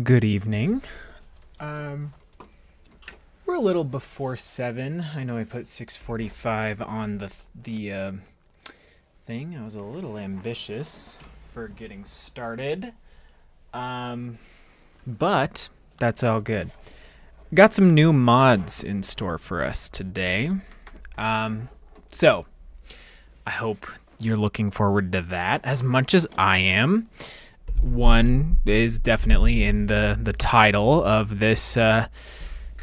Good evening. We're a little before 7. I know I put 6:45 on the thing. I was a little ambitious for getting started. But that's all good. Got some new mods in store for us today. So I hope you're looking forward to that as much as I am. One is definitely in the title of this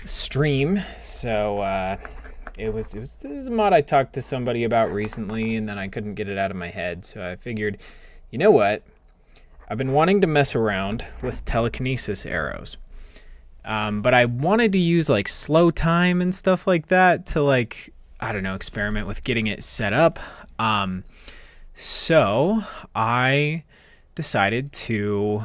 stream. So it was a mod I talked to somebody about recently, and then I couldn't get it out of my head. So I figured, you know what? I've been wanting to mess around with telekinesis arrows. But I wanted to use like slow time and stuff like that to experiment with getting it set up. So I decided to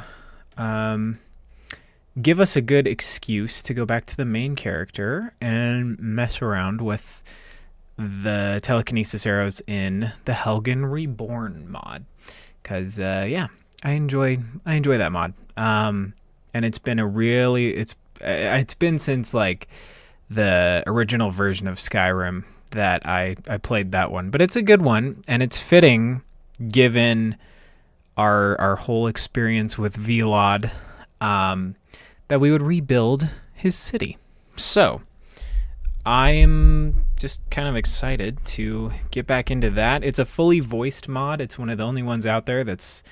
give us a good excuse to go back to the main character and mess around with the telekinesis arrows in the Helgen Reborn mod. Because, I enjoy that mod. And it's been it's been since like the original version of Skyrim that I played that one. But it's a good one, and it's fitting given our whole experience with Vlad, that we would rebuild his city. So I am just kind of excited to get back into that. It's a fully voiced mod. It's one of the only ones out there that's,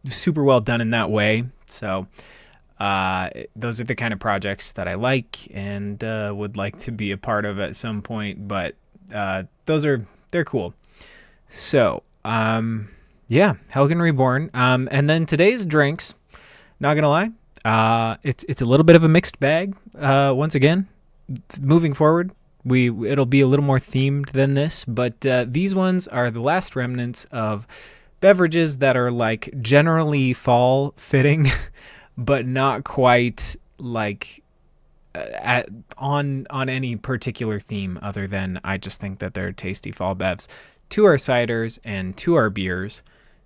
super well done in that way. So those are the kind of projects that I like and would like to be a part of at some point. But they're cool. So Helgen Reborn. And then today's drinks, not gonna lie, it's a little bit of a mixed bag. Once again, moving forward, it'll be a little more themed than this, but these ones are the last remnants of beverages that are like generally fall fitting, but not quite like on any particular theme other than I just think that they're tasty fall bevs. 2 are ciders and 2 are beers.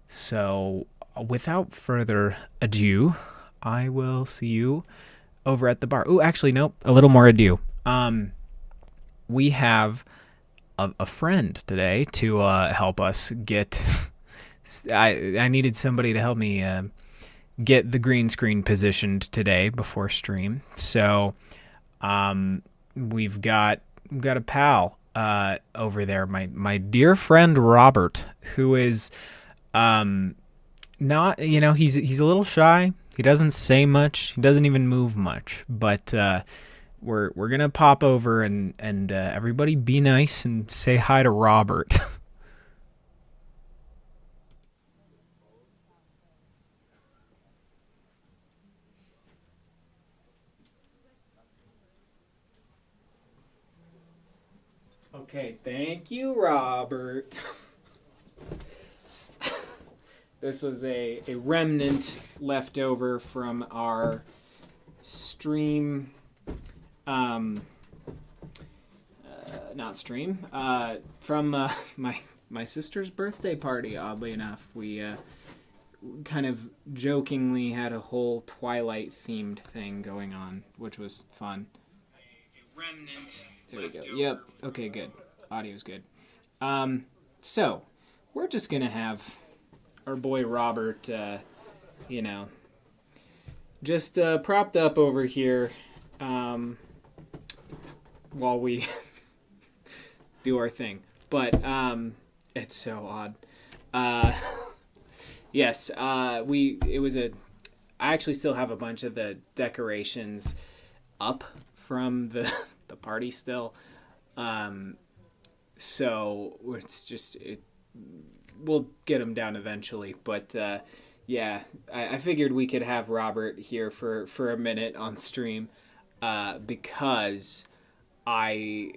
So without further ado, I will see you over at the bar. Oh, actually, nope. A little more ado. We have a friend today to help us get... I needed somebody to help me get the green screen positioned today before stream. So we've got a pal over there, my dear friend Robert, who is not, he's a little shy. He doesn't say much. He doesn't even move much. But we're gonna pop over and everybody be nice and say hi to Robert. Okay, thank you, Robert. This was a remnant left over from our stream, from my sister's birthday party. Oddly enough, we kind of jokingly had a whole Twilight themed thing going on, which was fun. A remnant. There we go. Yep. Okay, good. Audio's good. So we're just gonna have our boy Robert, just propped up over here while we do our thing. But it's so odd. Yes. I actually still have a bunch of the decorations up from the party still. So we'll get them down eventually. But I figured we could have Robert here for a minute on stream, because I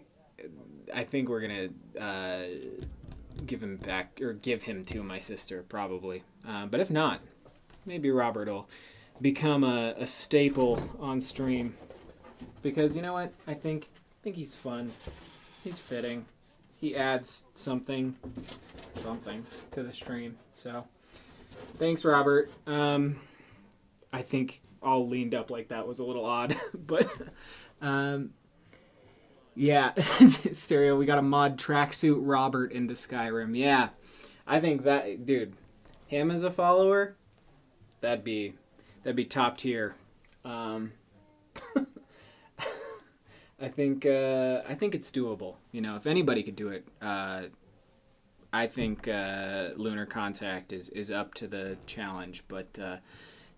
think we're gonna give him back, or give him to my sister probably. But if not, maybe Robert will become a staple on stream, because you know what? I think he's fun. He's fitting. He adds something to the stream. So, thanks, Robert. I think all leaned up like that was a little odd. But yeah, Stereo, we got a mod tracksuit Robert into Skyrim. Yeah, I think that, dude, him as a follower, that'd be top tier. I think it's doable. You know, if anybody could do it, I think Lunar Contact is up to the challenge. But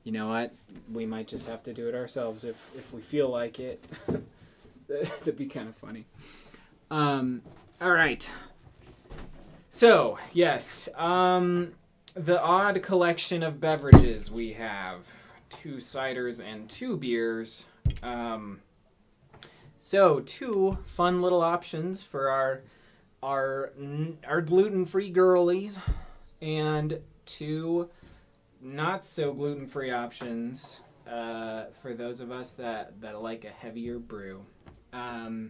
you know what? We might just have to do it ourselves if we feel like it. That'd be kind of funny. All right. So yes, the odd collection of beverages we have: 2 ciders and 2 beers. So 2 fun little options for our gluten-free girlies, and 2 not so gluten-free options for those of us that like a heavier brew. All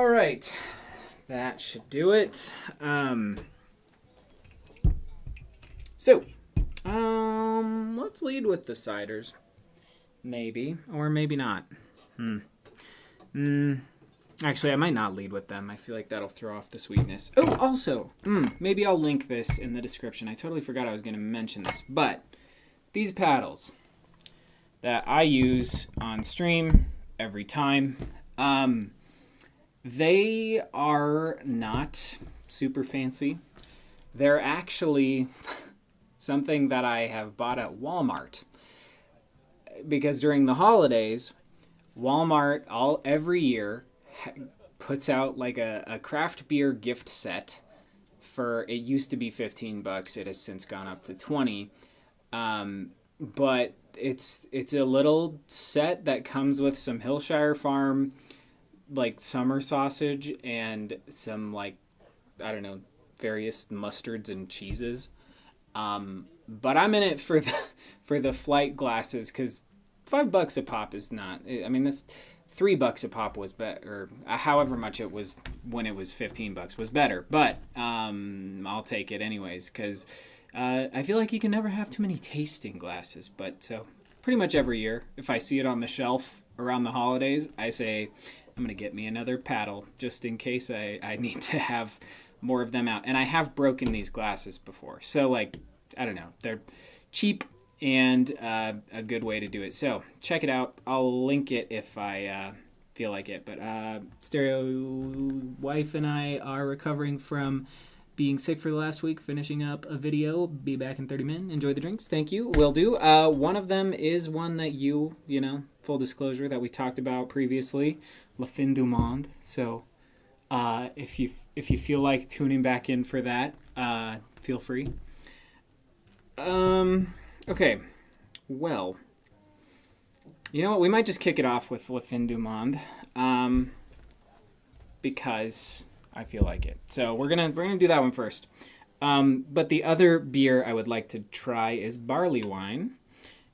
right, that should do it. So let's lead with the ciders. Maybe, or maybe not. Actually, I might not lead with them. I feel like that'll throw off the sweetness. Oh, also, maybe I'll link this in the description. I totally forgot I was going to mention this. But these paddles that I use on stream every time, they are not super fancy. They're actually something that I have bought at Walmart. Because during the holidays, Walmart every year puts out like a craft beer gift set for, it used to be $15. It has since gone up to $20. But it's a little set that comes with some Hillshire Farm like summer sausage and some, like, I don't know, various mustards and cheeses. But I'm in it for the flight glasses, because $5 a pop is not. I mean, this $3 a pop was better, or however much it was when it was $15 was better. But I'll take it anyways, because I feel like you can never have too many tasting glasses. But so pretty much every year, if I see it on the shelf around the holidays, I say I'm gonna get me another paddle just in case I need to have more of them out. And I have broken these glasses before, so like, I don't know, they're cheap and a good way to do it. So check it out. I'll link it if I feel like it. But Stereo wife and I are recovering from being sick for the last week, finishing up a video. Be back in 30 minutes. Enjoy the drinks. Thank you. Will do. One of them is one that you know, full disclosure, that we talked about previously, La Fin du Monde. So if you feel like tuning back in for that, feel free. Okay, well, you know what? We might just kick it off with La Fin du Monde, because I feel like it. So we're gonna do that one first. But the other beer I would like to try is Barleywine.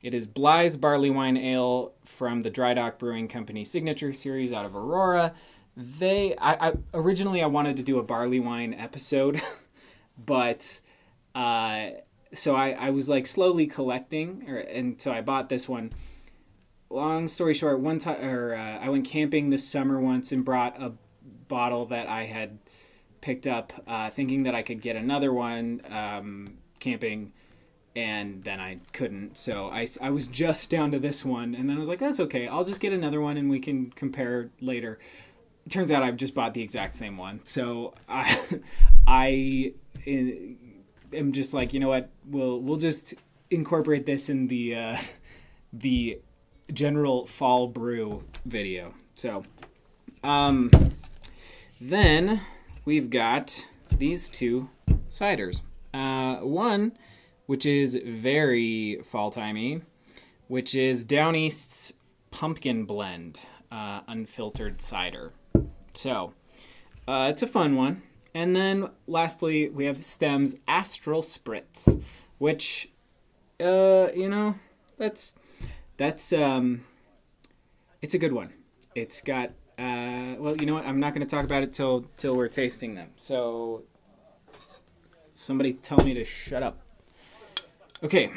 It is Bligh's Barleywine Ale from the Dry Dock Brewing Company Signature Series out of Aurora. Originally I wanted to do a Barleywine episode, but so I was like slowly collecting, and so I bought this one. Long story short, one time, I went camping this summer once and brought a bottle that I had picked up, thinking that I could get another one camping, and then I couldn't. So I was just down to this one, and then I was like, that's okay. I'll just get another one and we can compare later. It turns out I've just bought the exact same one. So I am just like, you know what? We'll just incorporate this in the general fall brew video. So then we've got these 2 ciders. One, which is very fall-timey, which is Down East's Pumpkin Blend, unfiltered cider. So it's a fun one. And then lastly, we have Stem's Astral Spritz, which, you know, that's it's a good one. It's got, well, you know what? I'm not going to talk about it till we're tasting them. So somebody tell me to shut up. Okay,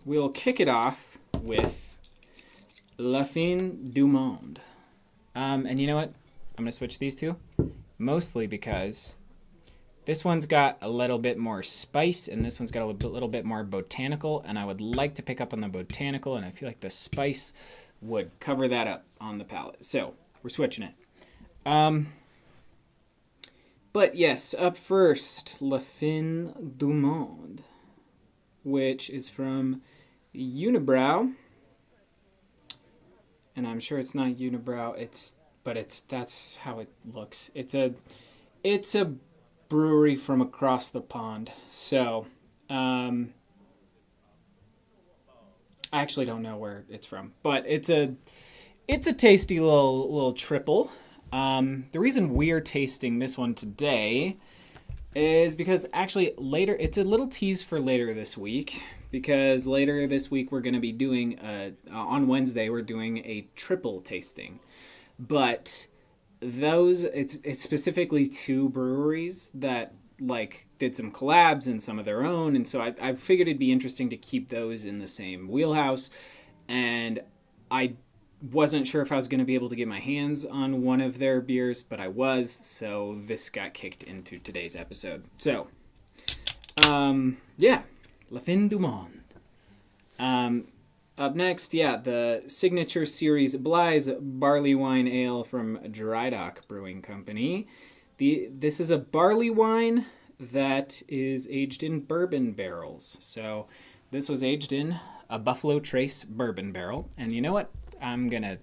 we'll kick it off with La Fin du Monde. And you know what? I'm going to switch these two. Mostly because this one's got a little bit more spice, and this one's got a little bit more botanical, and I would like to pick up on the botanical, and I feel like the spice would cover that up on the palate. So, we're switching it. But yes, up first, La Fin du Monde, which is from Unibroue. And I'm sure it's not Unibroue, that's how it looks. It's a brewery from across the pond. So, I actually don't know where it's from, but it's a tasty little triple. The reason we're tasting this one today is because actually later, it's a little tease for later this week, because later this week we're going to be doing, on Wednesday, we're doing a triple tasting. But it's specifically two breweries that like did some collabs and some of their own, and so I figured it'd be interesting to keep those in the same wheelhouse, and I wasn't sure if I was going to be able to get my hands on one of their beers, but I was, so this got kicked into today's episode. So, yeah, La Fin du Monde. Up next, the Signature Series Bligh's Barleywine Ale from Dry Dock Brewing Company. This is a barley wine that is aged in bourbon barrels. So this was aged in a Buffalo Trace bourbon barrel. And you know what? I'm going to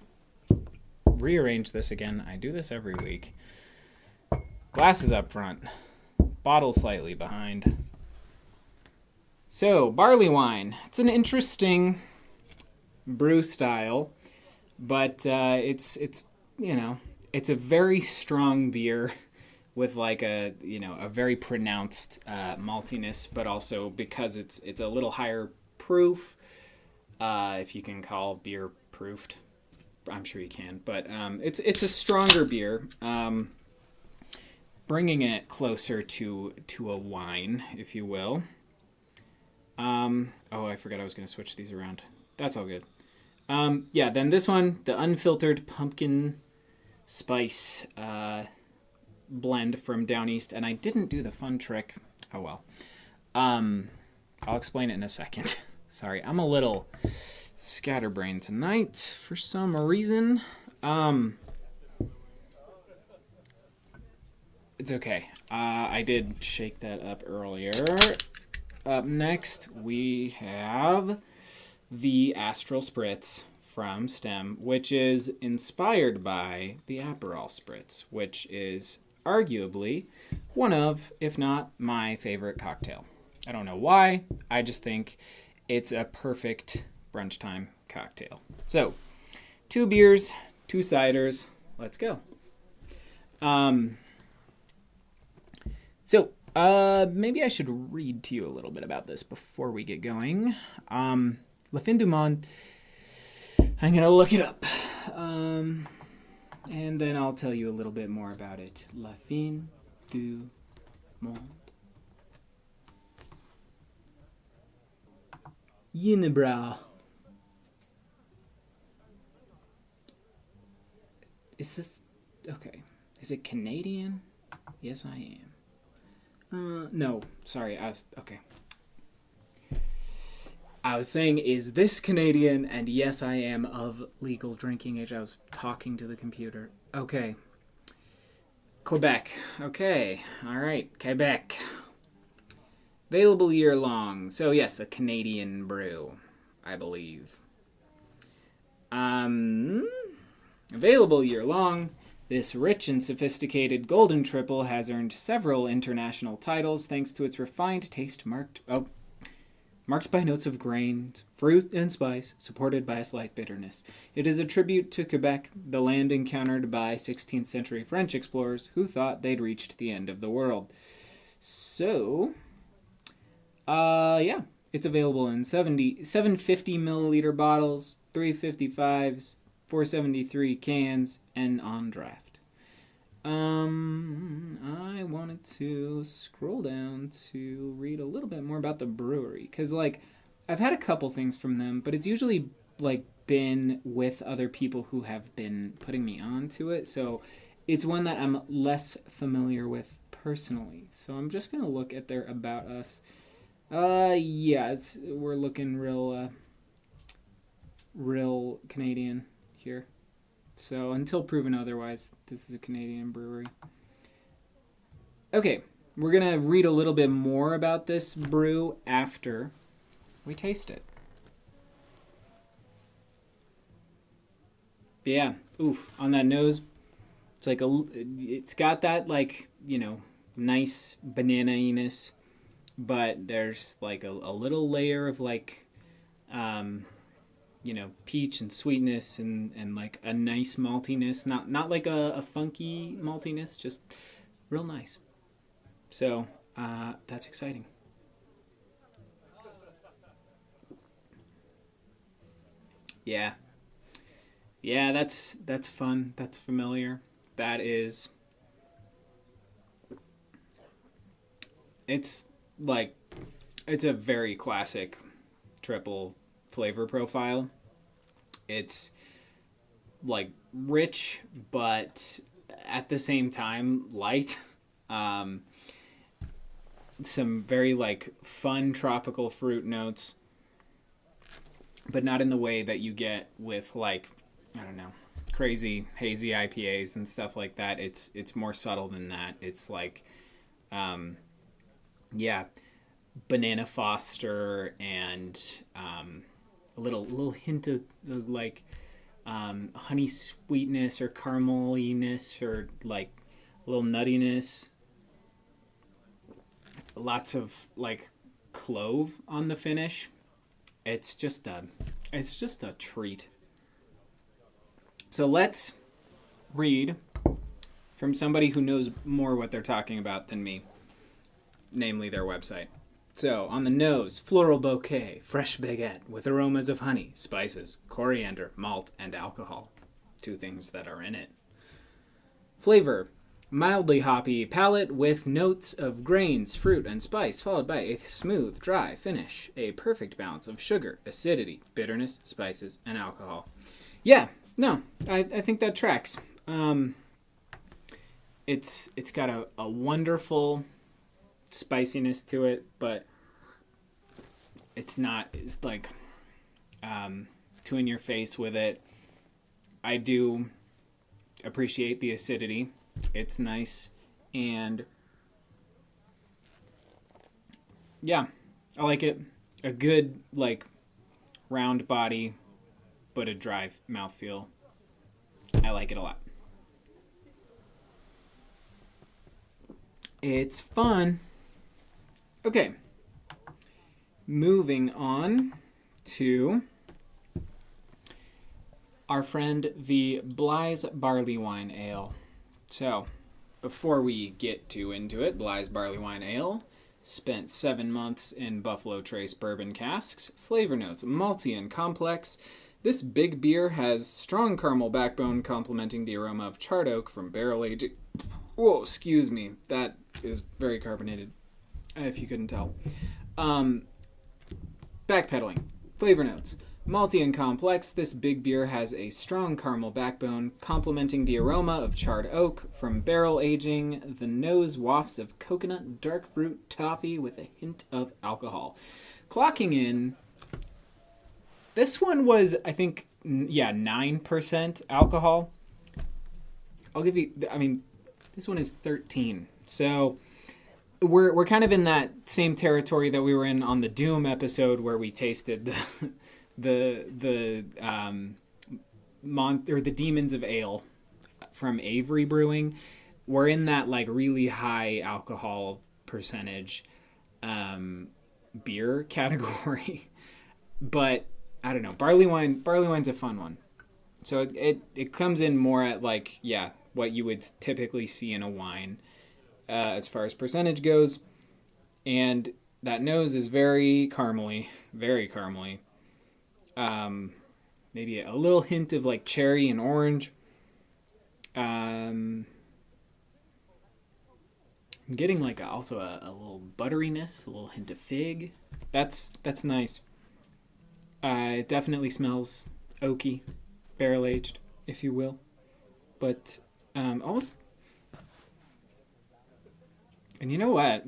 rearrange this again. I do this every week. Glasses up front. Bottle slightly behind. So, barley wine. It's an interesting brew style, but it's a very strong beer with like a very pronounced maltiness, but also because it's a little higher proof, if you can call beer proofed. I'm sure you can, but it's a stronger beer, bringing it closer to a wine, if you will. I forgot I was going to switch these around. That's all good. Then this one, the unfiltered pumpkin spice blend from down east, and I didn't do the fun trick. Oh well. I'll explain it in a second. Sorry, I'm a little scatterbrained tonight for some reason. It's okay. I did shake that up earlier. Up next, we have the Astral Spritz from Stem, which is inspired by the Aperol Spritz, which is arguably one of, if not my favorite cocktail. I don't know why. I just think it's a perfect brunch time cocktail. So, 2 beers, 2 ciders. Let's go. Maybe I should read to you a little bit about this before we get going. La Fin du Monde, I'm going to look it up. And then I'll tell you a little bit more about it. La Fin du Monde. Unibroue. Is this... Okay. Is it Canadian? Yes, I am. No. Sorry, okay. I was saying, is this Canadian? And yes, I am of legal drinking age. I was talking to the computer. Okay. Quebec. Okay. All right. Quebec. Available year-long. So, yes, a Canadian brew, I believe. Available year-long. This rich and sophisticated golden triple has earned several international titles thanks to its refined taste marked by notes of grain, fruit, and spice, supported by a slight bitterness. It is a tribute to Quebec, the land encountered by 16th century French explorers who thought they'd reached the end of the world. So, it's available in 750 milliliter bottles, 355s, 473 cans, and on draft. I wanted to scroll down to read a little bit more about the brewery, because, I've had a couple things from them, but it's usually like been with other people who have been putting me on to it. So it's one that I'm less familiar with personally. So I'm just gonna look at their About Us. Yeah, we're looking real Canadian here. So until proven otherwise, this is a Canadian brewery. Okay, we're gonna read a little bit more about this brew after we taste it. But yeah, oof, on that nose, it's got that like, nice banana-iness, but there's like a little layer of like, peach and sweetness and like a nice maltiness, not like a funky maltiness, just real nice. So that's exciting. Yeah, yeah, that's fun. That's familiar. That is, it's like it's a very classic triple flavor profile. It's like rich, but at the same time light. Um, some very like fun tropical fruit notes, but not in the way that you get with like, I don't know, crazy hazy IPAs and stuff like that. It's more subtle than that. It's like, yeah, banana foster and a little hint of like honey sweetness or carameliness or like a little nuttiness. Lots of like clove on the finish. It's just a treat. So let's read from somebody who knows more what they're talking about than me, namely their website. So, on the nose, floral bouquet, fresh baguette with aromas of honey, spices, coriander, malt, and alcohol. Two things that are in it. Flavor, mildly hoppy palate with notes of grains, fruit, and spice, followed by a smooth, dry finish. A perfect balance of sugar, acidity, bitterness, spices, and alcohol. Yeah, no, I think that tracks. It's got a wonderful spiciness to it, but it's like too in your face with it. I do appreciate the acidity. It's nice, and yeah, I like it. A good like round body, but a dry mouthfeel. I like it a lot. It's fun. Okay, moving on to our friend the Bligh's Barleywine Ale. So, before we get too into it, Bligh's Barleywine Ale spent 7 months in Buffalo Trace bourbon casks. Flavor notes, malty and complex. This big beer has strong caramel backbone complementing the aroma of charred oak from barrel aging. Whoa, excuse me. That is very carbonated, if you couldn't tell. Backpedaling. Flavor notes. Malty and complex, this big beer has a strong caramel backbone, complementing the aroma of charred oak from barrel aging. The nose wafts of coconut, dark fruit, toffee with a hint of alcohol. Clocking in, this one was, I think, 9% alcohol. I'll give you, this one is 13. So we're kind of in that same territory that we were in on the Doom episode where we tasted the Demons of Ale from Avery Brewing. We're in that like really high alcohol percentage beer category. But I don't know, barleywine's a fun one. So it comes in more at like, yeah, what you would typically see in a wine as far as percentage goes. And that nose is very caramely, very caramely. Maybe a little hint of like cherry and orange. I'm getting like also a little butteriness, a little hint of fig. That's nice. It definitely smells oaky, barrel aged, if you will. But almost. And you know what?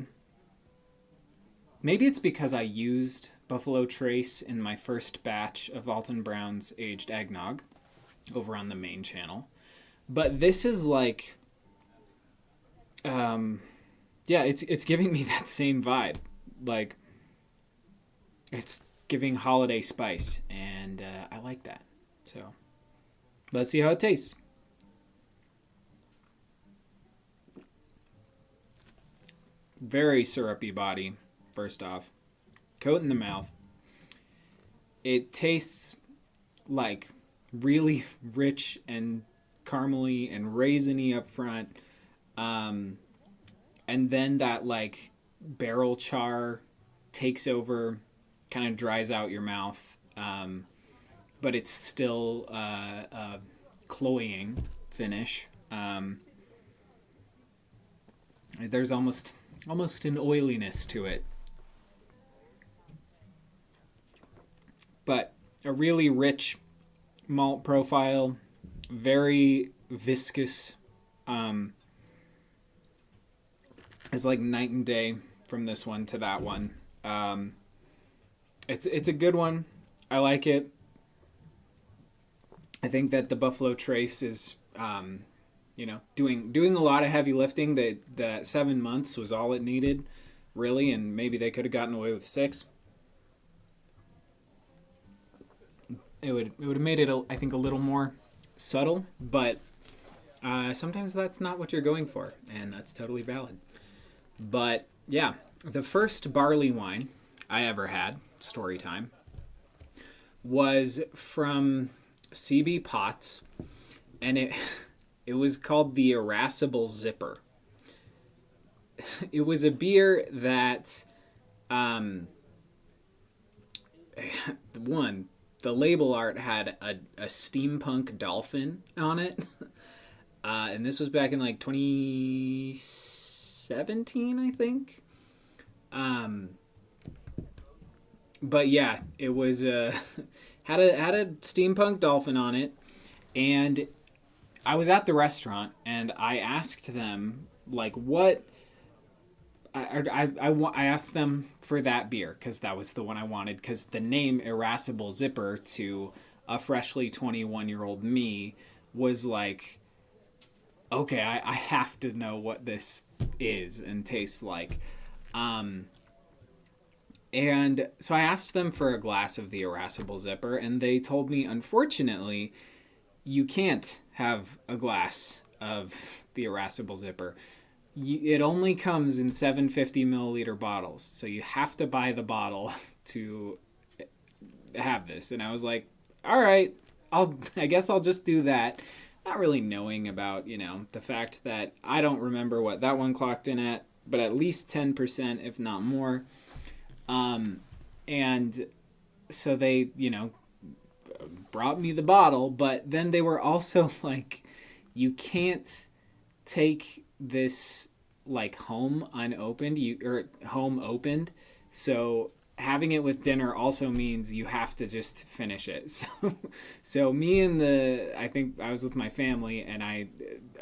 Maybe it's because I used Buffalo Trace in my first batch of Alton Brown's aged eggnog over on the main channel. But this is like, yeah, it's giving me that same vibe. Like, it's giving holiday spice, and I like that. So, let's see how it tastes. Very syrupy body, first off. Coat in the mouth. It tastes like really rich and caramely and raisiny up front. And then that like barrel char takes over, kind of dries out your mouth. But it's still a cloying finish. There's almost an oiliness to it. But a really rich malt profile, very viscous. It's like night and day from this one to that one. It's a good one. I like it. I think that the Buffalo Trace is doing a lot of heavy lifting. That 7 months was all it needed, really, and maybe they could have gotten away with 6. It would have made it, I think, a little more subtle, but sometimes that's not what you're going for, and that's totally valid. But yeah, the first barley wine I ever had, story time, was from CB Potts, and it was called the Irascible Zipper. It was a beer that the label art had a steampunk dolphin on it. And this was back in like 2017, I think. But yeah, it was had a steampunk dolphin on it, and I was at the restaurant and I asked them like what. I asked them for that beer because that was the one I wanted, because the name Irascible Zipper to a freshly 21-year-old me was like, okay, I have to know what this is and tastes like. And so I asked them for a glass of the Irascible Zipper, and they told me, unfortunately, you can't have a glass of the Irascible Zipper. It only comes in 750 milliliter bottles, so you have to buy the bottle to have this. And I was like, all right, I guess I'll just do that. Not really knowing about, the fact that I don't remember what that one clocked in at, but at least 10%, if not more. And so they, brought me the bottle, but then they were also like, you can't take this like home unopened, or home opened. So having it with dinner also means you have to just finish it. So me and I think I was with my family, and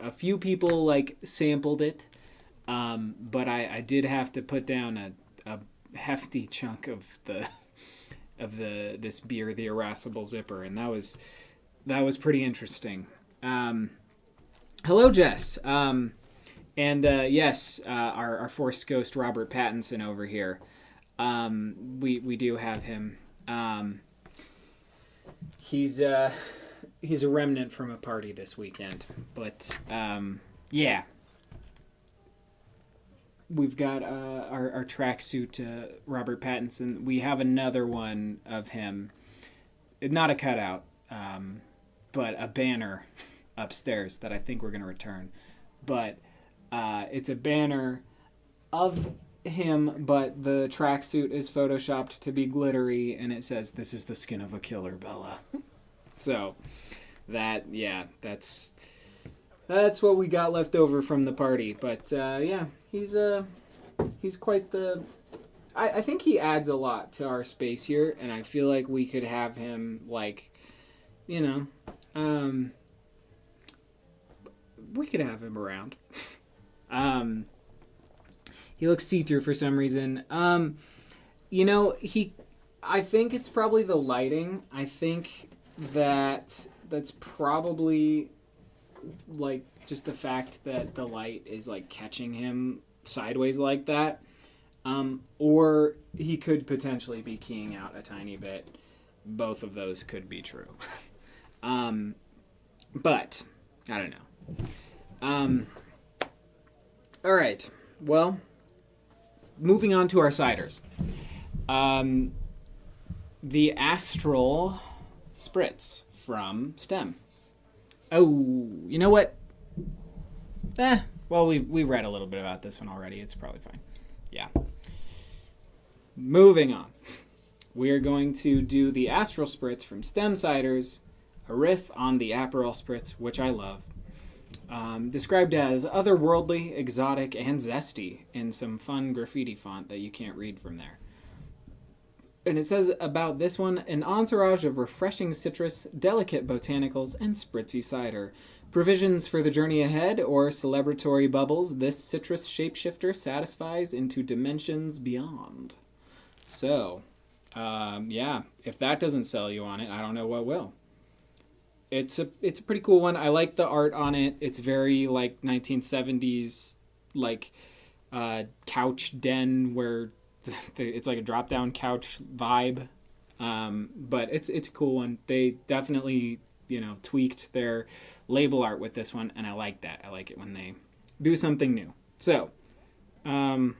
a few people like sampled it. But I did have to put down a hefty chunk of this beer, the Irascible Zipper, and that was pretty interesting. Hello, Jess. And yes, our Force Ghost Robert Pattinson over here. We do have him. He's a remnant from a party this weekend, but yeah. We've got our tracksuit Robert Pattinson. We have another one of him, not a cutout, but a banner upstairs that I think we're going to return. But it's a banner of him, but the tracksuit is photoshopped to be glittery, and it says, "This is the skin of a killer, Bella." So that's what we got left over from the party. But yeah, he's quite the I think he adds a lot to our space here, and I feel like we could have him, like, you know, we could have him around. He looks see-through for some reason. You know, I think it's probably the lighting. I think that's probably, like, just the fact that the light is, like, catching him sideways like that. Or he could potentially be keying out a tiny bit. Both of those could be true. But I don't know. All right. Well, moving on to our ciders. The Astral Spritz from Stem. Oh, you know what? Well, we read a little bit about this one already. It's probably fine. Yeah. Moving on. We are going to do the Astral Spritz from Stem Ciders, a riff on the Aperol Spritz, which I love. Described as otherworldly, exotic, and zesty in some fun graffiti font that you can't read from there. And it says about this one, an entourage of refreshing citrus, delicate botanicals, and spritzy cider. Provisions for the journey ahead or celebratory bubbles, this citrus shapeshifter satisfies into dimensions beyond. So, yeah, if that doesn't sell you on it, I don't know what will. It's a pretty cool one. I like the art on it. It's very like 1970s, like couch den where it's like a drop down couch vibe. But it's a cool one. They definitely, tweaked their label art with this one, and I like that. I like it when they do something new. So, but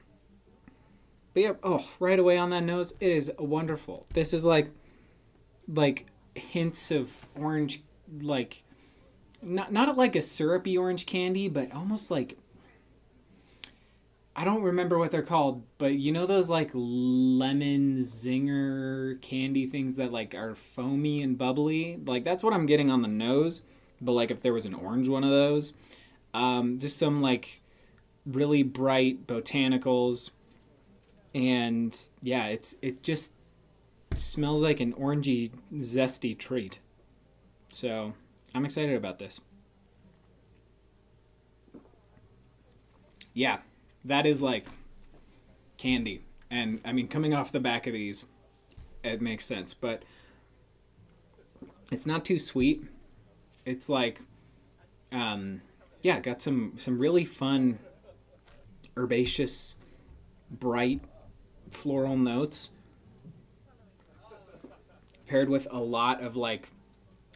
yeah, right away on that nose, it is wonderful. This is like hints of orange, like not like a syrupy orange candy, but almost like, I don't remember what they're called, but you know those like lemon zinger candy things that like are foamy and bubbly? Like that's what I'm getting on the nose, but like if there was an orange one of those, just some like really bright botanicals, and yeah, it just smells like an orangey zesty treat. So I'm excited about this. Yeah. That is like candy. And I mean, coming off the back of these, it makes sense. But it's not too sweet. It's like, got some really fun, herbaceous, bright floral notes. Paired with a lot of like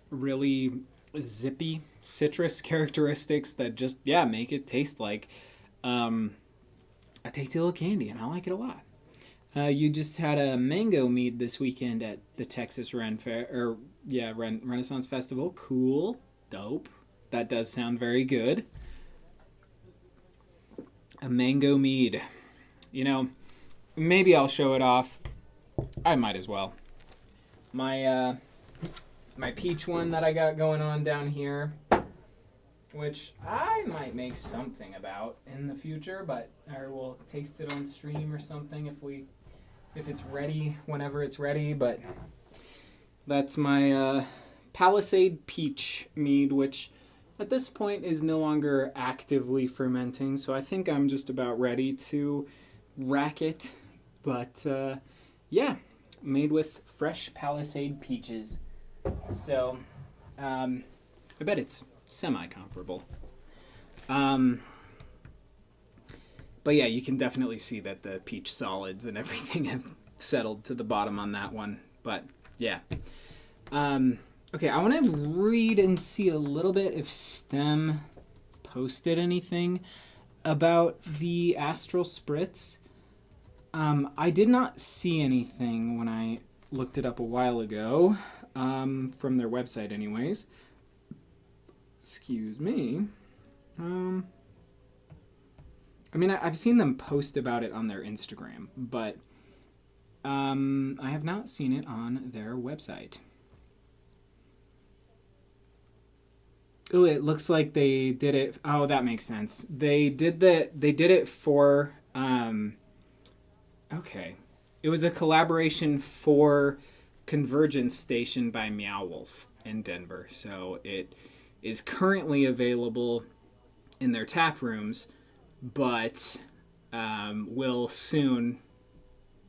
really zippy citrus characteristics that just, make it taste like a tasty little candy, and I like it a lot. You just had a mango mead this weekend at the Texas Renaissance Festival. Cool. Dope. That does sound very good. A mango mead. Maybe I'll show it off. I might as well. My peach one that I got going on down here, which I might make something about in the future, but or we'll taste it on stream or something if it's ready, whenever it's ready. But that's my Palisade Peach mead, which at this point is no longer actively fermenting, so I think I'm just about ready to rack it. But made with fresh Palisade peaches. So I bet it's semi-comparable. But yeah, you can definitely see that the peach solids and everything have settled to the bottom on that one. But yeah. Okay, I want to read and see a little bit if Stem posted anything about the Astral Spritz. I did not see anything when I looked it up a while ago, from their website anyways. Excuse me. I've seen them post about it on their Instagram, but I have not seen it on their website. Oh, it looks like they did it. Oh, that makes sense. They did it for. Okay, It was a collaboration for Convergence Station by Meow Wolf in Denver. So it is currently available in their tap rooms, but will soon.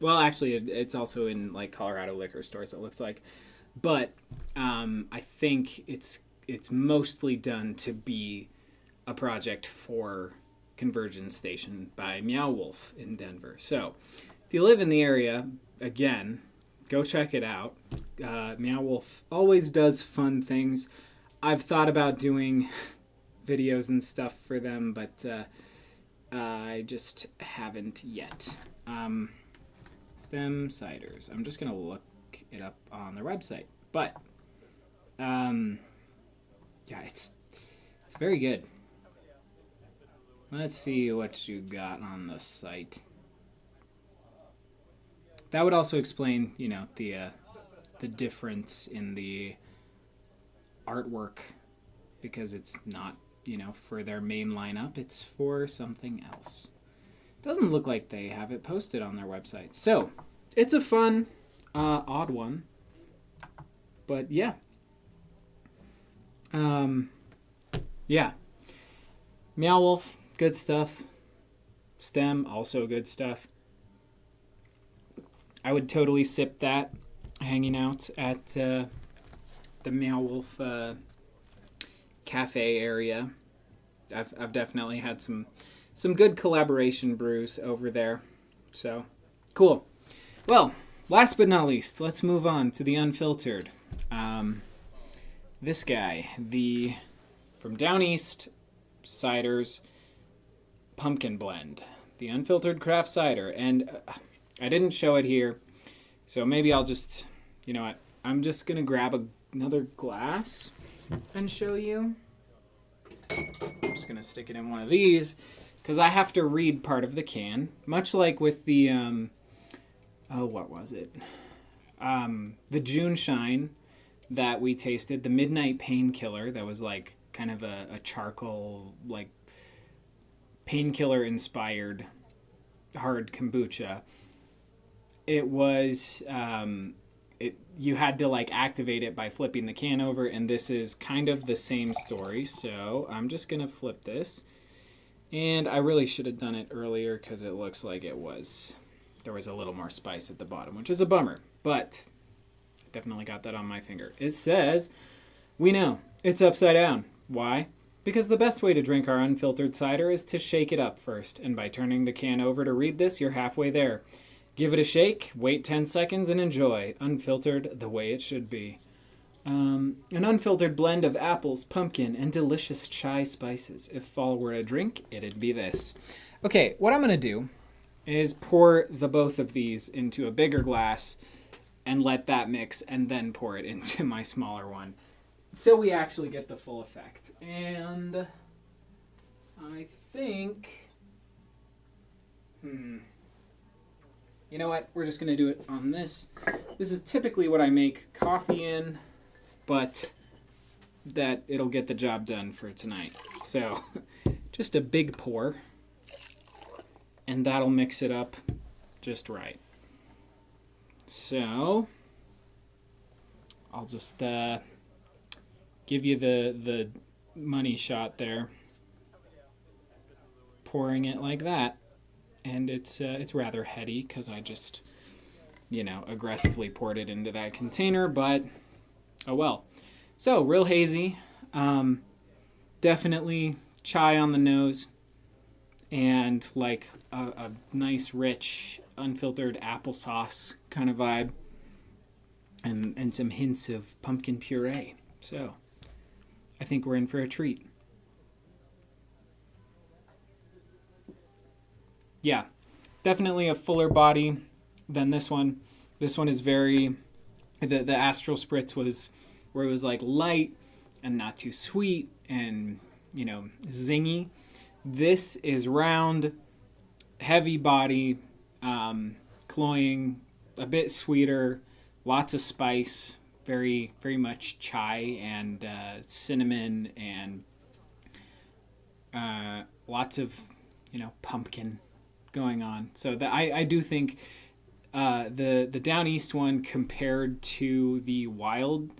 Well, actually, it's also in like Colorado liquor stores, it looks like. But I think it's mostly done to be a project for Convergence Station by Meow Wolf in Denver. So if you live in the area, again, go check it out. Meow Wolf always does fun things. I've thought about doing videos and stuff for them, but I just haven't yet. Stem ciders. I'm just going to look it up on their website. But, yeah, it's very good. Let's see what you got on the site. That would also explain, you know, the difference in the artwork, because it's not, you know, for their main lineup. It's for something else. Doesn't look like they have it posted on their website. So, it's a fun, odd one. But, yeah. Yeah. Meow Wolf, good stuff. Stem, also good stuff. I would totally sip that hanging out at the Meow Wolf cafe area. I've definitely had some good collaboration brews over there. So, cool. Well, last but not least, let's move on to the unfiltered. This guy, from Down East Ciders Pumpkin Blend, the unfiltered craft cider. And I didn't show it here, so maybe I'll just, you know what, I'm just going to grab another glass and show you. I'm just going to stick it in one of these, because I have to read part of the can, much like with the, what was it? The June Shine that we tasted, the Midnight Painkiller, that was like kind of a charcoal, like painkiller inspired hard kombucha. It was, you had to like activate it by flipping the can over, and this is kind of the same story. So I'm just going to flip this. And I really should have done it earlier, because it looks like there was a little more spice at the bottom, which is a bummer, but I definitely got that on my finger. It says, we know, it's upside down. Why? Because the best way to drink our unfiltered cider is to shake it up first, and by turning the can over to read this, you're halfway there. Give it a shake, wait 10 seconds, and enjoy. Unfiltered the way it should be. An unfiltered blend of apples, pumpkin, and delicious chai spices. If fall were a drink, it'd be this. Okay, what I'm going to do is pour the both of these into a bigger glass and let that mix, and then pour it into my smaller one, so we actually get the full effect. And I think, you know what? We're just going to do it on this. This is typically what I make coffee in, but that it'll get the job done for tonight. So just a big pour, and that'll mix it up just right. So I'll just give you the money shot there, pouring it like that. And it's rather heady, because I just, you know, aggressively poured it into that container, but oh well. So, real hazy, definitely chai on the nose, and like a nice, rich, unfiltered applesauce kind of vibe, and some hints of pumpkin puree. So, I think we're in for a treat. Yeah, definitely a fuller body than this one. This one is very, the Astral Spritz was where it was like light and not too sweet and, you know, zingy. This is round, heavy body, cloying, a bit sweeter, lots of spice, very, very much chai and cinnamon, and lots of, you know, pumpkin going on. So I do think The Down East one compared to the wild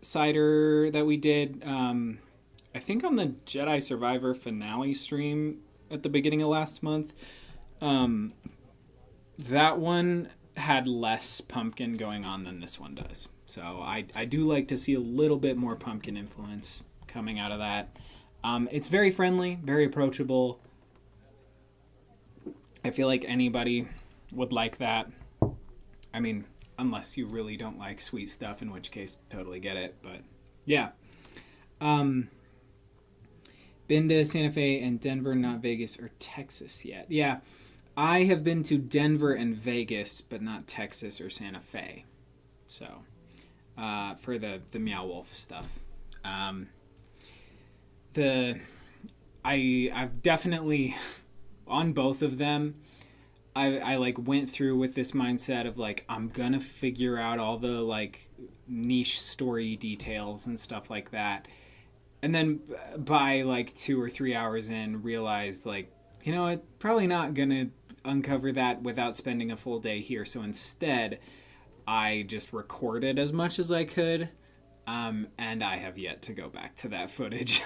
cider that we did, I think on the Jedi Survivor finale stream at the beginning of last month, that one had less pumpkin going on than this one does. So I do like to see a little bit more pumpkin influence coming out of that. It's very friendly, very approachable. I feel like anybody would like that. I mean, unless you really don't like sweet stuff, in which case, totally get it. But yeah. Been to Santa Fe and Denver, not Vegas or Texas yet. Yeah, I have been to Denver and Vegas, but not Texas or Santa Fe. So, for the Meow Wolf stuff. I've definitely, on both of them, I like went through with this mindset of like, I'm gonna figure out all the like niche story details and stuff like that. And then by like 2 or 3 hours in, realized like, you know, I'm probably not going to uncover that without spending a full day here. So instead, I just recorded as much as I could. And I have yet to go back to that footage.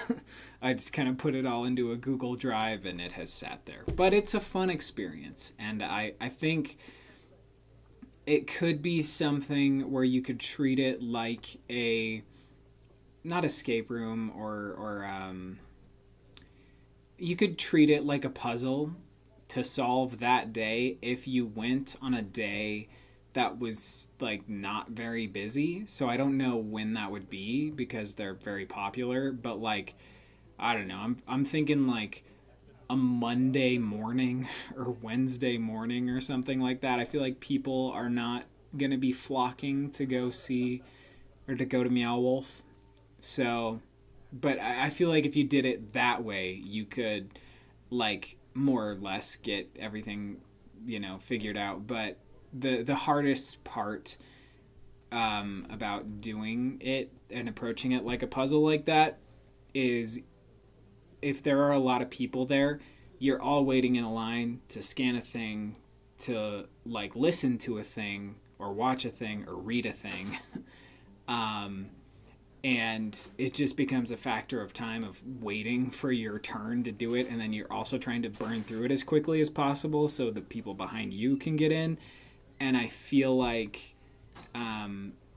I just kind of put it all into a Google Drive and it has sat there. But it's a fun experience. And I think it could be something where you could treat it like a... not escape room or you could treat it like a puzzle to solve that day if you went on a day that was like not very busy. So I don't know when that would be because they're very popular, but like, I don't know. I'm thinking like a Monday morning or Wednesday morning or something like that. I feel like people are not going to be flocking to go see or to go to Meow Wolf. So, but I feel like if you did it that way, you could, like, more or less get everything, you know, figured out. But the hardest part about doing it and approaching it like a puzzle like that is if there are a lot of people there, you're all waiting in a line to scan a thing, to, like, listen to a thing, or watch a thing, or read a thing. And it just becomes a factor of time of waiting for your turn to do it. And then you're also trying to burn through it as quickly as possible so the people behind you can get in. And I feel like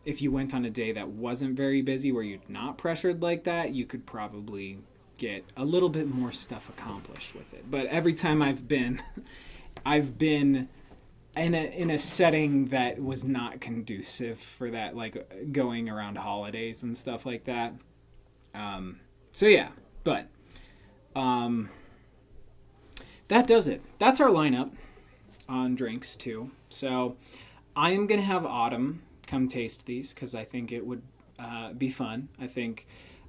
if you went on a day that wasn't very busy, where you're not pressured like that, you could probably get a little bit more stuff accomplished with it. But every time I've been in a setting that was not conducive for that, like going around holidays and stuff like that. So yeah, but that does it. That's our lineup on drinks too. So I am going to have Autumn come taste these because I think it would be fun.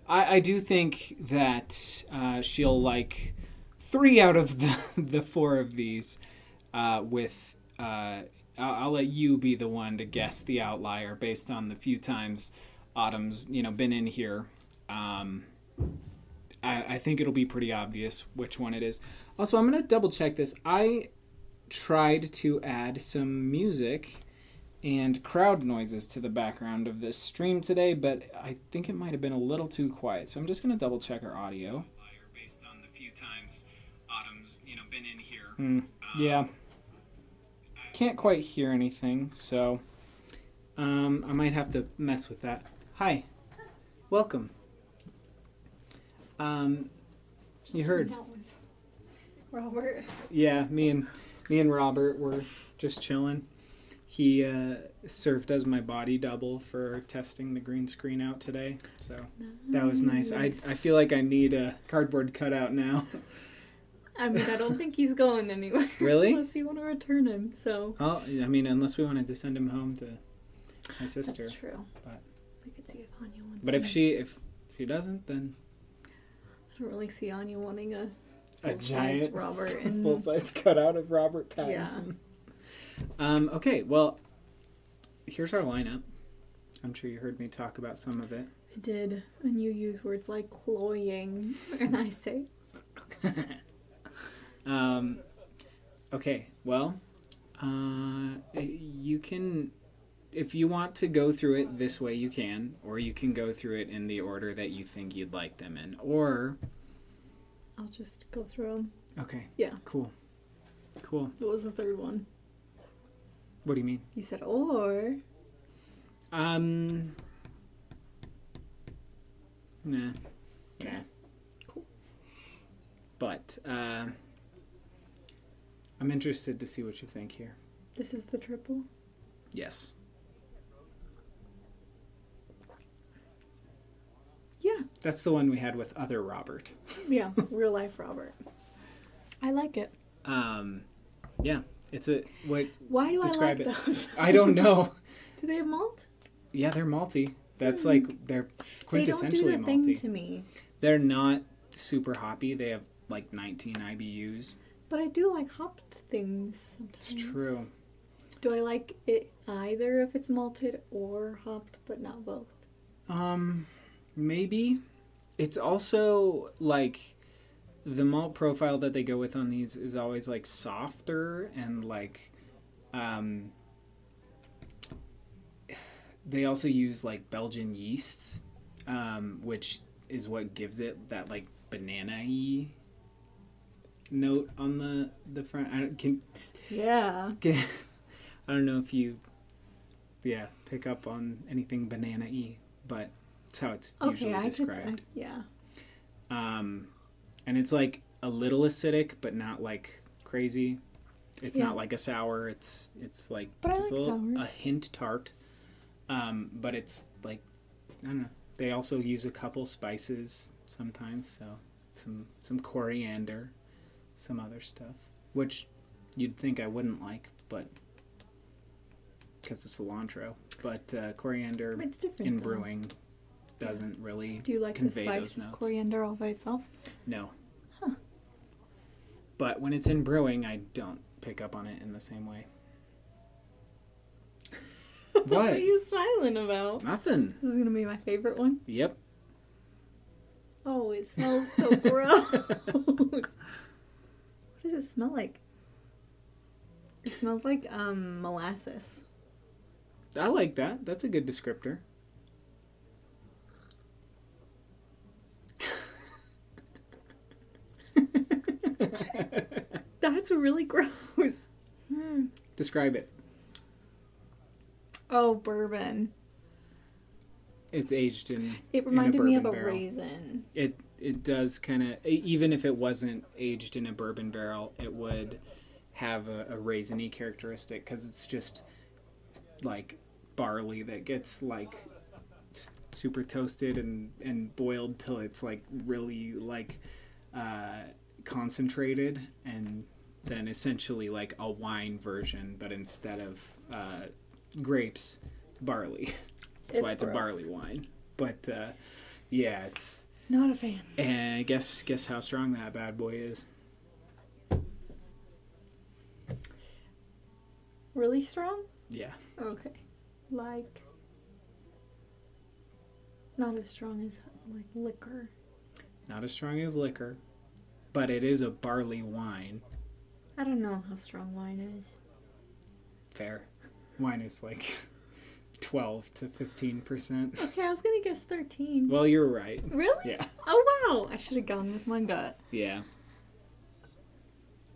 I do think that she'll like 3 out of the 4 of these with... I'll let you be the one to guess the outlier based on the few times Autumn's, been in here. I think it'll be pretty obvious which one it is. Also, I'm going to double check this. I tried to add some music and crowd noises to the background of this stream today, but I think it might have been a little too quiet. So I'm just going to double check our audio. Based on the few times Autumn's, been in here. Yeah. Can't quite hear anything, so I might have to mess with that. Hi. Welcome. You heard. Out with Robert. Yeah, me and Robert were just chilling. He served as my body double for testing the green screen out today, so that was nice. I feel like I need a cardboard cutout now. I mean, I don't think he's going anywhere. Really? Unless you want to return him, so. Oh, I mean, unless we wanted to send him home to my sister. That's true. But we could see if Anya wants. But if she doesn't, then I don't really see Anya wanting a giant Robert and full-size cutout of Robert Pattinson. Yeah. Okay, well, here's our lineup. I'm sure you heard me talk about some of it. I did, and you use words like cloying, and I say. Okay, well, You can, if you want to go through it this way, you can, or you can go through it in the order that you think you'd like them in, or... I'll just go through them. Okay. Yeah. Cool. What was the third one? What do you mean? You said or. Nah. Okay. Cool. But, I'm interested to see what you think here. This is the triple? Yes. Yeah. That's the one we had with other Robert. Yeah, real life Robert. I like it. Yeah. It's a... Why do I like it. those? I don't know. Do they have malt? Yeah, they're malty. That's like, they're quintessentially malty. They don't do the thing to me. They're not super hoppy. They have like 19 IBUs. But I do like hopped things sometimes. It's true. Do I like it either if it's malted or hopped, but not both? Maybe. It's also like the malt profile that they go with on these is always like softer and like they also use like Belgian yeasts, which is what gives it that like banana-y note on the front. I don't know if you pick up on anything banana-y, but it's how it's usually described. And it's like a little acidic, but not like crazy. It's not like a sour. It's like but just a hint tart. But it's like, I don't know. They also use a couple spices sometimes, so some coriander, some other stuff, which you'd think I wouldn't like, but because of cilantro. But coriander in brewing doesn't really Do you like the convey spice those notes. coriander all by itself? No. Huh. But when it's in brewing, I don't pick up on it in the same way. What are you smiling about? Nothing. This is going to be my favorite one. Yep. Oh, it smells so gross. What does it smell like? It smells like molasses. I like that. That's a good descriptor. That's really gross. Describe it. Oh, bourbon. It's aged in. It reminded me of a barrel. raisin. It does kind of, even if it wasn't aged in a bourbon barrel, it would have a raisiny characteristic because it's just like barley that gets like super toasted and boiled till it's like really like concentrated, and then essentially like a wine version, but instead of grapes, barley. That's why it's gross. a barley wine. But yeah, it's Not a fan. and guess how strong that bad boy is. Really strong? Yeah. Okay. Like, not as strong as like liquor. Not as strong as liquor, but it is a barley wine. I don't know how strong wine is. Fair. Wine is like 12 to 15%. Okay, I was gonna guess 13. Well, you're right. Really? Yeah. Oh wow! I should have gone with my gut. Yeah.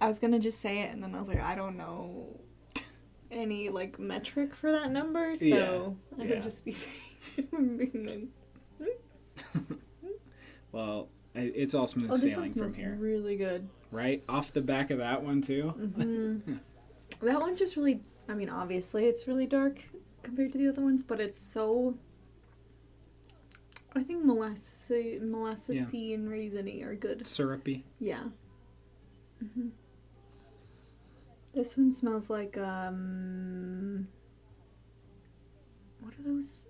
I was gonna just say it, and then I was like, I don't know any like metric for that number, so I would just be saying. Well, it's all smooth this one sailing smells from here. really good. Right? Off the back of that one, too? Mm-hmm. That one's just really, I mean, obviously it's really dark compared to the other ones, but it's so, I think molasses and raisiny are good. Syrupy. Yeah. Mm-hmm. This one smells like, what are those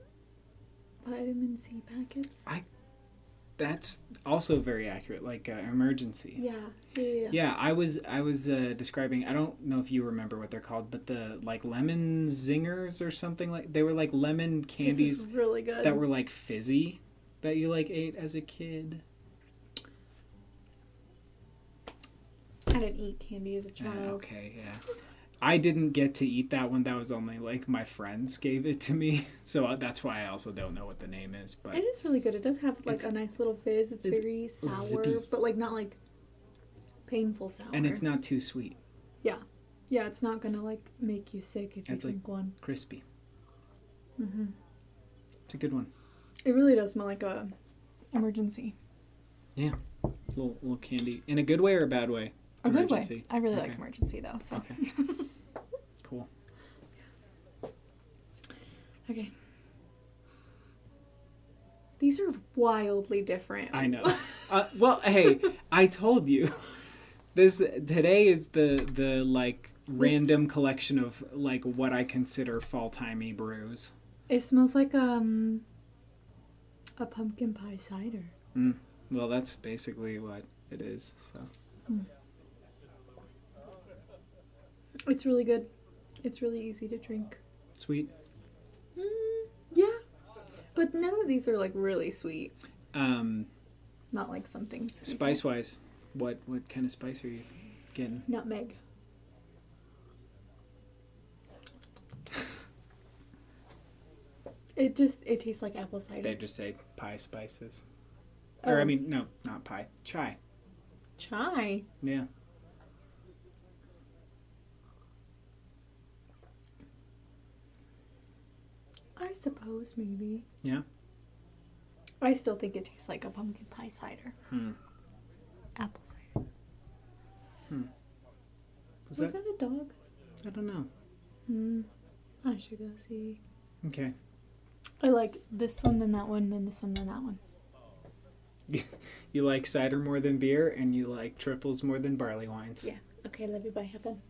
vitamin C packets? That's also very accurate, like emergency. Yeah. Yeah, I was describing, I don't know if you remember what they're called, but the like lemon zingers or something, like they were like lemon candies. This is really good. That were like fizzy that you like ate as a kid. I didn't eat candy as a child. Okay, yeah. I didn't get to eat that one. That was only like my friends gave it to me. So that's why I also don't know what the name is. But it is really good. It does have like a nice little fizz. It's very sour, zippy, but like not like painful sour. And it's not too sweet. Yeah. Yeah, it's not going to like make you sick if you drink one. Crispy. Mm-hmm. It's a good one. It really does smell like a emergency. Yeah. Little candy. In a good way or a bad way? A good way. I really like emergency though. So. Okay. Cool. Okay. These are wildly different. I know. Well, hey, I told you. Today is the like random collection of like what I consider fall-timey brews. It smells like a pumpkin pie cider. Well, that's basically what it is. So. It's really good. It's really easy to drink. Sweet? Yeah. But none of these are like really sweet. Not like something sweet. Spice-wise, what kind of spice are you getting? Nutmeg. It tastes like apple cider. They just say pie spices. Or, I mean, no, not pie. Chai. Chai? Yeah. I suppose, maybe. Yeah? I still think it tastes like a pumpkin pie cider. Apple cider. Was that a dog? I don't know. I should go see. Okay. I like this one, then that one, then this one, then that one. You like cider more than beer, and you like triples more than barley wines. Yeah. Okay, love you, bye. Have fun.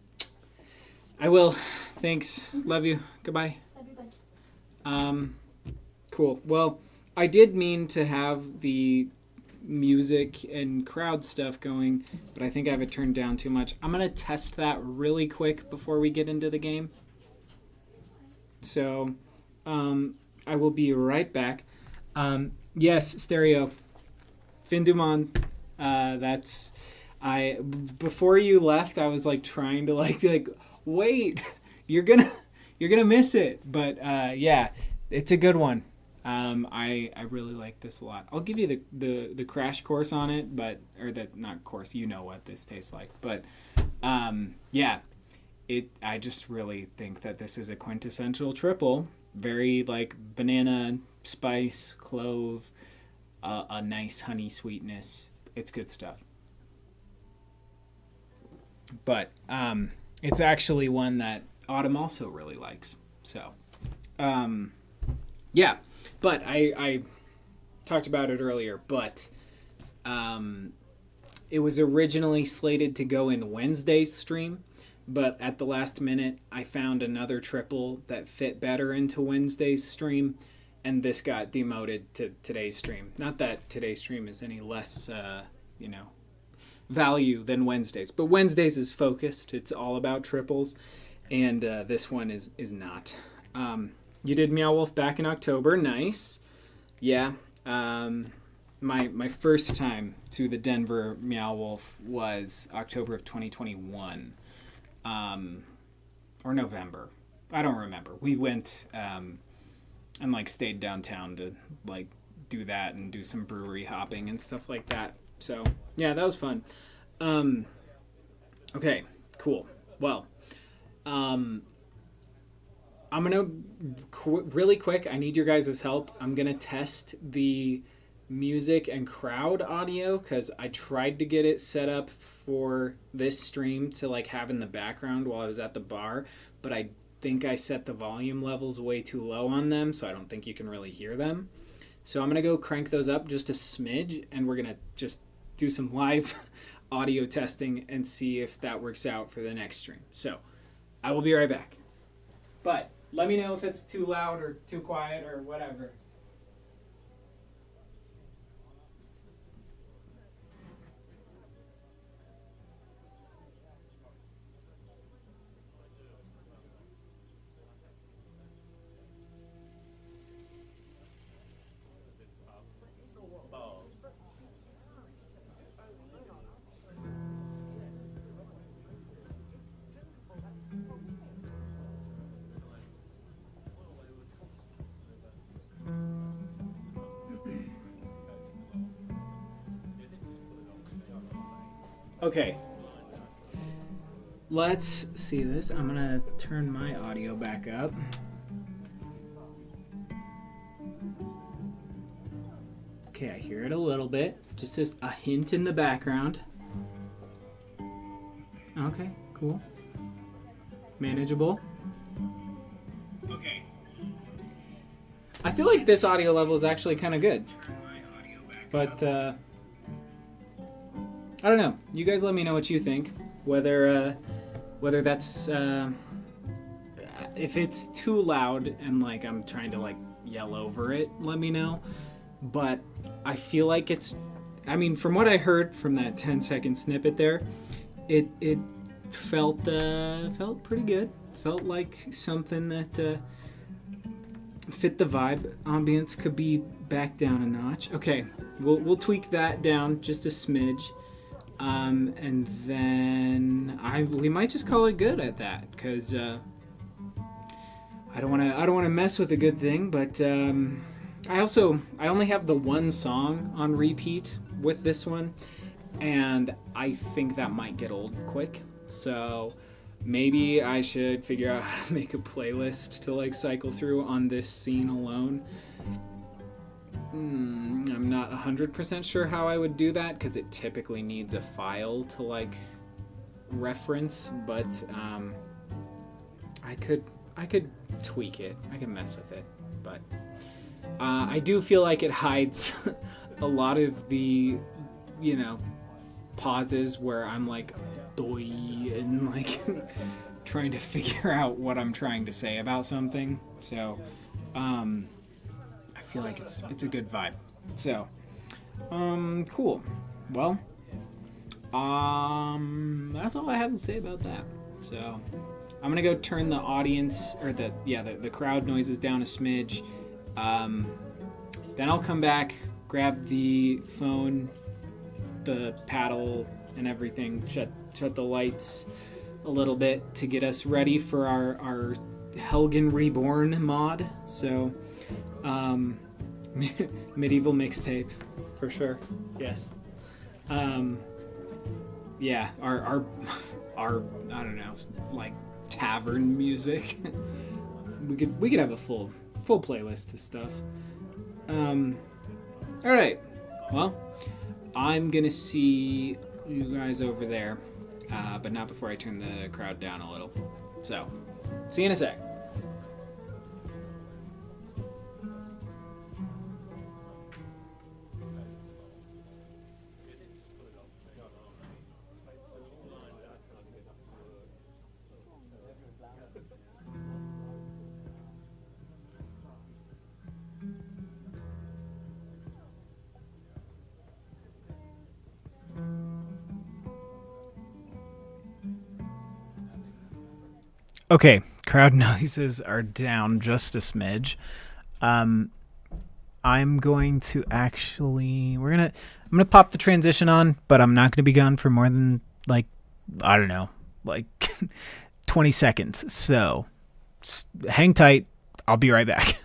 I will. Thanks. Love you. Goodbye. Love you, bye. Cool. Well, I did mean to have the music and crowd stuff going, but I think I have it turned down too much. I'm going to test that really quick before we get into the game. So, I will be right back. Yes, stereo. Fin du Monde. Before you left, I was like trying to like wait, you're gonna miss it. But yeah, it's a good one. I really like this a lot. I'll give you the crash course on it, not course, you know what this tastes like. But yeah, I just really think that this is a quintessential triple. Very like banana, spice, clove, a nice honey sweetness. It's good stuff. But it's actually one that Autumn also really likes. So yeah, but I talked about it earlier, but it was originally slated to go in Wednesday's stream, but at the last minute I found another triple that fit better into Wednesday's stream, and this got demoted to today's stream. Not that today's stream is any less value than Wednesdays, but Wednesdays is focused. It's all about triples, and this one is not. You did Meow Wolf back in October. Nice. Yeah. My first time to the Denver Meow Wolf was October of 2021. Or November. I don't remember. We went and like stayed downtown to like do that and do some brewery hopping and stuff like that. So yeah, that was fun. Okay, cool. Well, I'm gonna really quick. I need your guys' help. I'm gonna test the music and crowd audio because I tried to get it set up for this stream to like have in the background while I was at the bar, but I think I set the volume levels way too low on them, so I don't think you can really hear them. So I'm gonna go crank those up just a smidge, and we're gonna just do some live audio testing and see if that works out for the next stream. So I will be right back. But let me know if it's too loud or too quiet or whatever. Okay. Let's see this. I'm gonna turn my audio back up. Okay, I hear it a little bit. Just as a hint in the background. Okay, cool. Manageable. Okay. I feel like this audio level is actually kind of good. But, I don't know. You guys let me know what you think. Whether that's, if it's too loud and, like, I'm trying to, like, yell over it, let me know. But I feel like it's, I mean, from what I heard from that 10-second snippet there, it felt pretty good. Felt like something that fit the vibe. Ambience could be back down a notch. Okay, we'll tweak that down just a smidge, and then we might just call it good at that, because I don't want to mess with a good thing. But I only have the one song on repeat with this one, and I think that might get old quick. So maybe I should figure out how to make a playlist to like cycle through on this scene alone. I'm not 100% sure how I would do that, because it typically needs a file to like reference, but I could tweak it. I can mess with it, but I do feel like it hides a lot of the, pauses where I'm like doy and like trying to figure out what I'm trying to say about something. So I feel like it's a good vibe. So cool. Well, that's all I have to say about that. So I'm gonna go turn the audience, or the crowd noises down a smidge. Then I'll come back, grab the phone, the paddle, and everything. Shut the lights a little bit to get us ready for our Helgen Reborn mod. So, medieval mixtape for sure. Yes. Yeah. Our I don't know, like tavern music. we could have a full playlist of stuff. All right. Well, I'm gonna see you guys over there, but not before I turn the crowd down a little. So, see you in a sec. Okay, crowd noises are down just a smidge. I'm going to actually, I'm gonna pop the transition on, but I'm not gonna be gone for more than like, I don't know, like 20 seconds. So hang tight. I'll be right back.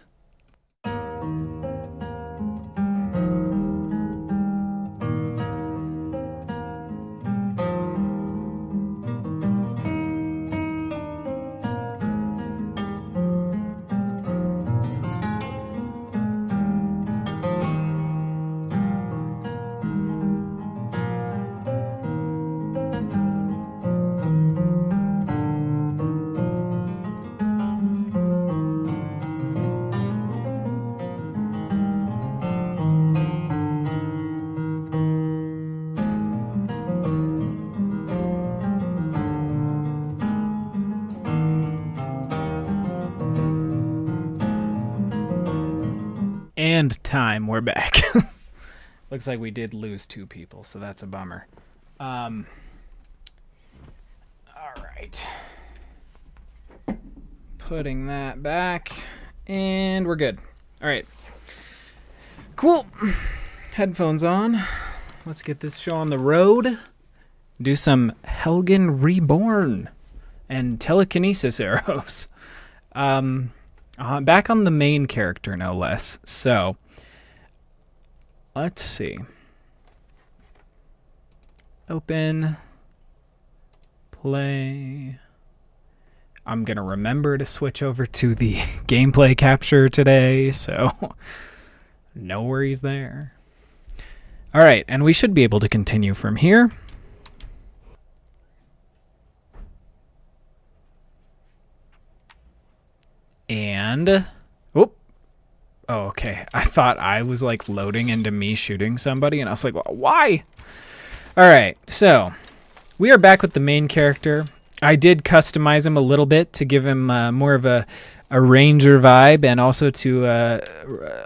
And time, we're back. Looks like we did lose 2 people, so that's a bummer. All right. Putting that back, and we're good. All right. Cool. Headphones on. Let's get this show on the road. Do some Helgen Reborn and telekinesis arrows. Back on the main character, no less. So, let's see. Open. Play. I'm going to remember to switch over to the gameplay capture today, so no worries there. All right, and we should be able to continue from here. And, oh, okay. I thought I was like loading into me shooting somebody, and I was like, well, why? All right, so we are back with the main character. I did customize him a little bit to give him more of a ranger vibe, and also to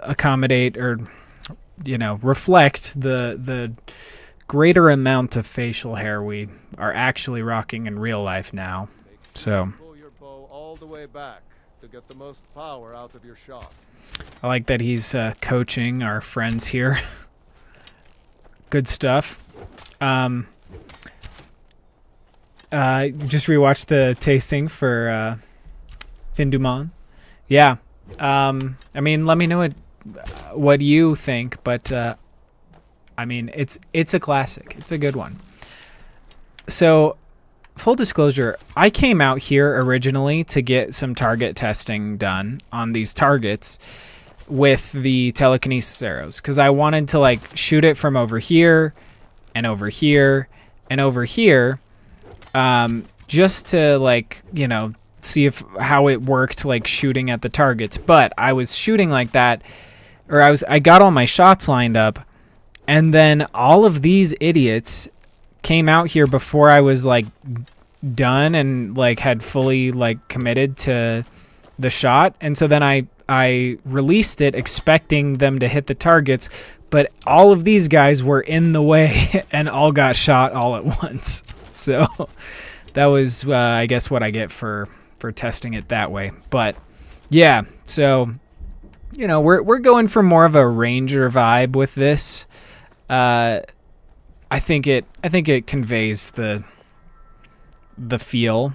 accommodate or, you know, reflect the greater amount of facial hair we are actually rocking in real life now. So pull your bow all the way back to get the most power out of your shot. I like that he's coaching our friends here. Good stuff. Just rewatched the tasting for Fin du Monde. Yeah. I mean, let me know what you think, but I mean, it's a classic. It's a good one. So, full disclosure, I came out here originally to get some target testing done on these targets with the telekinesis arrows, because I wanted to like shoot it from over here and over here and over here, just to like, you know, see how it worked like shooting at the targets. But I was shooting like that, or I got all my shots lined up, and then all of these idiots came out here before I was like done and like had fully like committed to the shot. And so then I released it expecting them to hit the targets, but all of these guys were in the way and all got shot all at once. So that was, I guess, what I get for testing it that way. But yeah, so, you know, we're going for more of a ranger vibe with this. I think it conveys the feel,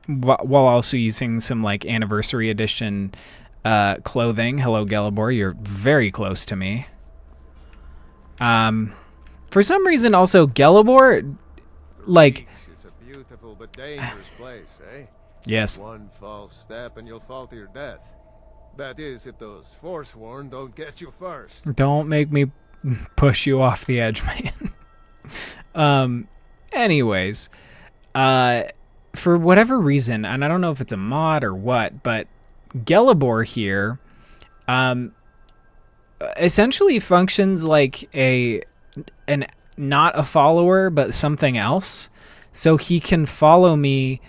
while also using some like Anniversary Edition clothing. Hello, Galibor, you're very close to me. For some reason, also Galibor, like, It's a beautiful but dangerous place, eh? yes. One false step and you'll fall to your death. That is, if those Forsworn don't get you first. Don't make me push you off the edge, man. Anyways, for whatever reason, and I don't know if it's a mod or what, but Galibor here, essentially functions like an not a follower, but something else. So he can follow me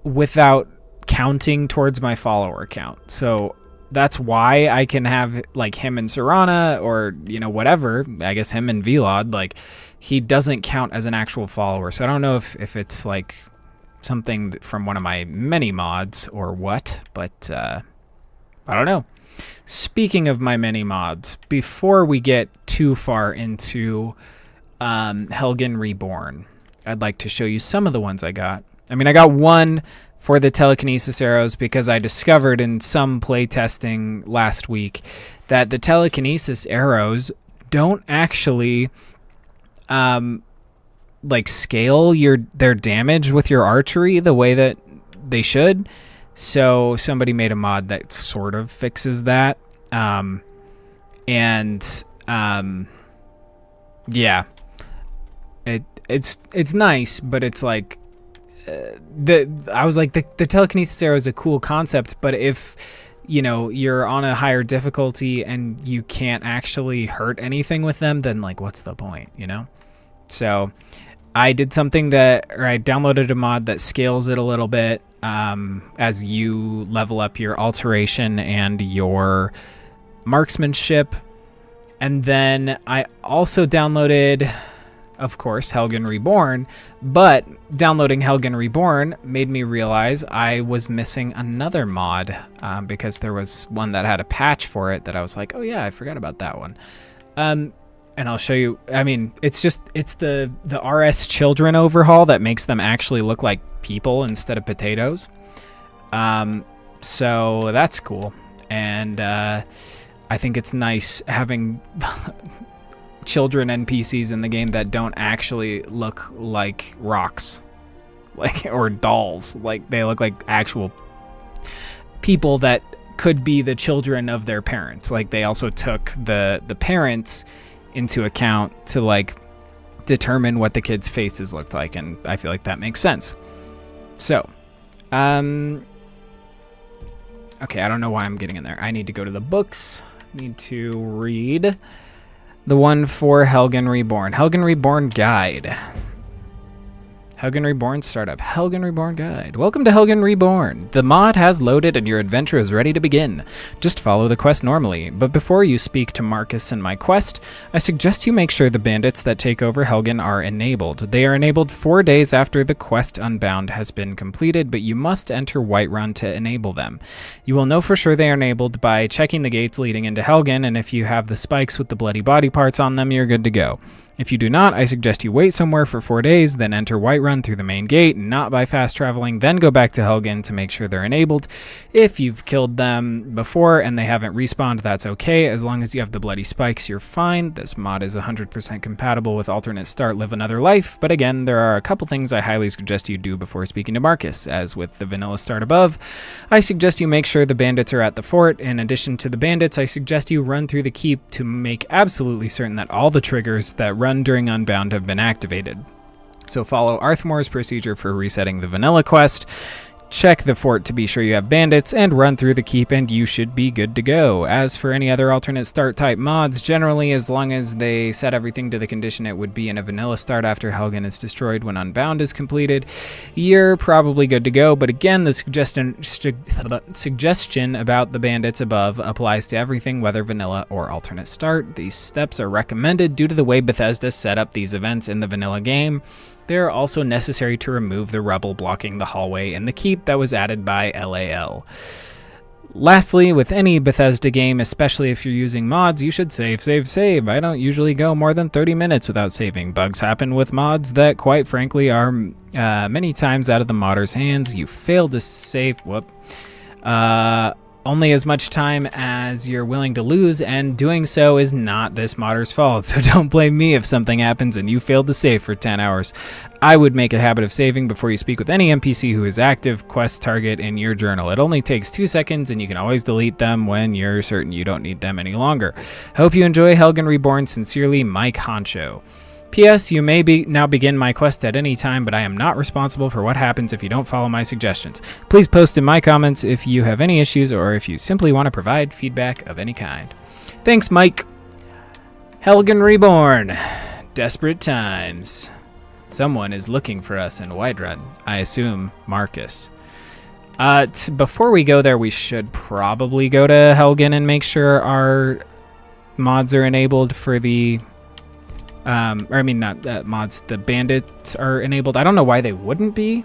without counting towards my follower count. So that's why I can have like him and Serana, or, you know, whatever, I guess him and Vlod, like he doesn't count as an actual follower. So I don't know if it's like something from one of my many mods or what, but I don't know. Speaking of my many mods, before we get too far into Helgen Reborn, I'd like to show you some of the ones I got. I mean, I got one for the telekinesis arrows because I discovered in some playtesting last week that the telekinesis arrows don't actually like scale their damage with your archery the way that they should. So somebody made a mod that sort of fixes that. Yeah, it's nice, but it's like I was like, the telekinesis arrow is a cool concept, but if, you know, you're on a higher difficulty and you can't actually hurt anything with them, then like what's the point, you know? So I did something I downloaded a mod that scales it a little bit as you level up your alteration and your marksmanship. And then I also downloaded, of course, Helgen Reborn, but downloading Helgen Reborn made me realize I was missing another mod because there was one that had a patch for it that I was like, oh yeah, I forgot about that one. And I'll show you. I mean, it's the RS Children overhaul that makes them actually look like people instead of potatoes. So that's cool. And I think it's nice having children NPCs in the game that don't actually look like rocks. like, or dolls. Like, they look like actual people that could be the children of their parents. Like, they also took the parents into account to like determine what the kids' faces looked like, and I feel like that makes sense. So, okay, I don't know why I'm getting in there. I need to go to the books. Need to read the one for Helgen Reborn. Helgen Reborn Guide. Helgen Reborn Startup. Helgen Reborn Guide. Welcome to Helgen Reborn. The mod has loaded and your adventure is ready to begin. Just follow the quest normally, but before you speak to Marcus and my quest, I suggest you make sure the bandits that take over Helgen are enabled. They are enabled 4 days after the quest Unbound has been completed, but you must enter Whiterun to enable them. You will know for sure they are enabled by checking the gates leading into Helgen, and if you have the spikes with the bloody body parts on them, you're good to go. If you do not, I suggest you wait somewhere for 4 days, then enter Whiterun through the main gate, not by fast traveling, then go back to Helgen to make sure they're enabled. If you've killed them before and they haven't respawned, that's okay. As long as you have the bloody spikes, you're fine. This mod is 100% compatible with alternate start Live Another Life, but again, there are a couple things I highly suggest you do before speaking to Marcus. As with the vanilla start above, I suggest you make sure the bandits are at the fort. In addition to the bandits, I suggest you run through the keep to make absolutely certain that all the triggers that run during Unbound have been activated. So follow Arthmore's procedure for resetting the vanilla quest, check the fort to be sure you have bandits, and run through the keep and you should be good to go. As for any other alternate start type mods, generally as long as they set everything to the condition it would be in a vanilla start after Helgen is destroyed when Unbound is completed, you're probably good to go. But again, the suggestion about the bandits above applies to everything, whether vanilla or alternate start. These steps are recommended due to the way Bethesda set up these events in the vanilla game. They are also necessary to remove the rubble blocking the hallway in the keep that was added by LAL. Lastly, with any Bethesda game, especially if you're using mods, you should save. I don't usually go more than 30 minutes without saving. Bugs happen with mods that, quite frankly, are many times out of the modder's hands. You fail to save... only as much time as you're willing to lose, and doing so is not this modder's fault, so don't blame me if something happens and you failed to save for 10 hours. I would make a habit of saving before you speak with any NPC who is active quest target in your journal. It only takes 2 seconds and you can always delete them when you're certain you don't need them any longer. Hope you enjoy Helgen Reborn. Sincerely, Mike Honcho. P.S. You may now begin my quest at any time, but I am not responsible for what happens if you don't follow my suggestions. Please post in my comments if you have any issues or if you simply want to provide feedback of any kind. Thanks, Mike. Helgen Reborn. Desperate times. Someone is looking for us in Whiterun. I assume Marcus. Before we go there, we should probably go to Helgen and make sure our mods are enabled for the... mods, the bandits are enabled. I don't know why they wouldn't be.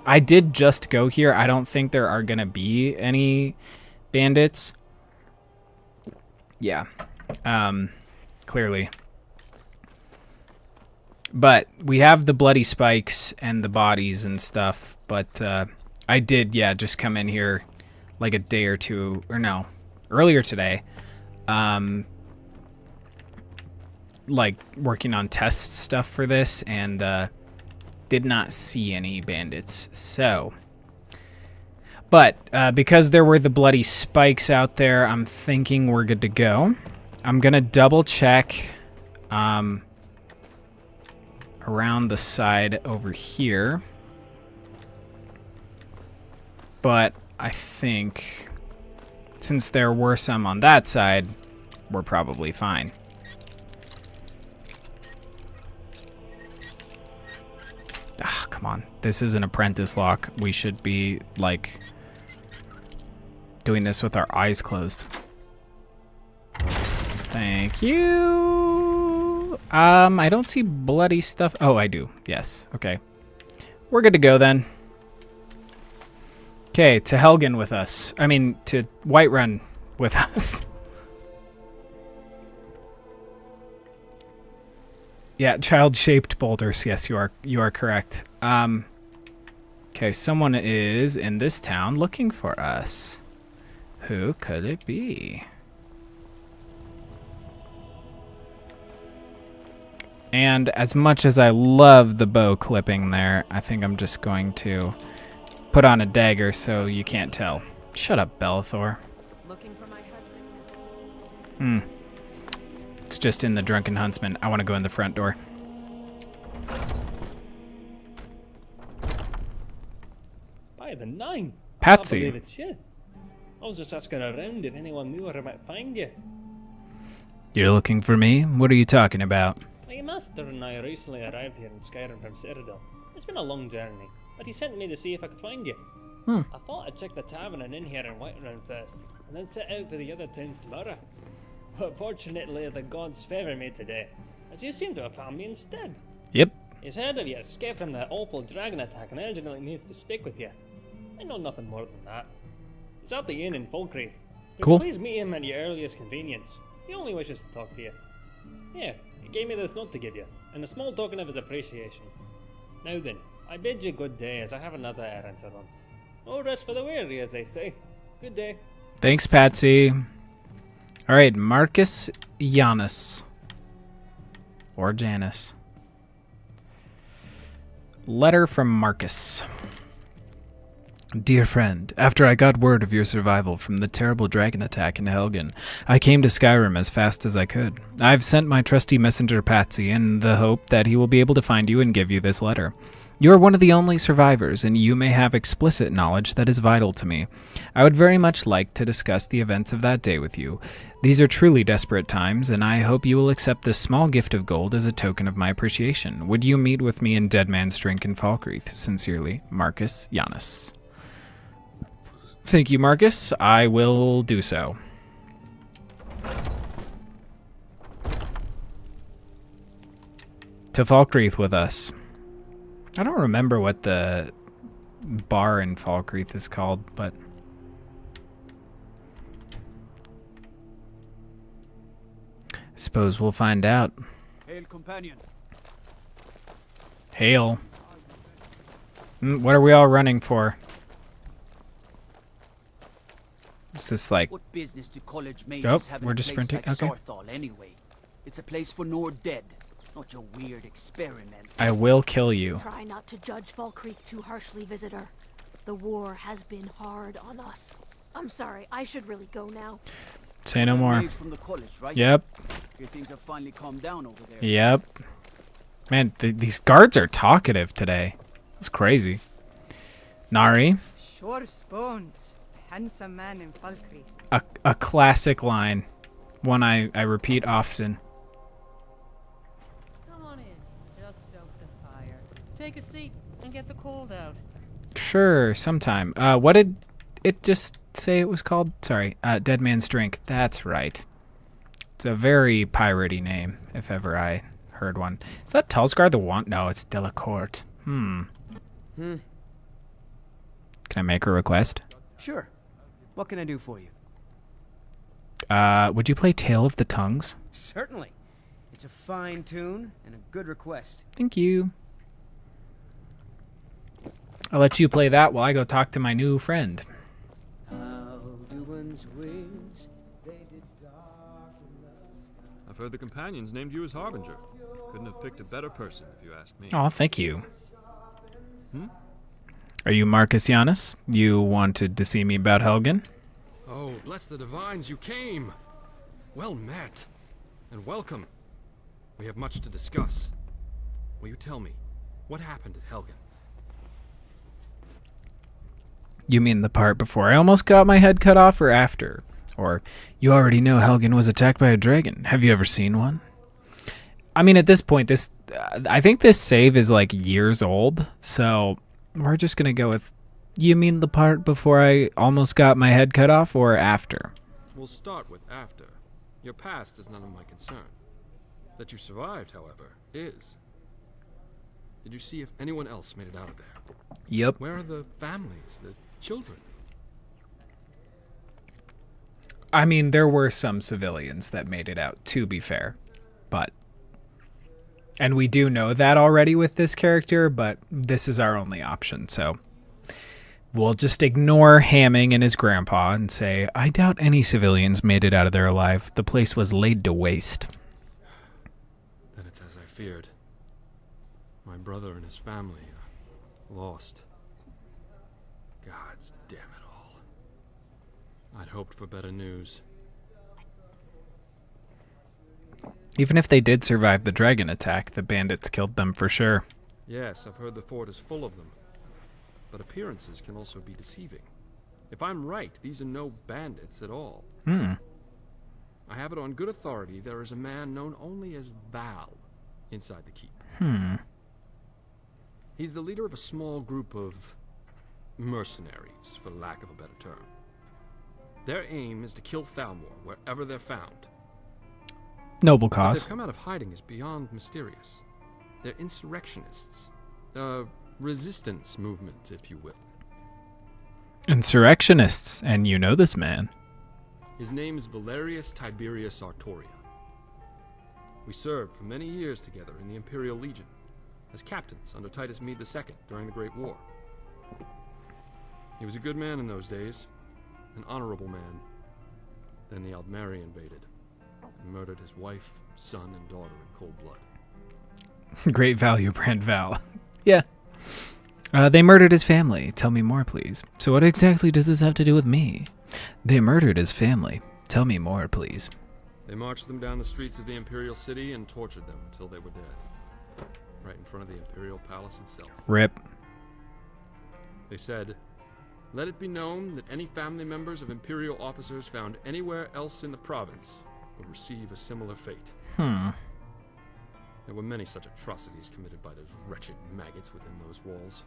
I did just go here. I don't think there are gonna be any bandits. Yeah. Clearly. But we have the bloody spikes and the bodies and stuff, but I did, just come in here like a day or two, or no, earlier today. Like working on test stuff for this, and did not see any bandits. So, but because there were the bloody spikes out there, I'm thinking we're good to go. I'm gonna double check around the side over here, but I think since there were some on that side, we're probably fine. Ah, come on. This is an apprentice lock. We should be, like, doing this with our eyes closed. Thank you. I don't see bloody stuff. Oh, I do. Yes. Okay. We're good to go then. Okay, to Helgen with us. I mean, to Whiterun with us. Yeah, child-shaped boulders. Yes, you are correct. Okay, someone is in this town looking for us. Who could it be? And as much as I love the bow clipping there, I think I'm just going to put on a dagger so you can't tell. Shut up, Bellathor. Looking for my husband, It's just in the Drunken Huntsman. I want to go in the front door. By the nine. Patsy. I can't believe it's you. I was just asking around if anyone knew where I might find you. You're looking for me? What are you talking about? My master and I recently arrived here in Skyrim from Citadel. It's been a long journey, but he sent me to see if I could find you. I thought I'd check the tavern and inn here in Whiterun first, and then set out for the other towns tomorrow. But fortunately, the gods favour me today, as you seem to have found me instead. Yep. He's heard of your escape from that awful dragon attack and urgently needs to speak with you. I know nothing more than that. He's at the inn in Falkreath. Cool. Please meet him at your earliest convenience. He only wishes to talk to you. Here, he gave me this note to give you, and a small token of his appreciation. Now then, I bid you good day, as I have another errand to run. No rest for the weary, as they say. Good day. Thanks, Patsy. All right, Marcus Janus. Or Janus. Letter from Marcus. Dear friend, after I got word of your survival from the terrible dragon attack in Helgen, I came to Skyrim as fast as I could. I've sent my trusty messenger Patsy in the hope that he will be able to find you and give you this letter. You are one of the only survivors, and you may have explicit knowledge that is vital to me. I would very much like to discuss the events of that day with you. These are truly desperate times, and I hope you will accept this small gift of gold as a token of my appreciation. Would you meet with me in Dead Man's Drink in Falkreath? Sincerely, Marcus Janus. Thank you, Marcus. I will do so. To Falkreath with us. I don't remember what the bar in Falkreath is called, but... I suppose we'll find out. Hail, companion. Hail. What are we all running for? Is this like... What business do college majors Oh, have in we're a just place sprinting? like Okay. Sarthal anyway? It's a place for Nord dead, not your weird experiments. I will kill you. try not to judge Falkreath too harshly, visitor. The war has been hard on us. I'm sorry, I should really go now. Say no more. Mage from the college, right? Yep. Hear things have finally calmed down over there. Yep. Man, these guards are talkative today. It's crazy. Nari, Sure bones. Handsome man in Falkreath. a classic line. One I repeat often. Come on in. Just stoke the fire. Take a seat and get the cold out. Sure, sometime. What did it just say it was called? Sorry, Dead Man's Drink. That's right. It's a very piratey name, if ever I heard one. Is that Telsgar the one? No, it's Delacourt. Can I make a request? Sure. What can I do for you? Would you play Tale of the Tongues? Certainly. It's a fine tune and a good request. Thank you. I'll let you play that while I go talk to my new friend. I've heard the companions named you as Harbinger. Couldn't have picked a better person, if you ask me. Oh, thank you. Are you Marcus Janus? You wanted to see me about Helgen? Oh, bless the divines, you came! Well met, and welcome. We have much to discuss. Will you tell me, what happened at Helgen? You mean the part before I almost got my head cut off, or after? Or, you already know Helgen was attacked by a dragon. Have you ever seen one? I mean, at this point, I think this save is like years old, so we're just gonna go with, you mean the part before I almost got my head cut off, or after? We'll start with after. Your past is none of my concern. That you survived, however, is. Did you see if anyone else made it out of there? Yep. Where are the families, the children? I mean, there were some civilians that made it out, to be fair. But... And we do know that already with this character, but this is our only option, so... We'll just ignore Hamming and his grandpa and say, I doubt any civilians made it out of there alive. The place was laid to waste. Then it's as I feared. My brother and his family are lost. Gods damn it all. I'd hoped for better news. Even if they did survive the dragon attack, the bandits killed them for sure. Yes, I've heard the fort is full of them. But appearances can also be deceiving. If I'm right, these are no bandits at all. I have it on good authority there is a man known only as Val inside the keep. He's the leader of a small group of mercenaries, for lack of a better term. Their aim is to kill Thalmor wherever they're found. Noble But cause. they've come out of hiding is beyond mysterious. They're insurrectionists. Resistance movement, if you will. Insurrectionists, and you know this man. His name is Valerius Tiberius Artoria. We served for many years together in the Imperial Legion, as captains under Titus Mede II during the Great War. He was a good man in those days, an honorable man. Then the Aldmeri invaded, and murdered his wife, son, and daughter in cold blood. Great value, Brand Val. Yeah. They murdered his family. Tell me more, please. So what exactly does this have to do with me? They murdered his family. Tell me more, please. They marched them down the streets of the Imperial City and tortured them until they were dead. Right in front of the Imperial Palace itself. Rip. They said, "Let it be known that any family members of Imperial officers found anywhere else in the province would receive a similar fate." There were many such atrocities committed by those wretched maggots within those walls.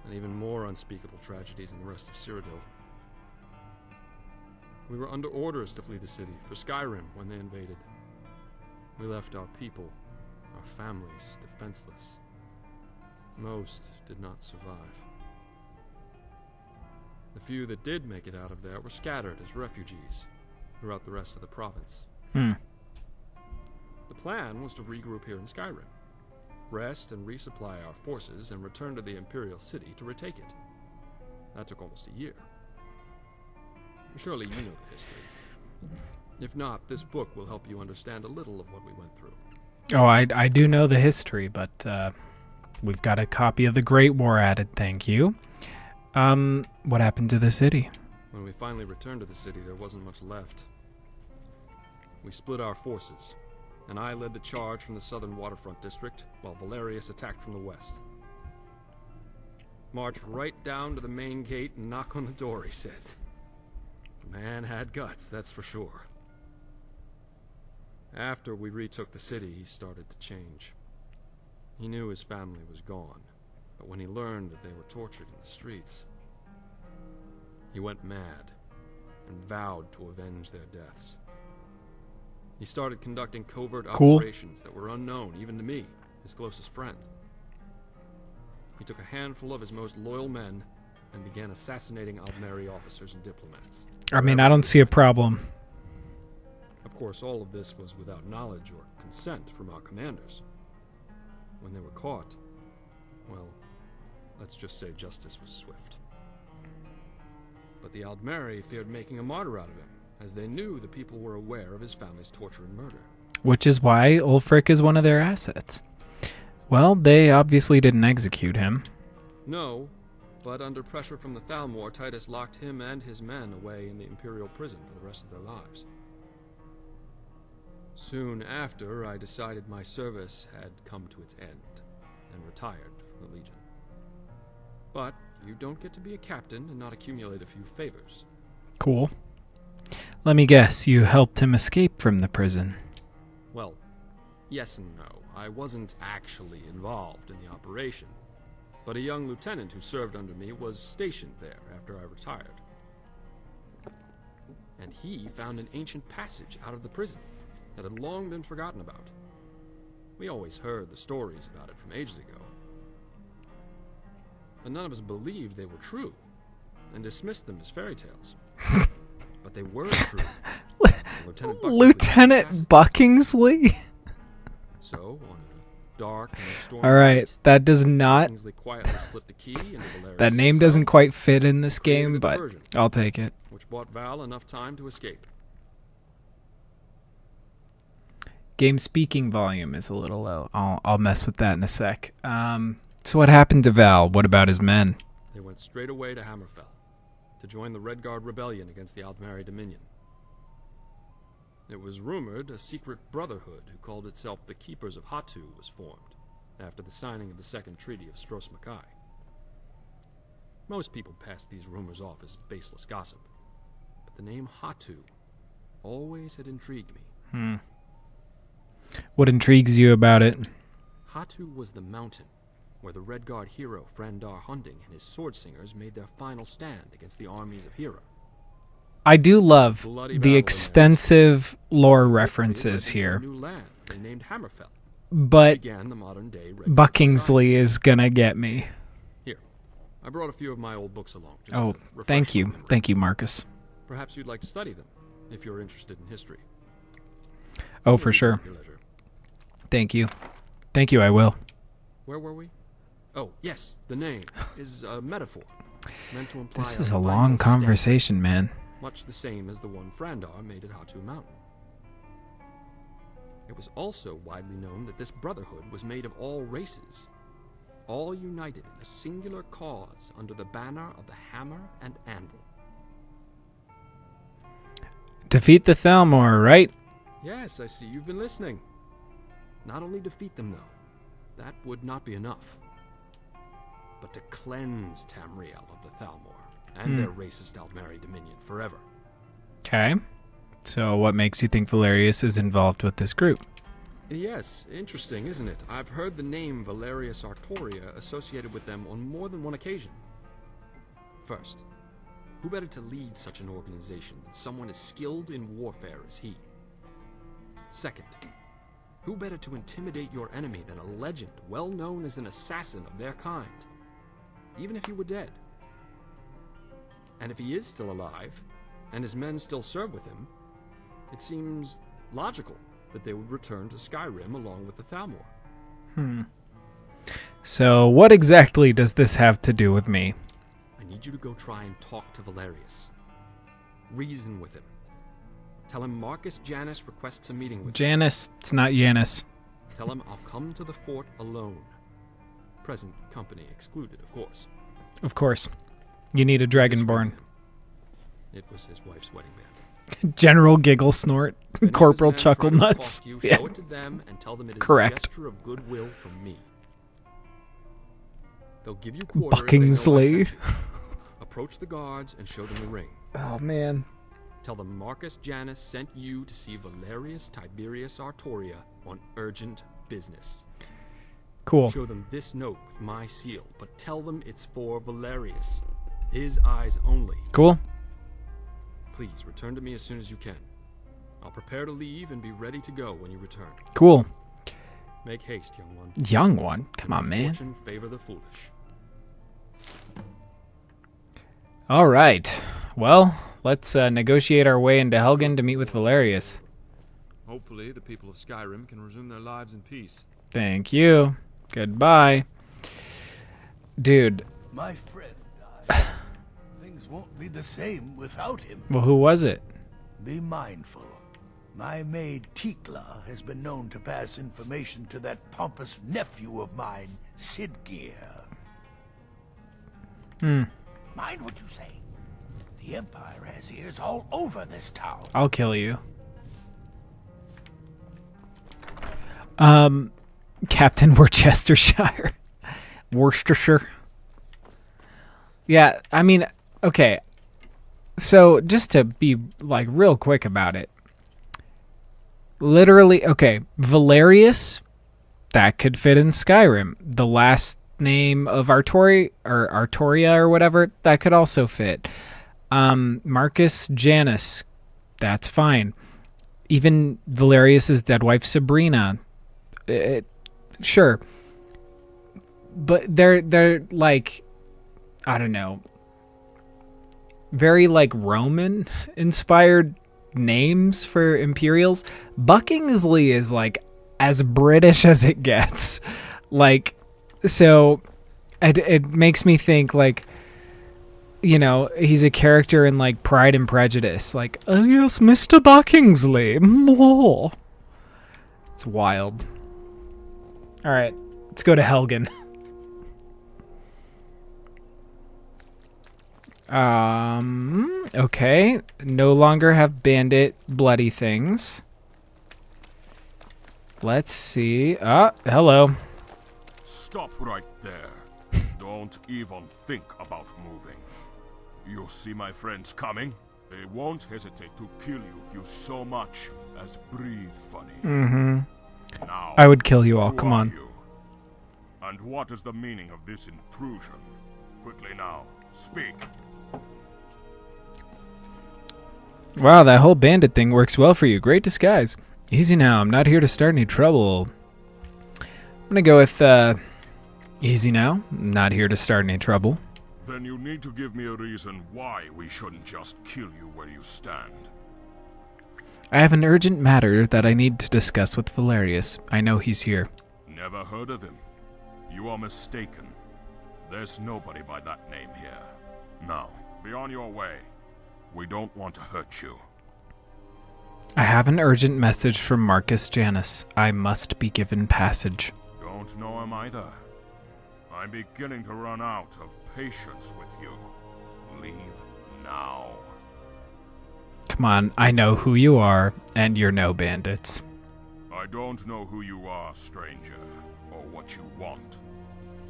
And even more unspeakable tragedies in the rest of Cyrodiil. We were under orders to flee the city for Skyrim when they invaded. We left our people, our families, defenseless. Most did not survive. The few that did make it out of there were scattered as refugees throughout the rest of the province. The plan was to regroup here in Skyrim, rest and resupply our forces, and return to the Imperial City to retake it. That took almost a year. Surely you know the history. If not, this book will help you understand a little of what we went through. Oh, I do know the history, but we've got a copy of the Great War added, thank you. What happened to the city? When we finally returned to the city, there wasn't much left. We split our forces, and I led the charge from the southern waterfront district, while Valerius attacked from the west. March right down to the main gate and knock on the door, he said. The man had guts, that's for sure. After we retook the city, he started to change. He knew his family was gone, but when he learned that they were tortured in the streets, he went mad and vowed to avenge their deaths. He started conducting covert operations that were unknown even to me, his closest friend. He took a handful of his most loyal men and began assassinating Aldmeri officers and diplomats. I mean, I don't see a problem. Of course, all of this was without knowledge or consent from our commanders. When they were caught, well, let's just say justice was swift. But the Aldmeri feared making a martyr out of him, as they knew the people were aware of his family's torture and murder. Which is why Ulfric is one of their assets. Well, they obviously didn't execute him. No, but under pressure from the Thalmor, Titus locked him and his men away in the Imperial prison for the rest of their lives. Soon after, I decided my service had come to its end, and retired from the Legion. But you don't get to be a captain and not accumulate a few favors. Cool. Let me guess, you helped him escape from the prison. Well, yes and no. I wasn't actually involved in the operation, but a young lieutenant who served under me was stationed there after I retired. And he found an ancient passage out of the prison that had long been forgotten about. We always heard the stories about it from ages ago, but none of us believed they were true, and dismissed them as fairy tales. But they were true. Lieutenant Buckingsley? So, on a dark and stormy Alright, night, that does not... Kingsley quietly slipped a key into Valerius' That name cell, doesn't quite fit in this game, created a but diversion, I'll take it. which bought Val enough time to escape. Game speaking volume is a little low. I'll mess with that in a sec. So what happened to Val? What about his men? They went straight away to Hammerfell to join the Red Guard rebellion against the Aldmeri Dominion. It was rumored a secret brotherhood who called itself the Keepers of Hatu was formed after the signing of the Second Treaty of Stros Mackay. Most people pass these rumors off as baseless gossip, but the name Hatu always had intrigued me. What intrigues you about it? Hatu was the mountain where the Red Guard hero Frandar Hunding and his sword singers made their final stand against the armies of Hera. I do love Bloody the battle extensive lore They references led them to a here, new land they named Hammerfell, but began the modern-day Red Guard Buckingsley is gonna get me. Here, I brought a few of my old books along. Just Oh, to refresh thank your you. memory. Thank you, Marcus. Perhaps you'd like to study them, if you're interested in history. Oh, for sure. Your leisure. Thank you. Thank you, I will. Where were we? Oh, yes, the name is a metaphor, meant to imply This is a final long stand, conversation, man. much the same as the one Frandar made at Hatu Mountain. It was also widely known that this brotherhood was made of all races, all united in a singular cause under the banner of the hammer and anvil. Defeat the Thalmor, right? Yes, I see you've been listening. Not only defeat them, though, that would not be enough, but to cleanse Tamriel of the Thalmor and their racist Aldmeri Dominion forever. Okay. So what makes you think Valerius is involved with this group? Yes, interesting, isn't it? I've heard the name Valerius Artoria associated with them on more than one occasion. First, who better to lead such an organization than someone as skilled in warfare as he? Second, who better to intimidate your enemy than a legend well known as an assassin of their kind, even if he were dead? And if he is still alive, and his men still serve with him, it seems logical that they would return to Skyrim along with the Thalmor. So what exactly does this have to do with me? I need you to go try and talk to Valerius. Reason with him. Tell him Marcus Janus requests a meeting with him. Janus, it's not Janus. Tell him I'll come to the fort alone. Present company excluded, of course. Of course. You need a Dragonborn. It was his wife's wedding band. General Giggle Snort. If any of his Corporal men Chuckle try to Nuts. talk to you, Yeah. show it to them and tell them it is Correct. a gesture of goodwill from me. They'll give you quarter if they know I Buckingsley. sent you. Approach the guards and show them the ring. Oh, man. Tell them Marcus Janus sent you to see Valerius Tiberius Artoria on urgent business. Cool. Show them this note with my seal, but tell them it's for Valerius. His eyes only. Cool. Please return to me as soon as you can. I'll prepare to leave and be ready to go when you return. Cool. Make haste, young one. Young one? Come on, May man. fortune favor the foolish. All right. Well, let's negotiate our way into Helgen to meet with Valerius. Hopefully, the people of Skyrim can resume their lives in peace. Thank you. Goodbye. Dude. My friend died. Things won't be the same without him. Well, who was it? Be mindful. My maid Tikla has been known to pass information to that pompous nephew of mine, Sidgeir. Mind what you say. The Empire has ears all over this town. I'll kill you. Captain Worcestershire. Worcestershire. Yeah, I mean, okay. So, just to be, like, real quick about it. Literally, okay, Valerius, that could fit in Skyrim. The last name of Artoria or whatever, that could also fit. Marcus Janus, that's fine. Even Valerius's dead wife Sabrina, sure. But they're like, I don't know, very like Roman inspired names for Imperials. Buckingsley is like as British as it gets. Like, so it makes me think like, you know, he's a character in like Pride and Prejudice. Like, oh yes, Mr. Buckingsley. More. It's wild. All right, let's go to Helgen. Okay. No longer have bandit bloody things. Let's see. Hello. Stop right there. Don't even think about moving. You see my friends coming? They won't hesitate to kill you if you so much as breathe funny. Mm-hmm. Now, I would kill you all. Come who are on. you? And what is the meaning of this intrusion? Quickly now, speak. Wow, that whole bandit thing works well for you. Great disguise. Easy now. I'm not here to start any trouble. I'm gonna go with, easy now. I'm not here to start any trouble. Then you need to give me a reason why we shouldn't just kill you where you stand. I have an urgent matter that I need to discuss with Valerius. I know he's here. Never heard of him. You are mistaken. There's nobody by that name here. Now, be on your way. We don't want to hurt you. I have an urgent message from Marcus Janus. I must be given passage. Don't know him either. I'm beginning to run out of patience with you. Leave now. Come on, I know who you are, and you're no bandits. I don't know who you are, stranger, or what you want,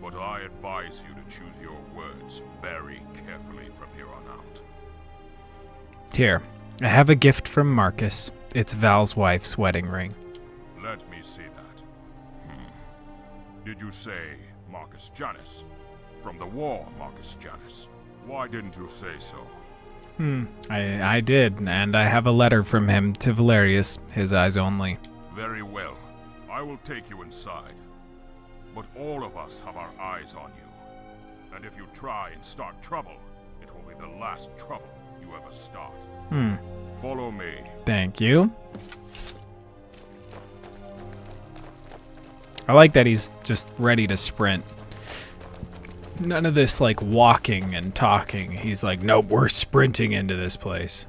but I advise you to choose your words very carefully from here on out. Here, I have a gift from Marcus. It's Val's wife's wedding ring. Let me see that. Did you say Marcus Janus? From the war, Marcus Janus. Why didn't you say so? I did, and I have a letter from him to Valerius, his eyes only. Very well. I will take you inside. But all of us have our eyes on you. And if you try and start trouble, it will be the last trouble you ever start. Follow me. Thank you. I like that he's just ready to sprint. None of this, like, walking and talking. He's like, nope, we're sprinting into this place.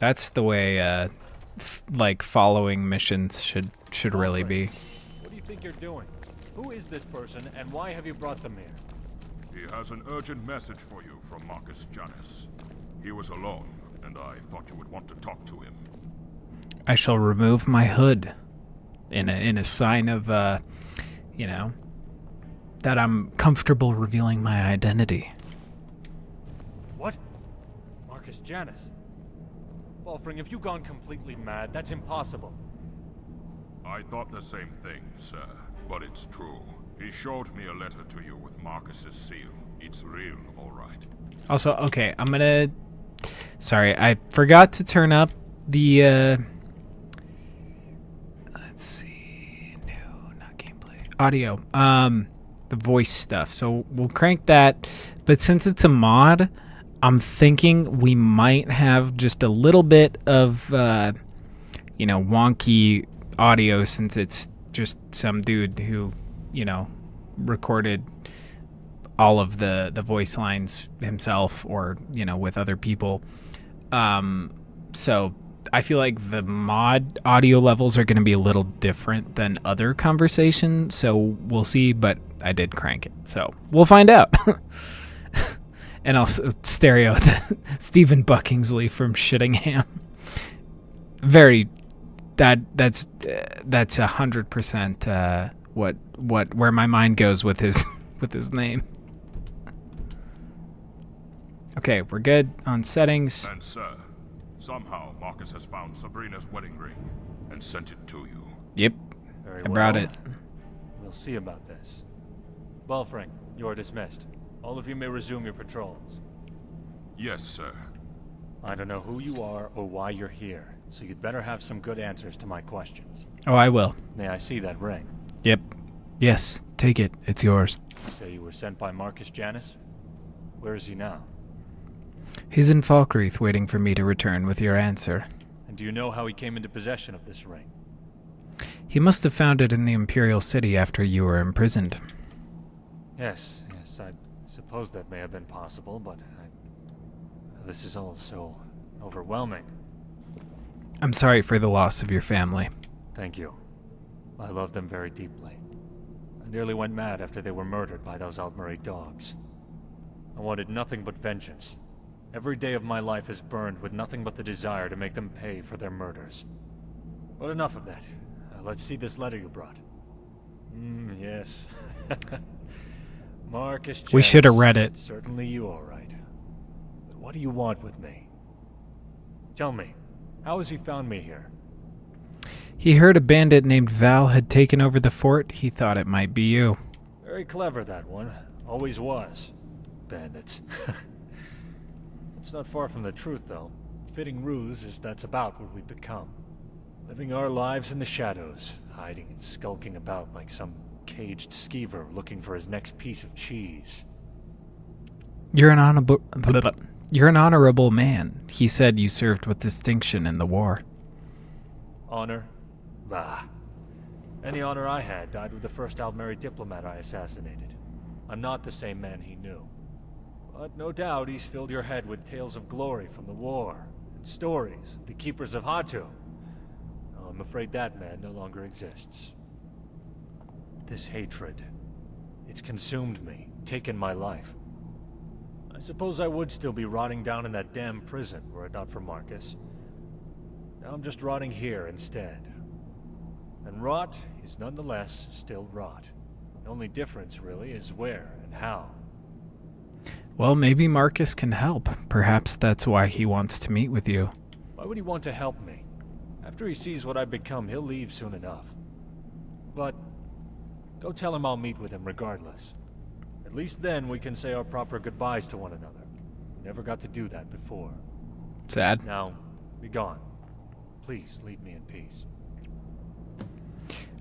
That's the way, like, following missions should really be. What do you think you're doing? Who is this person, and why have you brought them here? He has an urgent message for you from Marcus Janus. He was alone, and I thought you would want to talk to him. I shall remove my hood in a sign of, you know, that I'm comfortable revealing my identity. What? Marcus Janus? Balfring, have you gone completely mad? That's impossible. I thought the same thing, sir, but it's true. He showed me a letter to you with Marcus's seal. It's real, all right. Also, okay, I'm gonna... Sorry, I forgot to turn up the, let's see... No, not gameplay. Audio. The voice stuff. So we'll crank that. But since it's a mod, I'm thinking we might have just a little bit of, you know, wonky audio since it's just some dude who, you know, recorded all of the voice lines himself or, you know, with other people. So I feel like the mod audio levels are going to be a little different than other conversations. So we'll see, but I did crank it. So we'll find out. And also stereo Stephen Buckingsley from Shittingham. Very that's 100% where my mind goes with his name. Okay, we're good on settings. And sir, somehow Marcus has found Sabrina's wedding ring and sent it to you. Yep. Very I brought well. it. We'll see about this. Balfring, you are dismissed. All of you may resume your patrols. Yes, sir. I don't know who you are or why you're here, so you'd better have some good answers to my questions. Oh, I will. May I see that ring? Yep. Yes, take it. It's yours. You say you were sent by Marcus Janus? Where is he now? He's in Falkreath waiting for me to return with your answer. And do you know how he came into possession of this ring? He must have found it in the Imperial City after you were imprisoned. Yes, I suppose that may have been possible, but this is all so overwhelming. I'm sorry for the loss of your family. Thank you. I love them very deeply. I nearly went mad after they were murdered by those Altmeri dogs. I wanted nothing but vengeance. Every day of my life is burned with nothing but the desire to make them pay for their murders. But enough of that. Let's see this letter you brought. Yes. Marcus Janus. We should have read it. Certainly you all right. But what do you want with me? Tell me, how has he found me here? He heard a bandit named Val had taken over the fort. He thought it might be you. Very clever, that one. Always was. Bandits. It's not far from the truth, though. Fitting ruse is that's about what we've become. Living our lives in the shadows, hiding and skulking about like some caged skeever looking for his next piece of cheese. You're an honorable man. He said you served with distinction in the war. Honor? Bah. Any honor I had died with the first Altmeri diplomat I assassinated. I'm not the same man he knew. But no doubt he's filled your head with tales of glory from the war, and stories of the keepers of Hatu. I'm afraid that man no longer exists. This hatred, it's consumed me, taken my life. I suppose I would still be rotting down in that damn prison were it not for Marcus. Now I'm just rotting here instead. And rot is nonetheless still rot. The only difference, really, is where and how. Well, maybe Marcus can help. Perhaps that's why he wants to meet with you. Why would he want to help me? After he sees what I've become, he'll leave soon enough. But go tell him I'll meet with him regardless. At least then we can say our proper goodbyes to one another. Never got to do that before. Sad. Now, be gone. Please leave me in peace.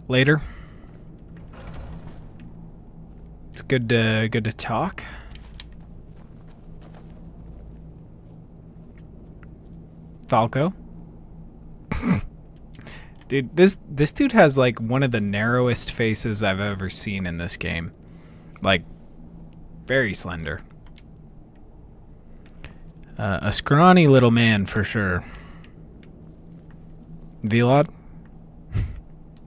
Later. It's good to talk. Falco. Dude, this dude has like one of the narrowest faces I've ever seen in this game. Like, very slender. A scrawny little man for sure. Vilod,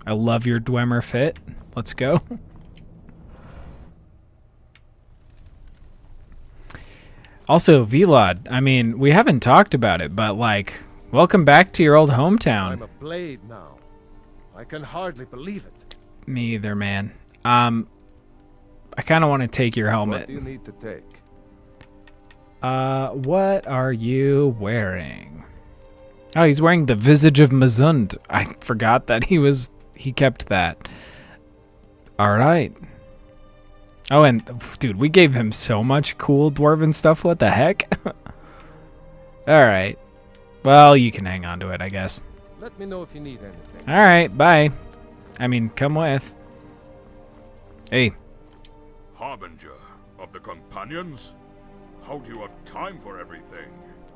I love your Dwemer fit. Let's go. Also, Vilod, I mean, we haven't talked about it, but like, welcome back to your old hometown. I'm a blade now. I can hardly believe it. Me either, man. I kind of want to take your helmet. What do you need to take? What are you wearing? Oh, he's wearing the Visage of Mazund. I forgot that he kept that. All right. Oh, and dude, we gave him so much cool dwarven stuff. What the heck? All right. Well, you can hang on to it, I guess. Let me know if you need anything. All right, bye. I mean, come with. Hey. Harbinger of the Companions? How do you have time for everything?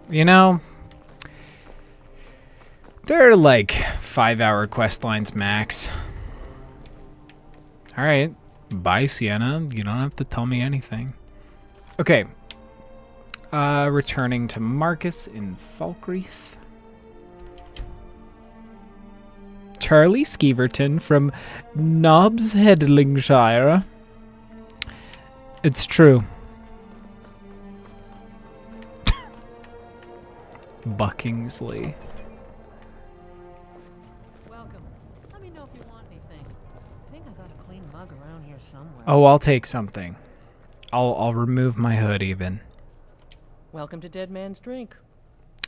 You know, they're like 5-hour quest lines max. All right. Bye, Sienna. You don't have to tell me anything. Okay. Returning to Marcus in Falkreath. Charlie Skeeverton from Nobbs Headlingshire. It's true. Buckingsley. Welcome. Let me know if you want anything. I think I got a clean mug around here somewhere. Oh, I'll take something. I'll remove my hood even. Welcome to Dead Man's Drink.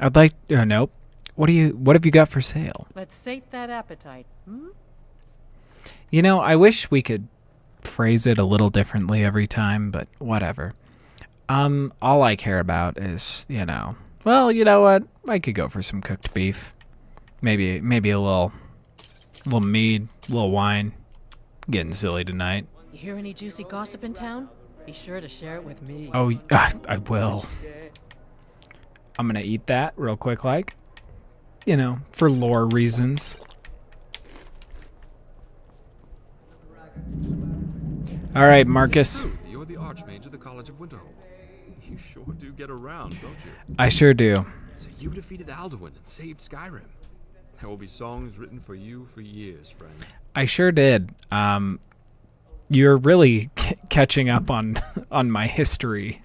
I'd like nope. What have you got for sale? Let's sate that appetite. You know, I wish we could phrase it a little differently every time, but whatever. All I care about is, well, you know what? I could go for some cooked beef. Maybe a little mead, a little wine. I'm getting silly tonight. You hear any juicy gossip in town? Be sure to share it with me. Oh, I will. I'm gonna eat that real quick, like, for lore reasons. All right, Marcus. You're the Archmage of the College of Winterhold. You sure do get around, don't you? I sure do. So you defeated Alduin and saved Skyrim. There will be songs written for you for years, friend. I sure did. You're really catching up on my history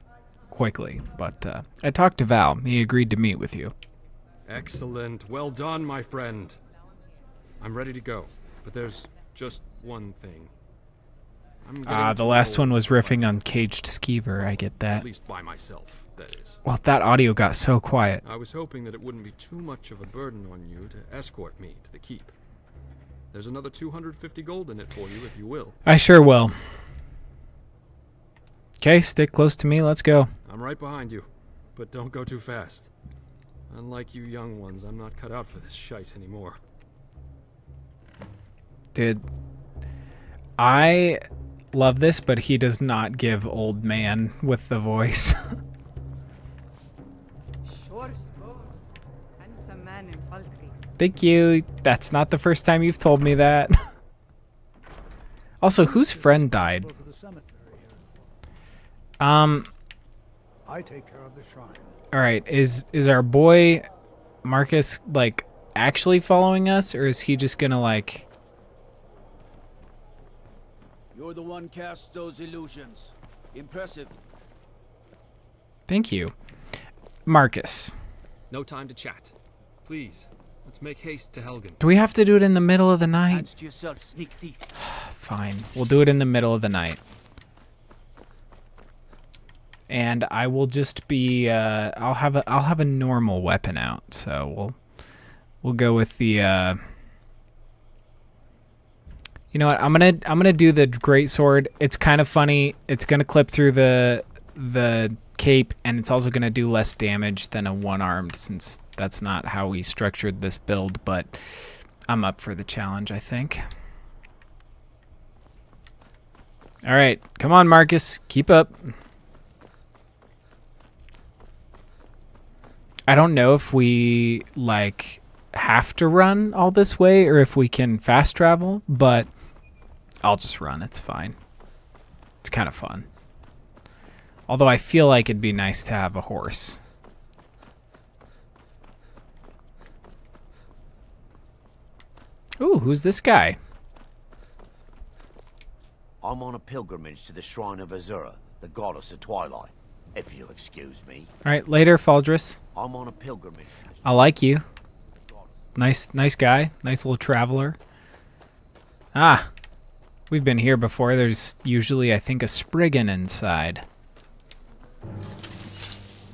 quickly, but I talked to Val. He agreed to meet with you. Excellent. Well done, my friend. I'm ready to go, but there's just one thing. The last one was riffing on Caged Skeever. I get that. At least by myself, that is. Well, that audio got so quiet. I was hoping that it wouldn't be too much of a burden on you to escort me to the keep. There's another 250 gold in it for you if you will. I sure will. Okay, stick close to me. Let's go. I'm right behind you, but don't go too fast. Unlike you young ones, I'm not cut out for this shite anymore. Dude, I love this, but he does not give old man with the voice. Handsome man in Falkreath. Thank you. That's not the first time you've told me that. Also, whose friend died? I take care of the shrine. All right, is our boy Marcus like actually following us, or is he just gonna like? You're the one cast those illusions. Impressive. Thank you, Marcus. No time to chat. Please, let's make haste to Helgen. Do we have to do it in the middle of the night? Hands to yourself, sneak thief. Fine, we'll do it in the middle of the night. And I will just be I'll have a normal weapon out, so we'll go with the you know what, I'm gonna do the greatsword. It's kind of funny. It's gonna clip through the cape, and it's also gonna do less damage than a one-armed, since that's not how we structured this build, but I'm up for the challenge, I think. Alright, come on Marcus, keep up. I don't know if we like have to run all this way or if we can fast travel, but I'll just run. It's fine. It's kind of fun. Although I feel like it'd be nice to have a horse. Ooh, who's this guy? I'm on a pilgrimage to the shrine of Azura, the goddess of twilight. If you'll excuse me. All right, later, Faldris. I'm on a pilgrimage. I like you. Nice guy. Nice little traveler. Ah, we've been here before. There's usually, I think, a Spriggan inside.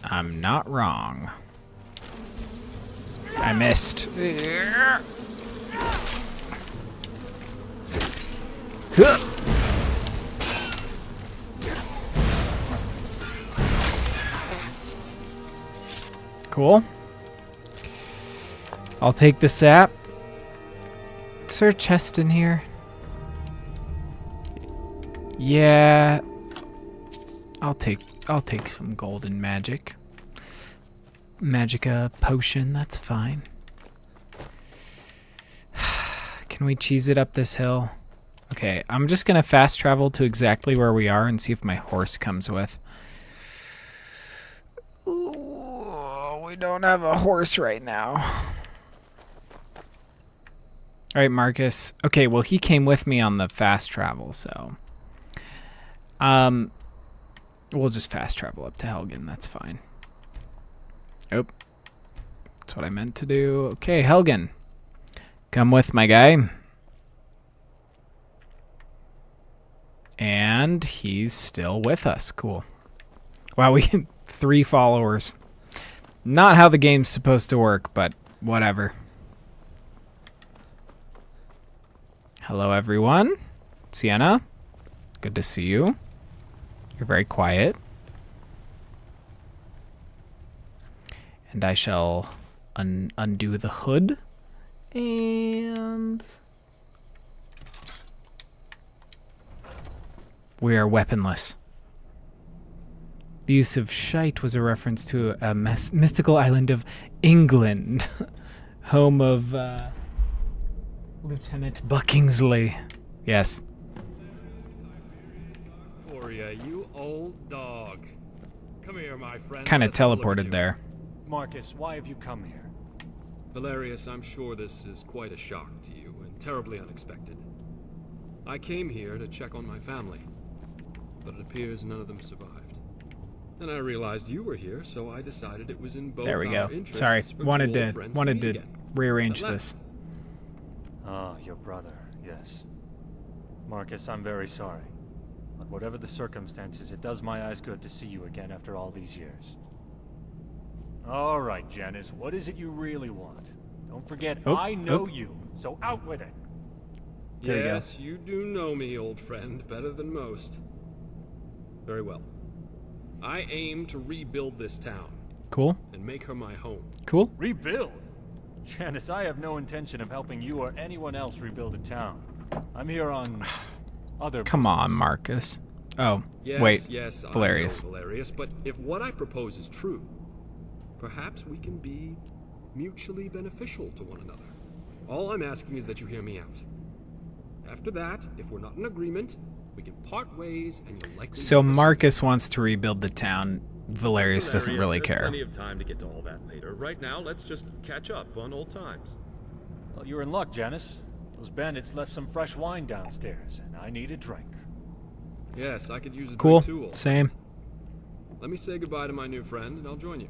I'm not wrong. I missed. Cool. I'll take the sap. Is there a chest in here? Yeah. I'll take some golden magic. Magica potion, that's fine. Can we cheese it up this hill? Okay, I'm just gonna fast travel to exactly where we are and see if my horse comes with. Ooh, we don't have a horse right now. Alright, Marcus. Okay, well, he came with me on the fast travel, so... we'll just fast travel up to Helgen, that's fine. Oh. That's what I meant to do. Okay, Helgen. Come with, my guy. And he's still with us. Cool. Wow, we get 3 followers. Not how the game's supposed to work, but whatever. Hello, everyone. Sienna, good to see you. You're very quiet. And I shall undo the hood. And... we are weaponless. The use of shite was a reference to a mystical island of England, home of Lieutenant Buckingsley. Yes. Gloria, you old dog. Come here, my friend. Kind of Let's have a look at teleported you. there. Marcus, why have you come here? Valerius, I'm sure this is quite a shock to you and terribly unexpected. I came here to check on my family, but it appears none of them survived. Then I realized you were here, so I decided it was in both There we our go. interests Sorry, for two wanted old to friends wanted meet to again. rearrange At this. last. Ah, your brother, yes. Marcus, I'm very sorry. But whatever the circumstances, it does my eyes good to see you again after all these years. All right, Janice, what is it you really want? Don't forget, I know you, so out with it. There Yes, you do know me, old friend, better than most. Very well. I aim to rebuild this town. Cool. And make her my home. Cool. Rebuild? Janice, I have no intention of helping you or anyone else rebuild a town. I'm here on other Come on, Marcus. Oh, Yes, wait. yes, Valerius. I know, Valerius, but if what I propose is true, perhaps we can be mutually beneficial to one another. All I'm asking is that you hear me out. After that, if we're not in agreement, we can part ways and you'll likely... So Marcus wants to rebuild the town. Valerius doesn't really there's care. Plenty of time to get to all that later. Right now, let's just catch up on old times. Well, you're in luck, Janice. Those bandits left some fresh wine downstairs, and I need a drink. Yes, I could use a Cool. drink too. old Same. friend. Let me say goodbye to my new friend, and I'll join you.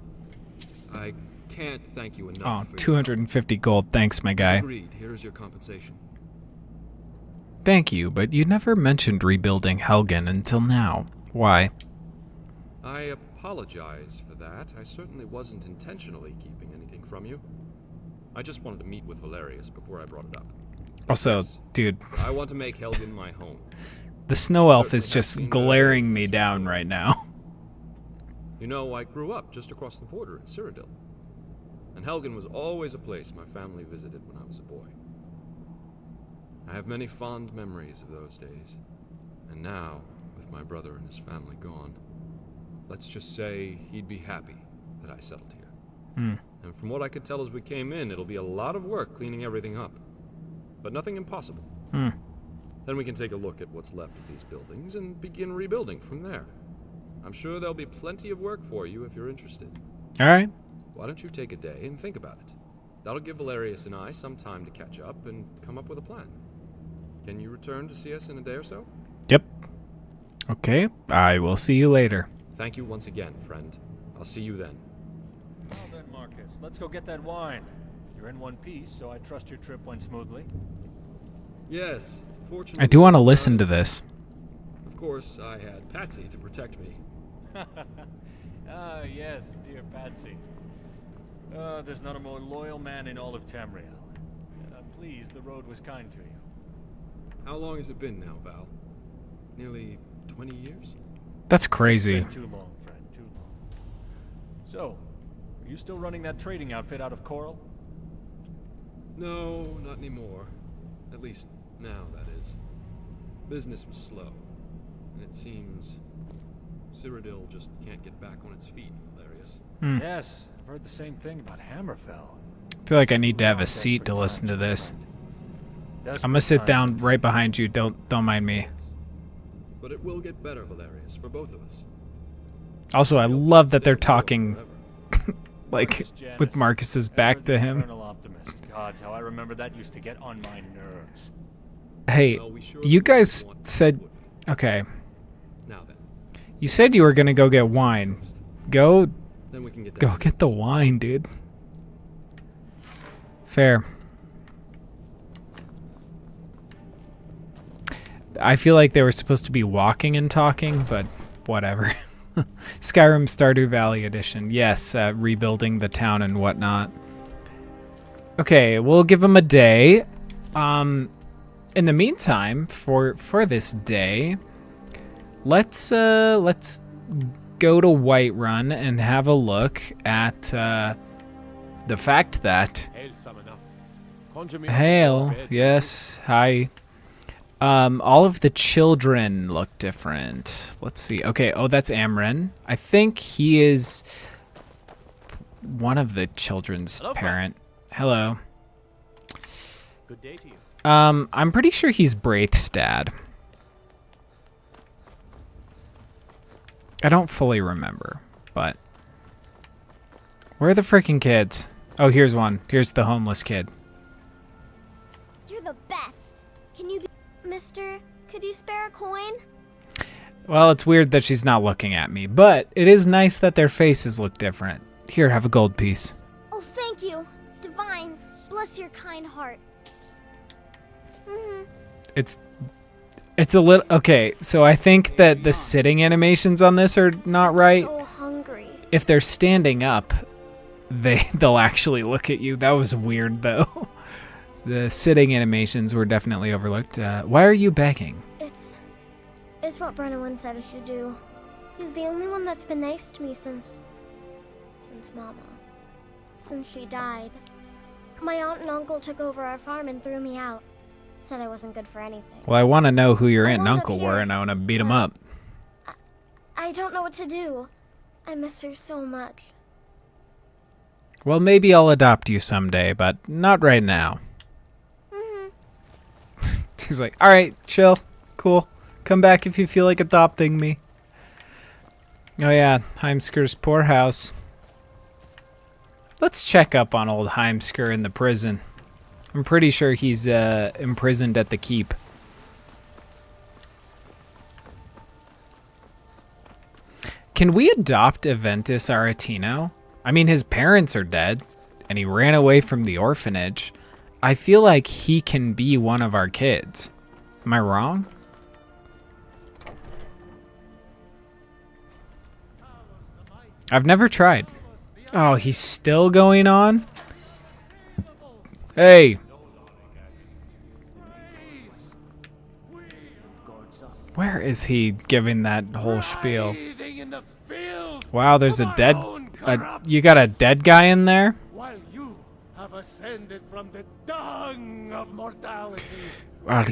I can't thank you enough. Oh, for your 250 gold. Thanks, my guy. Agreed. Here is your compensation. Thank you, but you never mentioned rebuilding Helgen until now. Why? I apologize for that. I certainly wasn't intentionally keeping anything from you. I just wanted to meet with Valerius before I brought it up. Also, Yes, dude, I want to make Helgen my home. the snow elf is Certainly have just seen glaring Valerius me down right now. You know, I grew up just across the border in Cyrodiil. And Helgen was always a place my family visited when I was a boy. I have many fond memories of those days. And now, with my brother and his family gone, let's just say he'd be happy that I settled here. And from what I could tell as we came in, it'll be a lot of work cleaning everything up. But nothing impossible. Then we can take a look at what's left of these buildings and begin rebuilding from there. I'm sure there'll be plenty of work for you if you're interested. All right. Why don't you take a day and think about it? That'll give Valerius and I some time to catch up and come up with a plan. Can you return to see us in a day or so? Yep. Okay, I will see you later. Thank you once again, friend. I'll see you then. Well then, Marcus, let's go get that wine. You're in one piece, so I trust your trip went smoothly. Yes, fortunately. I do want to listen to this. Of course, I had Patsy to protect me. Ah, yes, dear Patsy. There's not a more loyal man in all of Tamriel. And I'm pleased the road was kind to you. How long has it been now, Val? Nearly 20 years? That's crazy. It's been too long, friend, too long. So, are you still running that trading outfit out of Coral? No, not anymore. At least now, that is. Business was slow. And it seems Cyrodiil just can't get back on its feet, Valerius. Yes, I've heard the same thing about Hammerfell. I feel like I need to have a seat to listen to this. I'm gonna sit down right behind you. Don't mind me. But it will get better, Valerius, for both of us. Also, I love that they're talking like with Marcus's back to him. Eternal optimist. God, how I remember that used to get on my nerves. Hey, you guys said, okay. Now then. You said you were gonna go get wine. Go get the wine, dude. Fair. I feel like they were supposed to be walking and talking, but whatever. Skyrim Stardew Valley Edition. Yes, rebuilding the town and whatnot. Okay, we'll give them a day. In the meantime, for this day, let's go to Whiterun and have a look at the fact that Hail, yes, hi. All of the children look different. Let's see. Okay, oh, that's Amren. I think he is one of the children's parent. Hello. Good day to you. I'm pretty sure he's Braith's dad. I don't fully remember, but where are the freaking kids? Oh, here's one. Here's the homeless kid. You're the best. Can you be... Mister, could you spare a coin? Well, it's weird that she's not looking at me, but it is nice that their faces look different. Here, have a gold piece. Oh, thank you. Divines, bless your kind heart. It's a little... Okay, so I think that the sitting animations on this are not right. I'm so hungry. If they're standing up, they'll actually look at you. That was weird, though. The sitting animations were definitely overlooked. Why are you begging? It's what Brennan said I should do. He's the only one that's been nice to me since Mama. Since she died. My aunt and uncle took over our farm and threw me out. Said I wasn't good for anything. Well, I want to know who your aunt and uncle were, and I want to beat them up. I don't know what to do. I miss her so much. Well, maybe I'll adopt you someday, but not right now. She's like, all right, chill, cool. Come back if you feel like adopting me. Oh yeah, Heimskir's poorhouse. Let's check up on old Heimskir in the prison. I'm pretty sure he's imprisoned at the keep. Can we adopt Aventus Aretino? I mean, his parents are dead, and he ran away from the orphanage. I feel like he can be one of our kids. Am I wrong? I've never tried. Oh, he's still going on? Hey. Where is he giving that whole spiel? Wow, there's a dead... you got a dead guy in there? While you have ascended from the dung of mortality. Wow,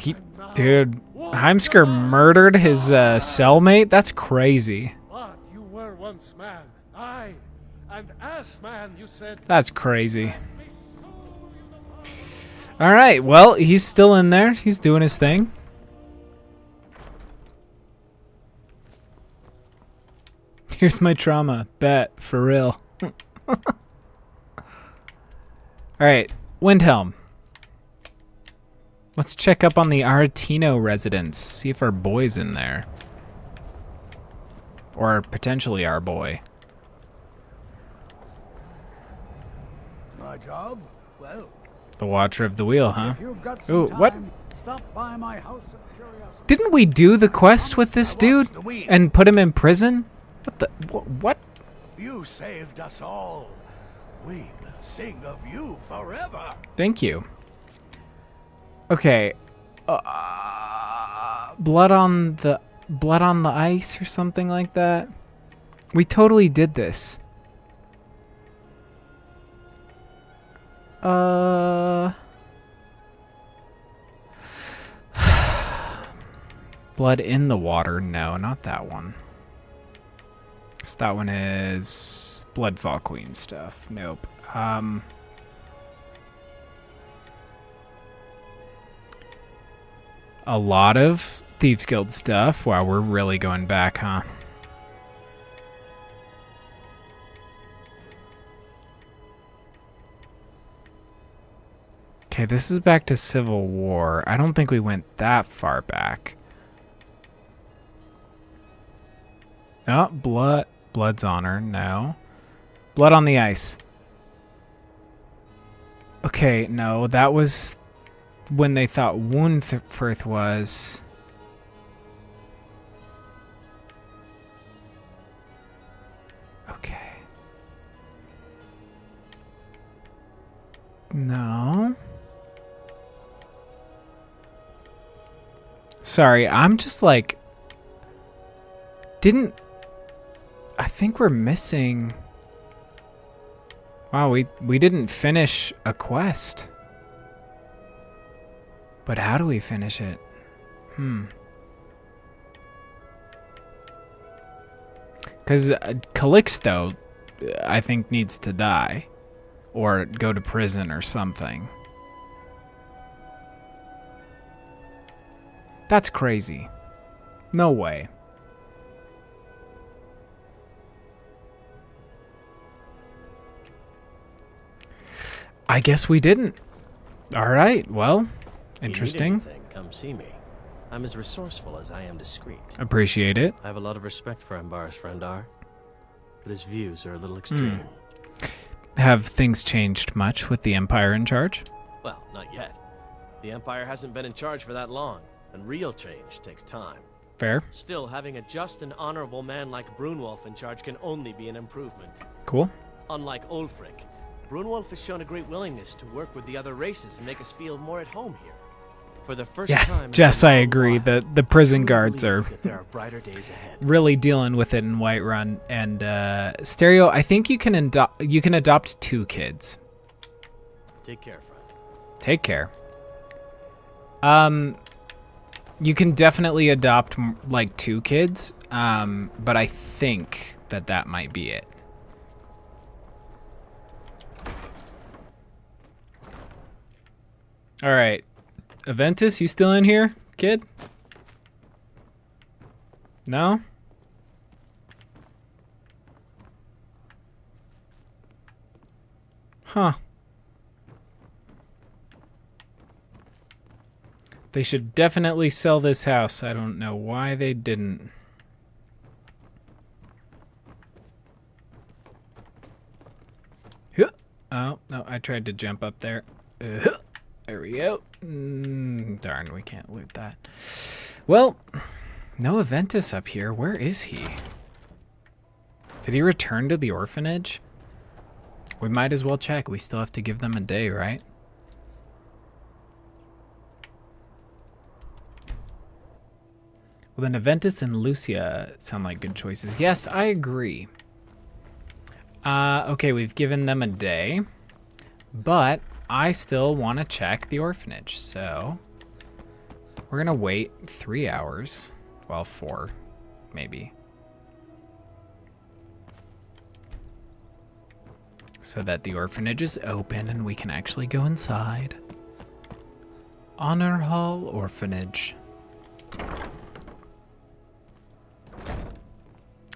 dude, Heimskir murdered his cellmate? That's crazy. But you were once man, aye, and as man you said... That's crazy. Alright, well, he's still in there. He's doing his thing. Here's my trauma. Bet, for real. Alright, Windhelm. Let's check up on the Aretino residence. See if our boy's in there. Or potentially our boy. My job? Well... The Watcher of the Wheel, huh? If you've got some Ooh, time, what? Stop by my house of curiosity. Didn't we do the quest with this dude? And put him in prison? What the... What? You saved us all. We will sing of you forever. Thank you. Okay. Blood on the ice or something like that. We totally did this. Blood in the water? No, not that one. 'Cause that one is Bloodfall Queen stuff. Nope. A lot of Thieves Guild stuff. Wow, we're really going back, huh? Okay, this is back to Civil War. I don't think we went that far back. Oh, Blood's Honor, no. Blood on the Ice. Okay, no, that was when they thought Woundfirth was. Okay. No. Sorry, I'm just like... I think we're missing... Wow, we didn't finish a quest. But how do we finish it? Because Calixto, I think, needs to die. Or go to prison or something. That's crazy. No way. I guess we didn't. All right, well, interesting. If you need anything, come see me. I'm as resourceful as I am discreet. Appreciate it. I have a lot of respect for Ambar's Friendar, but his views are a little extreme. Have things changed much with the Empire in charge? Well, not yet. The Empire hasn't been in charge for that long, and real change takes time. Fair. Still, having a just and honorable man like Brunwolf in charge can only be an improvement. Cool. Unlike Ulfric, Brunwolf has shown a great willingness to work with the other races and make us feel more at home here. For the first time, Jess, I agree. The prison guards are there are brighter days ahead. really dealing with it in Whiterun. And Stereo, I think you can adopt 2 kids. Take care, friend. Take care. You can definitely adopt like 2 kids, but I think that might be it. All right. Aventus, you still in here, kid? No? Huh. They should definitely sell this house. I don't know why they didn't. Oh, no, I tried to jump up there. There we go. Darn, we can't loot that. Well, no Aventus up here. Where is he? Did he return to the orphanage? We might as well check. We still have to give them a day, right? Well, then Aventus and Lucia sound like good choices. Yes, I agree. Okay, we've given them a day, but I still want to check the orphanage, so we're going to wait 3 hours. Well, 4, maybe. So that the orphanage is open and we can actually go inside. Honor Hall Orphanage.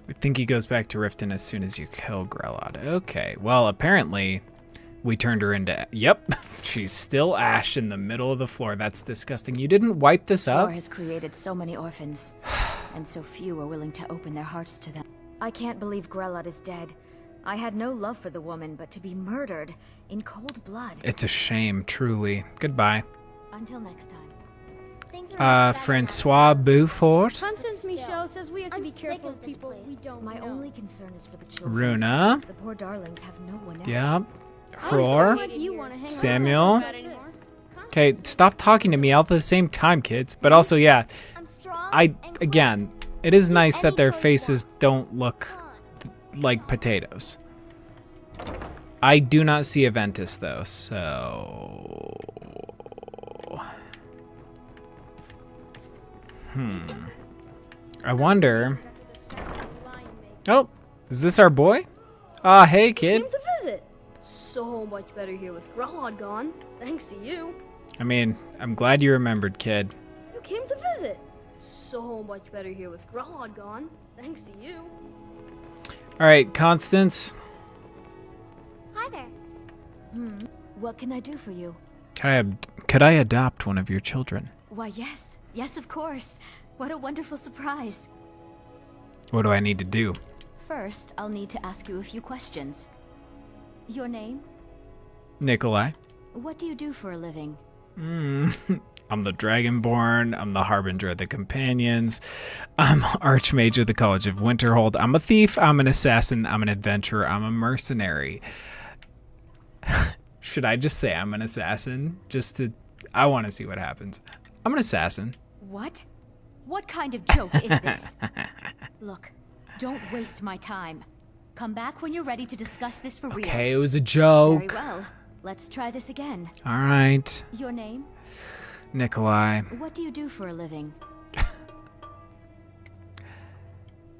I think he goes back to Riften as soon as you kill Grelod. Okay, well, apparently we turned her into... Yep, she's still ash in the middle of the floor. That's disgusting. You didn't wipe this up? War has created so many orphans, and so few are willing to open their hearts to them. I can't believe Grelod is dead. I had no love for the woman, but to be murdered in cold blood. It's a shame, truly. Goodbye. Until next time. Francois Beaufort. Constance Michel says we have to be careful of people we don't My know. only concern is for the children. Runa. The poor darlings have no one else. Yeah. Roar. Samuel. Okay, stop talking to me all at the same time, kids. But also, yeah, again, it is nice that their faces don't look like potatoes. I do not see Aventus, though, so... I wonder... Oh, is this our boy? Ah, hey, kid. Came to visit. So much better here with Grelod gone, thanks to you. I mean, I'm glad you remembered, kid. You came to visit. So much better here with Grelod gone, thanks to you. All right, Constance. Hi there. What can I do for you? Could I adopt one of your children? Why, yes. Yes, of course. What a wonderful surprise. What do I need to do? First, I'll need to ask you a few questions. Your name? Nikolai. What do you do for a living? I'm the Dragonborn. I'm the Harbinger of the Companions. I'm Archmage of the College of Winterhold. I'm a thief. I'm an assassin. I'm an adventurer. I'm a mercenary. Should I just say I'm an assassin? I want to see what happens. I'm an assassin. What? What kind of joke is this? Look, don't waste my time. Come back when you're ready to discuss this for real. Okay, it was a joke. Very well. Let's try this again. All right. Your name? Nikolai. What do you do for a living?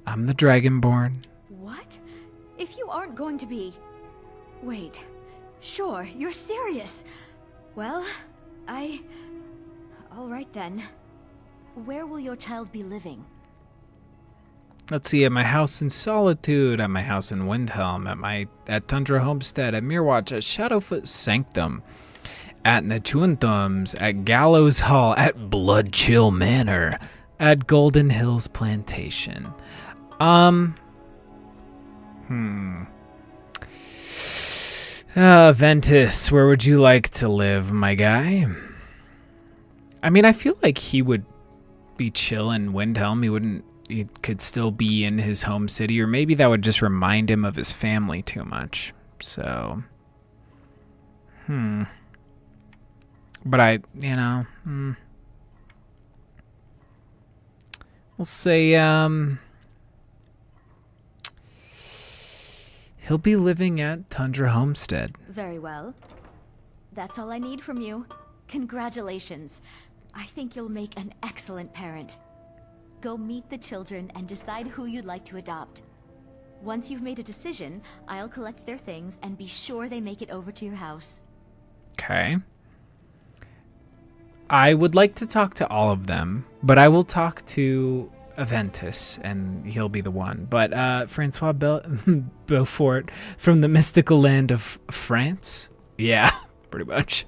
I'm the Dragonborn. What? If you aren't going to be... Wait. Sure, you're serious. Well, all right then. Where will your child be living? Let's see, at my house in Solitude, at my house in Windhelm, at Tundra Homestead, at Mirwatch, at Shadowfoot Sanctum, at Nachuanthums, at Gallows Hall, at Bloodchill Manor, at Golden Hills Plantation. Ventus, where would you like to live, my guy? I mean, I feel like he would be chill in Windhelm. He could still be in his home city, or maybe that would just remind him of his family too much. So, But we'll say, he'll be living at Tundra Homestead. Very well. That's all I need from you. Congratulations. I think you'll make an excellent parent. Go meet the children and decide who you'd like to adopt. Once you've made a decision, I'll collect their things and be sure they make it over to your house. Okay. I would like to talk to all of them, but I will talk to Aventus, and he'll be the one. But Francois Beaufort from the mystical land of France? Yeah, pretty much.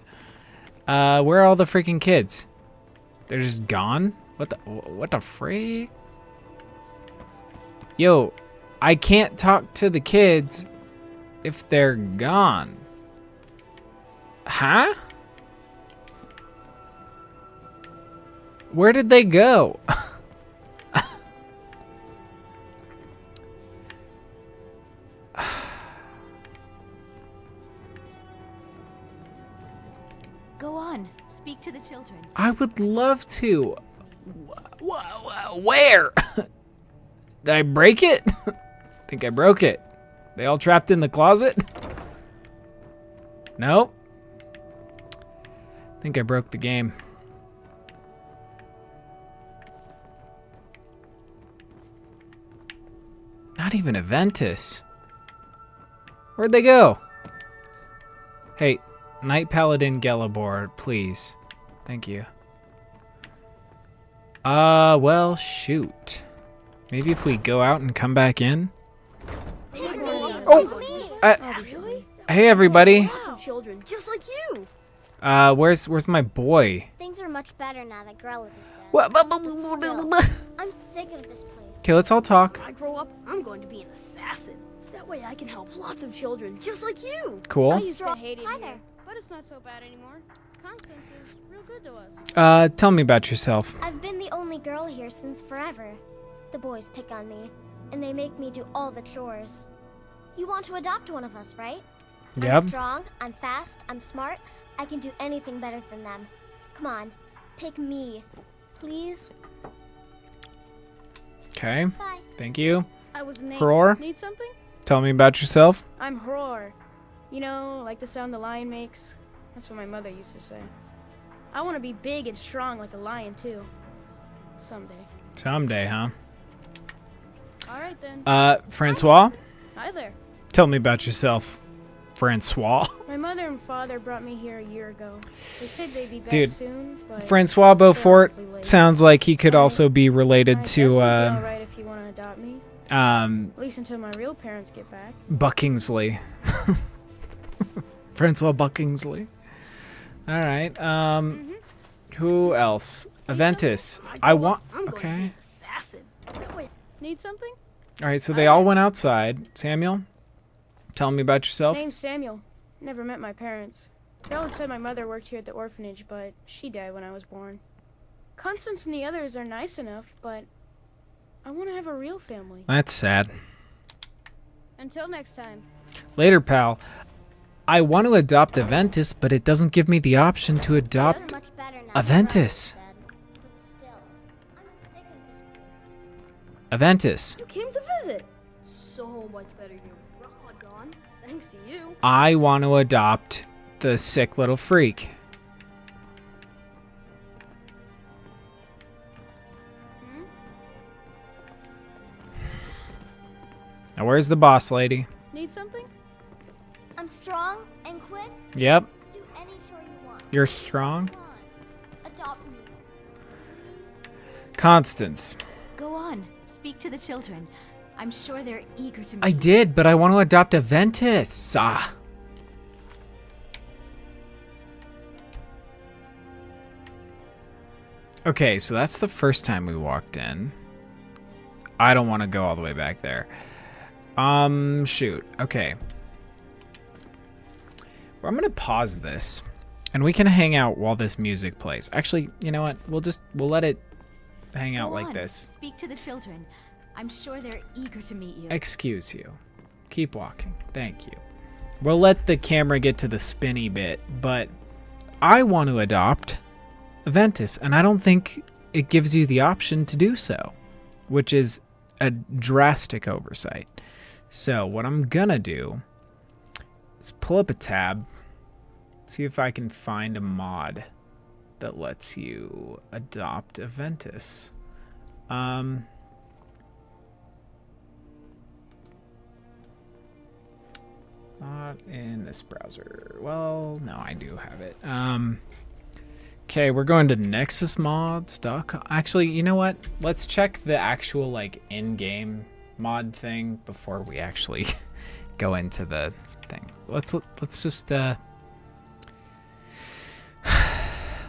Where are all the freaking kids? They're just gone? What the freak? Yo, I can't talk to the kids if they're gone. Huh? Where did they go? Go on, speak to the children. I would love to. Where? Did I break it? I think I broke it. They all trapped in the closet? Nope. I think I broke the game. Not even Aventus. Where'd they go? Hey, Knight Paladin Gelibor, please. Thank you. Well, shoot. Maybe if we go out and come back in? Hey, everybody. Lots of children, just like you. Where's my boy? Things are much better now that Grella is dead. What? Still, I'm sick of this place. Okay, let's all talk. When I grow up, I'm going to be an assassin. That way I can help lots of children, just like you. Cool. I used to hate it here, but it's not so bad anymore. Constance is real good to us. Tell me about yourself. I've been the only girl here since forever. The boys pick on me, and they make me do all the chores. You want to adopt one of us, right? Yep. I'm strong, I'm fast, I'm smart. I can do anything better than them. Come on, pick me, please. Okay. Bye. Thank you. I was Nate. Roar? Need something? Tell me about yourself. I'm Roar. You know, like the sound the lion makes? That's what my mother used to say. I want to be big and strong like a lion, too. Someday. Someday, huh? Alright then. Francois? Hi there. Tell me about yourself, Francois. My mother and father brought me here a year ago. They said they'd be back Dude, soon, but Francois Beaufort sounds like he could also be related to, alright if you want to adopt me. At least until my real parents get back. Buckingsley. Francois Buckingsley. All right. Who else? Aventus. Okay. Need something? All right, so they all went outside. Samuel, tell me about yourself. Name's Samuel. Never met my parents. Bella said my mother worked here at the orphanage, but she died when I was born. Constance and the others are nice enough, but I want to have a real family. That's sad. Until next time. Later, pal. I want to adopt Aventus, but it doesn't give me the option to adopt Aventus. Aventus. You came to visit. So much better here with Rod gone. Thanks to you. I want to adopt the sick little freak. Now where's the boss lady? Need something? I'm strong and quick. Yep. Do any chore you want. You're strong. Come on. Adopt me. Constance. Go on, speak to the children. I'm sure they're eager to meet I did, but I want to adopt a Ventus. Okay, so that's the first time we walked in. I don't want to go all the way back there. Shoot. Okay. Well, I'm going to pause this, and we can hang out while this music plays. Actually, you know what? We'll let it hang out like this. Speak to the children. I'm sure they're eager to meet you. Excuse you. Keep walking. Thank you. We'll let the camera get to the spinny bit, but I want to adopt a Ventus, and I don't think it gives you the option to do so, which is a drastic oversight. So what I'm gonna do is pull up a tab, see if I can find a mod that lets you adopt a Ventus. Not in this browser. Well, no, I do have it. Okay, we're going to nexusmods.com. Actually, you know what? Let's check the actual like in-game mod thing before we actually go into the thing. Let's just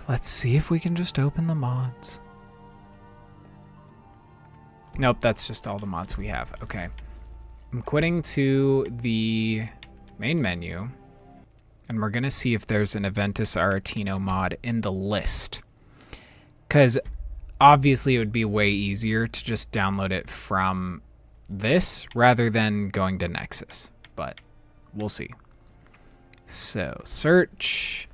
let's see if we can just open the mods. Nope, that's just all the mods we have. Okay. I'm quitting to the main menu, and we're gonna see if there's an Aventus Aretino mod in the list, because obviously it would be way easier to just download it from this rather than going to Nexus, but we'll see. So search,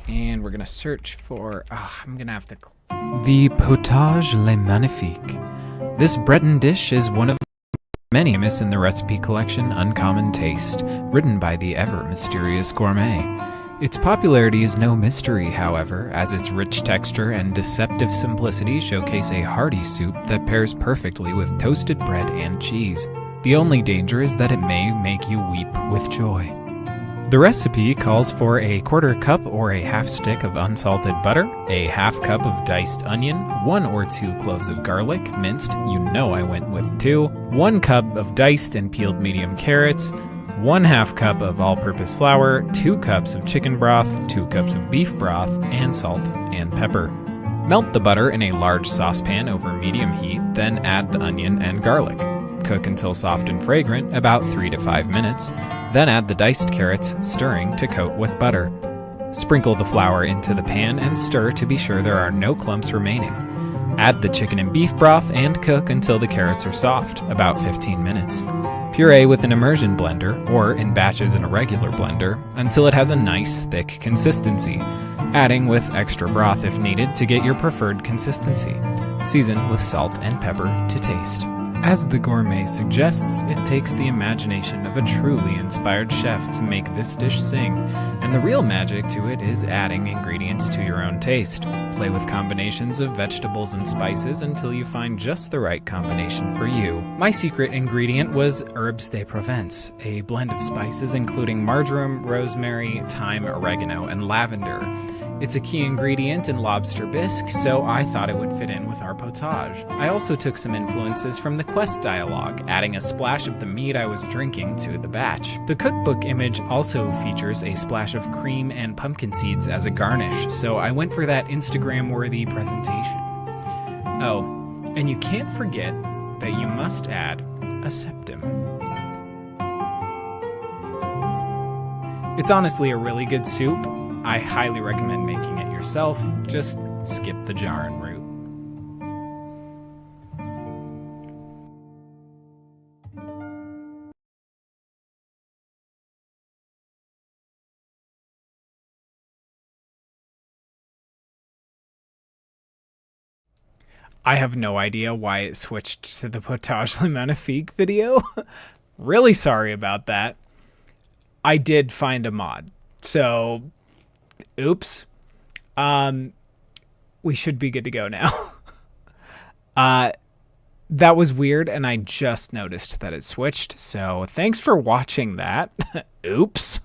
and we're gonna search for I'm gonna have to the potage le magnifique. This Breton dish is one of many famous in the recipe collection Uncommon Taste, written by the ever-mysterious gourmet. Its popularity is no mystery, however, as its rich texture and deceptive simplicity showcase a hearty soup that pairs perfectly with toasted bread and cheese. The only danger is that it may make you weep with joy. The recipe calls for a 1/4 cup or a 1/2 stick of unsalted butter, a 1/2 cup of diced onion, 1 or 2 cloves of garlic, minced, you know I went with 2, 1 cup of diced and peeled medium carrots, 1/2 cup of all-purpose flour, 2 cups of chicken broth, 2 cups of beef broth, and salt and pepper. Melt the butter in a large saucepan over medium heat, then add the onion and garlic. Cook until soft and fragrant, about 3 to 5 minutes. Then add the diced carrots, stirring to coat with butter. Sprinkle the flour into the pan and stir to be sure there are no clumps remaining. Add the chicken and beef broth and cook until the carrots are soft, about 15 minutes. Puree with an immersion blender, or in batches in a regular blender, until it has a nice, thick consistency, adding with extra broth if needed to get your preferred consistency. Season with salt and pepper to taste. As the gourmet suggests, it takes the imagination of a truly inspired chef to make this dish sing, and the real magic to it is adding ingredients to your own taste. Play with combinations of vegetables and spices until you find just the right combination for you. My secret ingredient was herbes de Provence, a blend of spices including marjoram, rosemary, thyme, oregano, and lavender. It's a key ingredient in lobster bisque, so I thought it would fit in with our potage. I also took some influences from the quest dialogue, adding a splash of the mead I was drinking to the batch. The cookbook image also features a splash of cream and pumpkin seeds as a garnish, so I went for that Instagram-worthy presentation. Oh, and you can't forget that you must add a septum. It's honestly a really good soup. I highly recommend making it yourself. Just skip the jarring route. I have no idea why it switched to the Potage Le Magnifique video. Really sorry about that. I did find a mod, so oops. We should be good to go now. That was weird, and I just noticed that it switched, so thanks for watching that. Oops.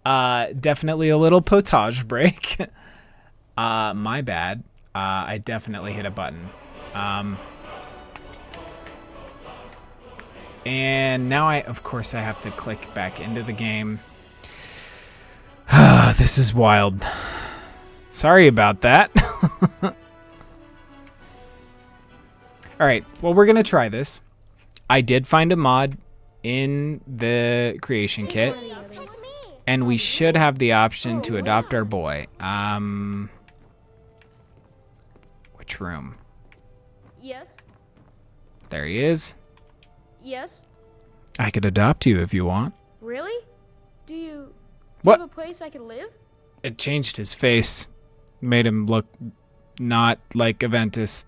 Definitely a little potage break. My bad. I definitely hit a button. And now of course, I have to click back into the game. This is wild. Sorry about that. Alright, well, we're going to try this. I did find a mod in the creation kit. And we should have the option to adopt our boy. Which room? Yes. There he is. Yes. I could adopt you if you want. Really? Do you What? have a place I could live? It changed his face. Made him look not like Aventus.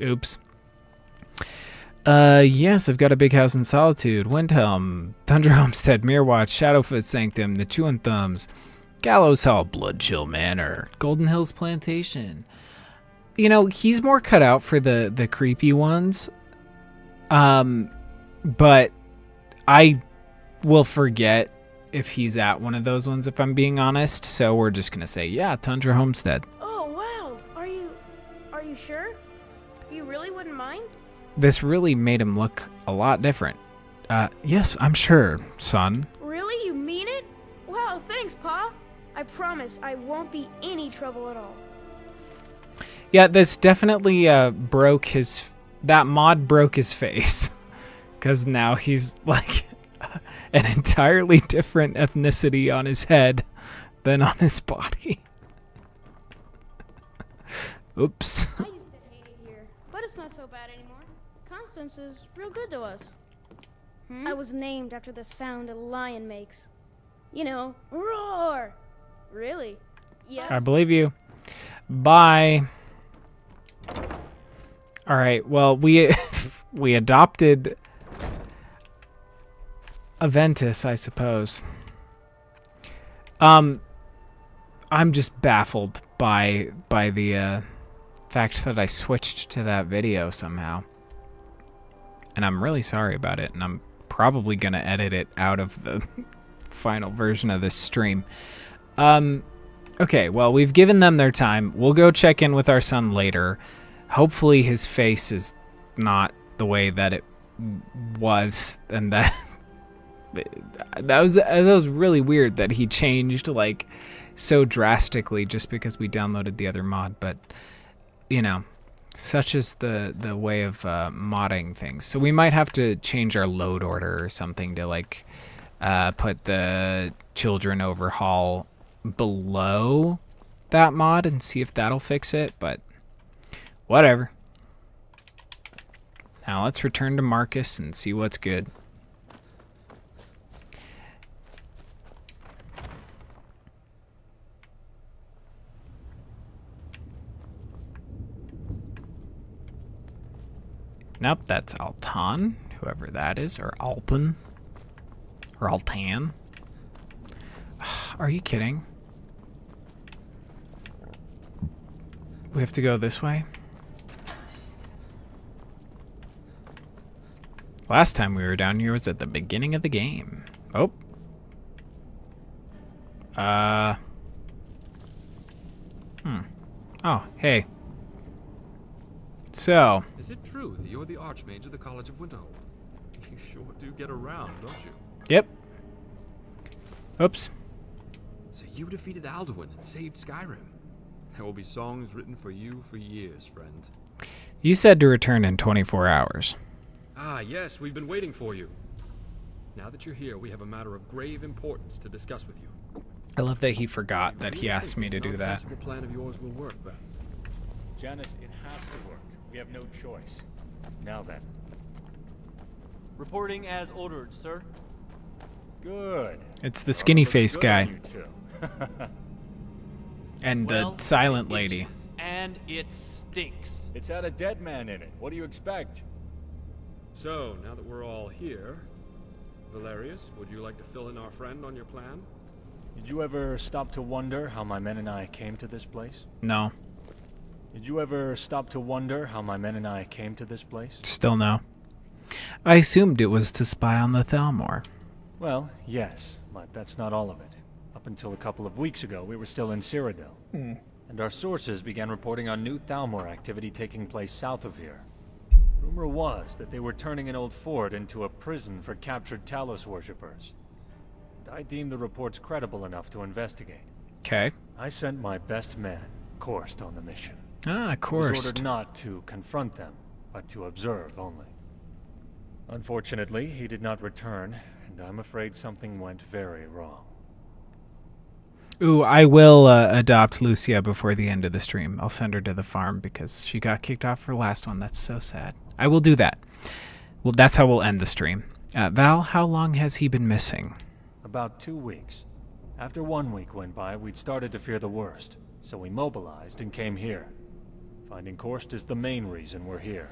Oops. Yes, I've got a big house in Solitude, Windhelm, Tundra Homestead, Mirwatch, Shadowfoot Sanctum, the Chewin' Thumbs, Gallows Hall, Bloodchill Manor, Golden Hills Plantation. You know, he's more cut out for the creepy ones. But I will forget if he's at one of those ones, if I'm being honest. So we're just gonna say, yeah, Tundra Homestead. Oh wow. Are you sure? You really wouldn't mind? This really made him look a lot different. Yes, I'm sure, son. Really? You mean it? Wow, thanks, Pa. I promise I won't be any trouble at all. Yeah, this definitely that mod broke his face. Because now he's like an entirely different ethnicity on his head than on his body. Oops. I used to hate it here, but it's not so bad anymore. Constance is real good to us. I was named after the sound a lion makes. You know, roar. Really? Yes. I believe you. Bye. All right. Well, we adopted Aventus, I suppose. I'm just baffled by the fact that I switched to that video somehow. And I'm really sorry about it, and I'm probably going to edit it out of the final version of this stream. Okay, well, we've given them their time. We'll go check in with our son later. Hopefully his face is not the way that it was, and that was really weird that he changed like so drastically just because we downloaded the other mod. But you know, such is the way of modding things. So we might have to change our load order or something to like put the children overhaul below that mod and see if that'll fix it, but whatever. Now let's return to Marcus and see what's good. Nope, that's Altan, whoever that is, or Altan, or Altan. Are you kidding? We have to go this way? Last time we were down here was at the beginning of the game. Oh. Oh, hey. So. Is it true that you're the Archmage of the College of Winterhold? You sure do get around, don't you? Yep. Oops. So you defeated Alduin and saved Skyrim. There will be songs written for you for years, friend. You said to return in 24 hours. Ah, yes, we've been waiting for you. Now that you're here, we have a matter of grave importance to discuss with you. I love that he forgot that he asked me to do that. The plan of yours will work, then. Janice, it has to work. We have no choice. Now then. Reporting as ordered, sir. Good. It's the skinny face guy. You two. And the silent lady. And it stinks. It's had a dead man in it. What do you expect? So, now that we're all here, Valerius, would you like to fill in our friend on your plan? Did you ever stop to wonder how my men and I came to this place? No. Did you ever stop to wonder how my men and I came to this place? Still no. I assumed it was to spy on the Thalmor. Well, yes, but that's not all of it. Up until a couple of weeks ago, we were still in Cyrodiil. And our sources began reporting on new Thalmor activity taking place south of here. Rumor was that they were turning an old fort into a prison for captured Talos worshippers. And I deemed the reports credible enough to investigate. Okay. I sent my best man, Korst, on the mission. Ah, He was Korst. ordered not to confront them, but to observe only. Unfortunately, he did not return, and I'm afraid something went very wrong. Ooh, I will adopt Lucia before the end of the stream. I'll send her to the farm because she got kicked off her last one. That's so sad. I will do that. Well, that's how we'll end the stream. Val, how long has he been missing? About 2 weeks. After 1 week went by, we'd started to fear the worst, so we mobilized and came here. Finding Korst is the main reason we're here.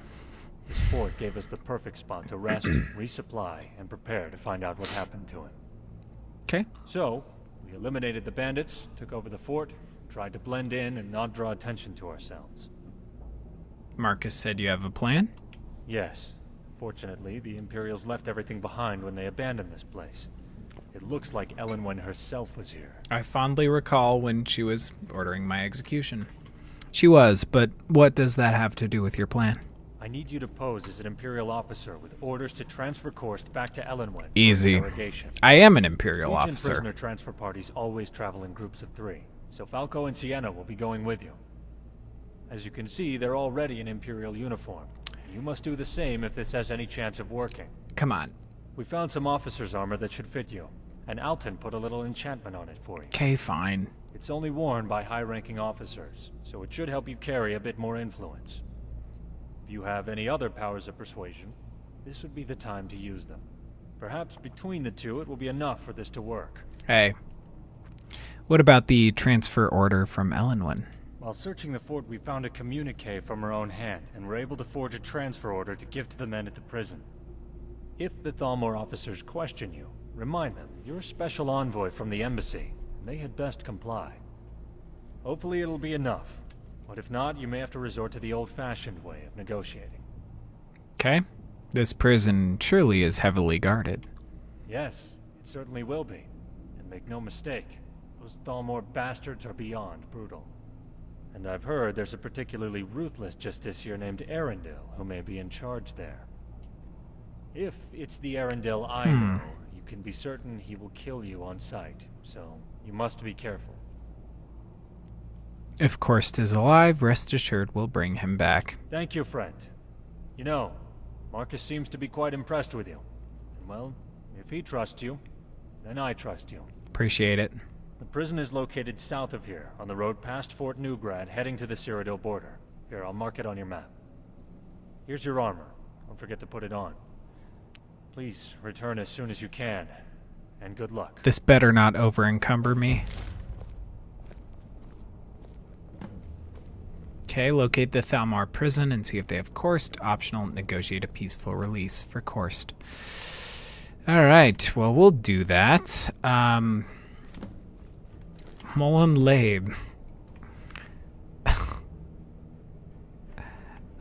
This fort gave us the perfect spot to rest, resupply, and prepare to find out what happened to him. Okay. So, we eliminated the bandits, took over the fort, tried to blend in and not draw attention to ourselves. Marcus said you have a plan? Yes. Fortunately, the Imperials left everything behind when they abandoned this place. It looks like Elenwen herself was here. I fondly recall when she was ordering my execution. She was, but what does that have to do with your plan? I need you to pose as an Imperial officer with orders to transfer Korst back to Elenwen. Easy. I am an Imperial Legion officer. Prisoner transfer parties always travel in groups of 3, so Falco and Sienna will be going with you. As you can see, they're already in Imperial uniform. You must do the same if this has any chance of working. Come on. We found some officer's armor that should fit you, and Alton put a little enchantment on it for you. Okay, fine. It's only worn by high-ranking officers, so it should help you carry a bit more influence. If you have any other powers of persuasion, this would be the time to use them. Perhaps between the two it will be enough for this to work. Hey. What about the transfer order from Elenwen? While searching the fort, we found a communique from her own hand, and were able to forge a transfer order to give to the men at the prison. If the Thalmor officers question you, remind them you're a special envoy from the embassy, and they had best comply. Hopefully it'll be enough, but if not, you may have to resort to the old-fashioned way of negotiating. Okay. This prison surely is heavily guarded. Yes, it certainly will be. And make no mistake, those Thalmor bastards are beyond brutal. And I've heard there's a particularly ruthless justiciar named Arundel who may be in charge there. If it's the Arundel I know, you can be certain he will kill you on sight, so you must be careful. If Korst is alive, rest assured we'll bring him back. Thank you, friend. You know, Marcus seems to be quite impressed with you. And well, if he trusts you, then I trust you. Appreciate it. The prison is located south of here, on the road past Fort Newgrad, heading to the Cyrodiil border. Here, I'll mark it on your map. Here's your armor. Don't forget to put it on. Please return as soon as you can, and good luck. This better not over-encumber me. Okay, locate the Thalmor prison and see if they have Korst. Optional, negotiate a peaceful release for Korst. Alright, well, we'll do that. Mullen Labe.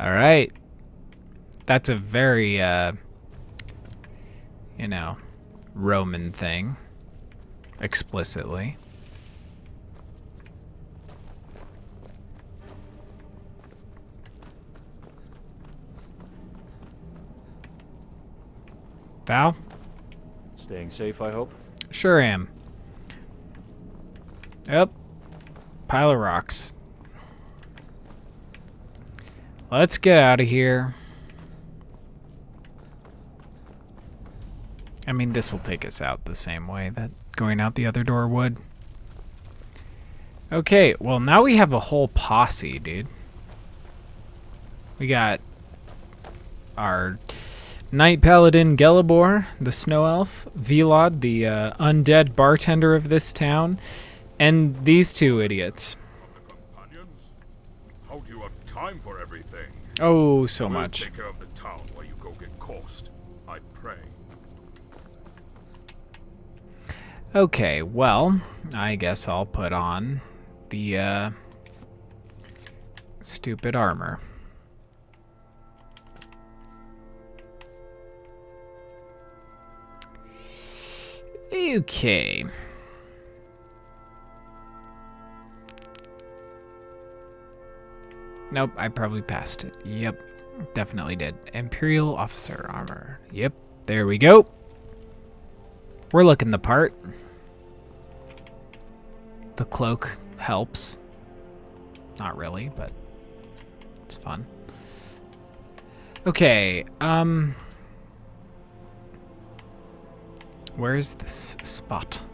Alright. That's a very, you know, Roman thing. Explicitly. Val? Staying safe, I hope? Sure am. Yep. Pile of rocks. Let's get out of here. I mean, this will take us out the same way that going out the other door would. Okay, well, now we have a whole posse, dude. We got our Knight Paladin Gelibor, the Snow Elf, Velod, the undead bartender of this town, and these two idiots. Companions, how do you have time for everything? Oh, so I will much. Take care of the town while you go get Korst. I pray. Okay, well, I guess I'll put on the stupid armor. Okay. Nope, I probably passed it. Yep. Definitely did. Imperial officer armor. Yep, there we go. We're looking the part. The cloak helps. Not really, but it's fun. Okay, where is this spot?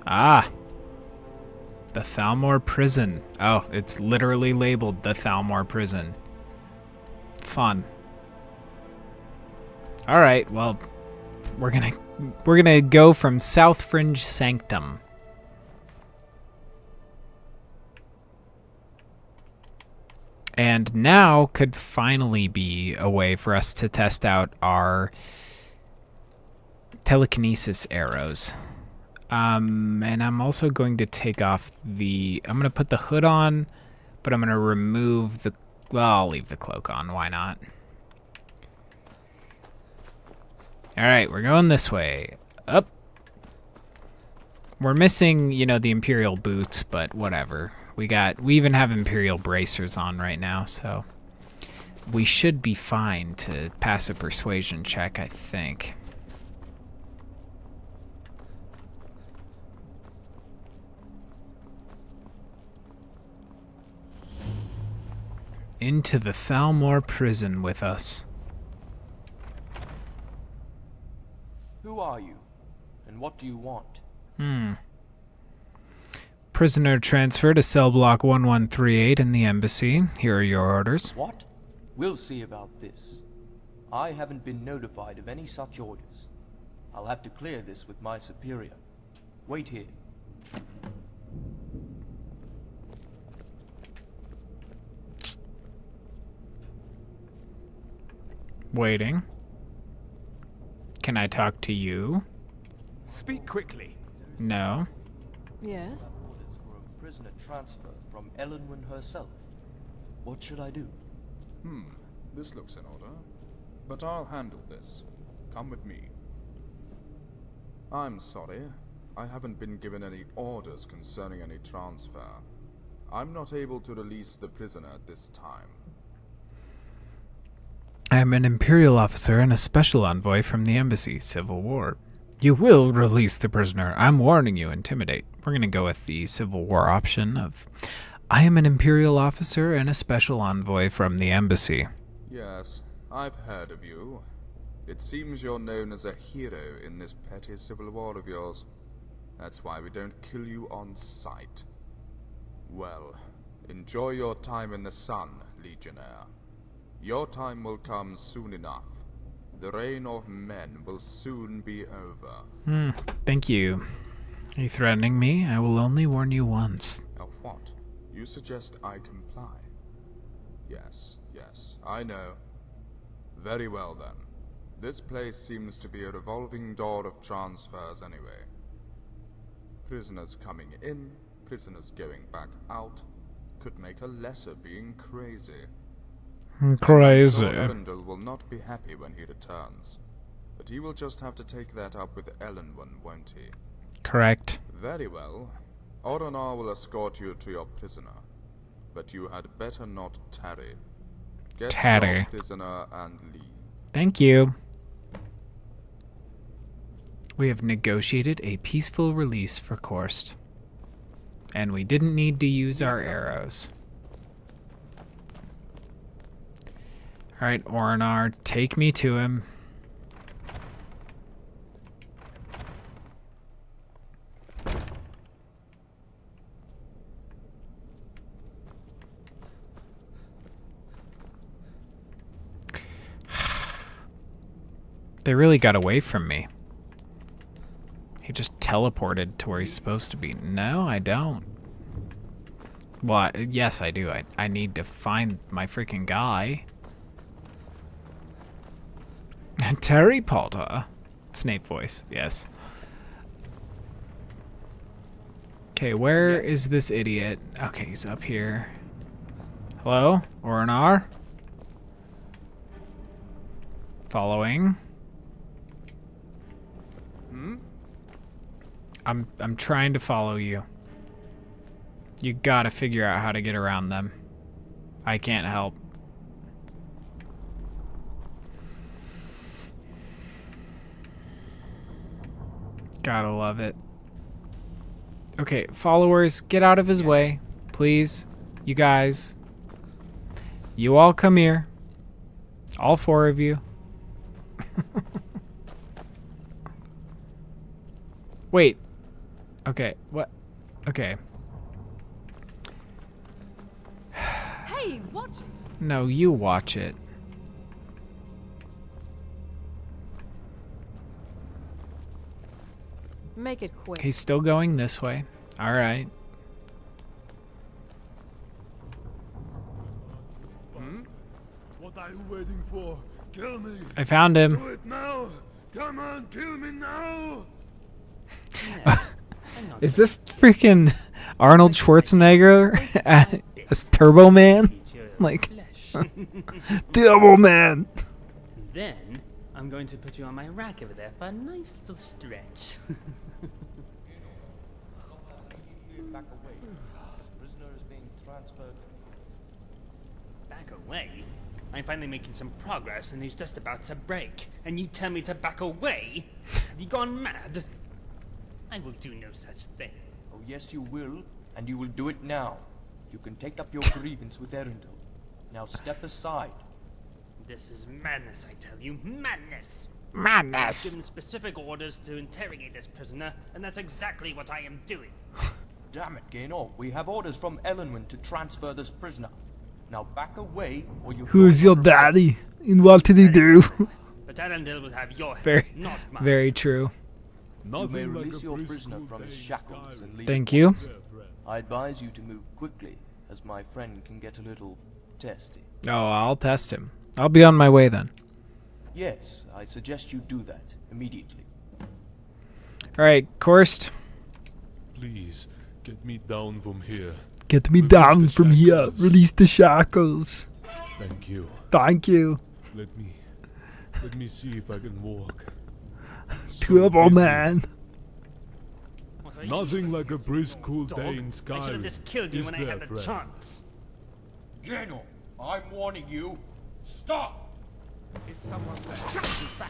Ah! The Thalmor Prison. Oh, it's literally labeled the Thalmor Prison. Fun. Alright, well, we're gonna go from South Fringe Sanctum. And now could finally be a way for us to test out our telekinesis arrows. And I'm also going to take off the... I'm going to put the hood on, but I'm going to remove the... Well, I'll leave the cloak on. Why not? Alright, we're going this way. Up. We're missing, you know, the Imperial boots, but whatever. We even have Imperial bracers on right now, so... We should be fine to pass a persuasion check, I think. Into the Thalmor Prison with us. Who are you? And what do you want? Prisoner transferred to cell block 1138 in the embassy. Here are your orders. What? We'll see about this. I haven't been notified of any such orders. I'll have to clear this with my superior. Wait here. Waiting. Can I talk to you? Speak quickly. No. Yes? Orders for a prisoner transfer from Elenwen herself. What should I do? This looks in order. But I'll handle this. Come with me. I'm sorry. I haven't been given any orders concerning any transfer. I'm not able to release the prisoner at this time. I am an Imperial officer and a special envoy from the embassy. Civil War. You will release the prisoner. I'm warning you, intimidate. We're going to go with the Civil War option of I am an Imperial officer and a special envoy from the embassy. Yes, I've heard of you. It seems you're known as a hero in this petty civil war of yours. That's why we don't kill you on sight. Well, enjoy your time in the sun, Legionnaire. Your time will come soon enough. The reign of men will soon be over. Thank you. Are you threatening me? I will only warn you once. Of what? You suggest I comply? Yes, I know. Very well then. This place seems to be a revolving door of transfers anyway. Prisoners coming in, prisoners going back out, could make a lesser being crazy. Crazy. Lord Arundel will not be happy when he returns, but he will just have to take that up with Elenwen, won't he? Correct. Very well. Oronar will escort you to your prisoner, but you had better not tarry. Get your prisoner and leave. Thank you. We have negotiated a peaceful release for Korst. And we didn't need to use our arrows. Alright, Oronar, take me to him. They really got away from me. He just teleported to where he's supposed to be. No, I don't. Well, yes, I do. I need to find my freaking guy. Terry Potter. Snape voice, yes. Okay, where is this idiot? Okay, he's up here. Hello? Oronar? Following. I'm trying to follow you. You gotta figure out how to get around them. I can't help. Gotta love it. Okay, followers, get out of his way, please. You guys. You all come here. All 4 of you. Wait. Okay, what? Okay. Hey, watch it. No, you watch it. Make it quick. He's still going this way. All right. What are you waiting for? Kill me. I found him. Do it now. Come on, kill me now. Is this freaking Arnold Schwarzenegger as Turbo Man? Like, Turbo Man. Then I'm going to put you on my rack over there for a nice little stretch. Back away. This prisoner is being transferred to Back away? I'm finally making some progress and he's just about to break. And you tell me to back away? Have you gone mad? I will do no such thing. Oh yes you will, and you will do it now. You can take up your grievance with Erendel. Now step aside. This is madness, I tell you. Madness! Madness! I've given specific orders to interrogate this prisoner, and that's exactly what I am doing. Damn it, Gaynor. We have orders from Elenwen to transfer this prisoner. Now back away, or you... Who's your daddy? And what did he do? But Arendelle will have your Very, head, not mine. very true. You may release your prisoner from his shackles and leave. Thank you. I advise you to move quickly, as my friend can get a little testy. Oh, I'll test him. I'll be on my way then. Yes, I suggest you do that immediately. All right, Korst. Please, get me down from here. Get me down from here. Release the shackles. Thank you. Thank you. Let me see if I can walk. Turbo Man. Nothing like a brisk, cool day in Skyrim. I should have just killed you Is when I there, had the friend? chance. Gaynor, I'm warning you. Stop! Is someone there?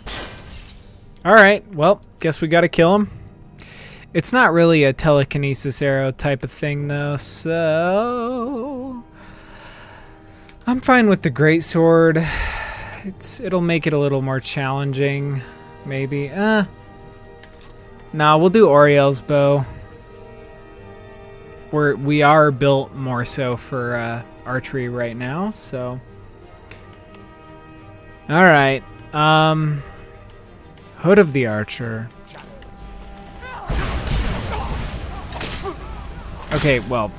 All right, well, guess we got to kill him. It's not really a telekinesis arrow type of thing, though, so I'm fine with the greatsword. It'll make it a little more challenging, maybe. Nah, we'll do Oriel's bow. We are built more so for archery right now, so. All right, Hood of the Archer. Okay, well,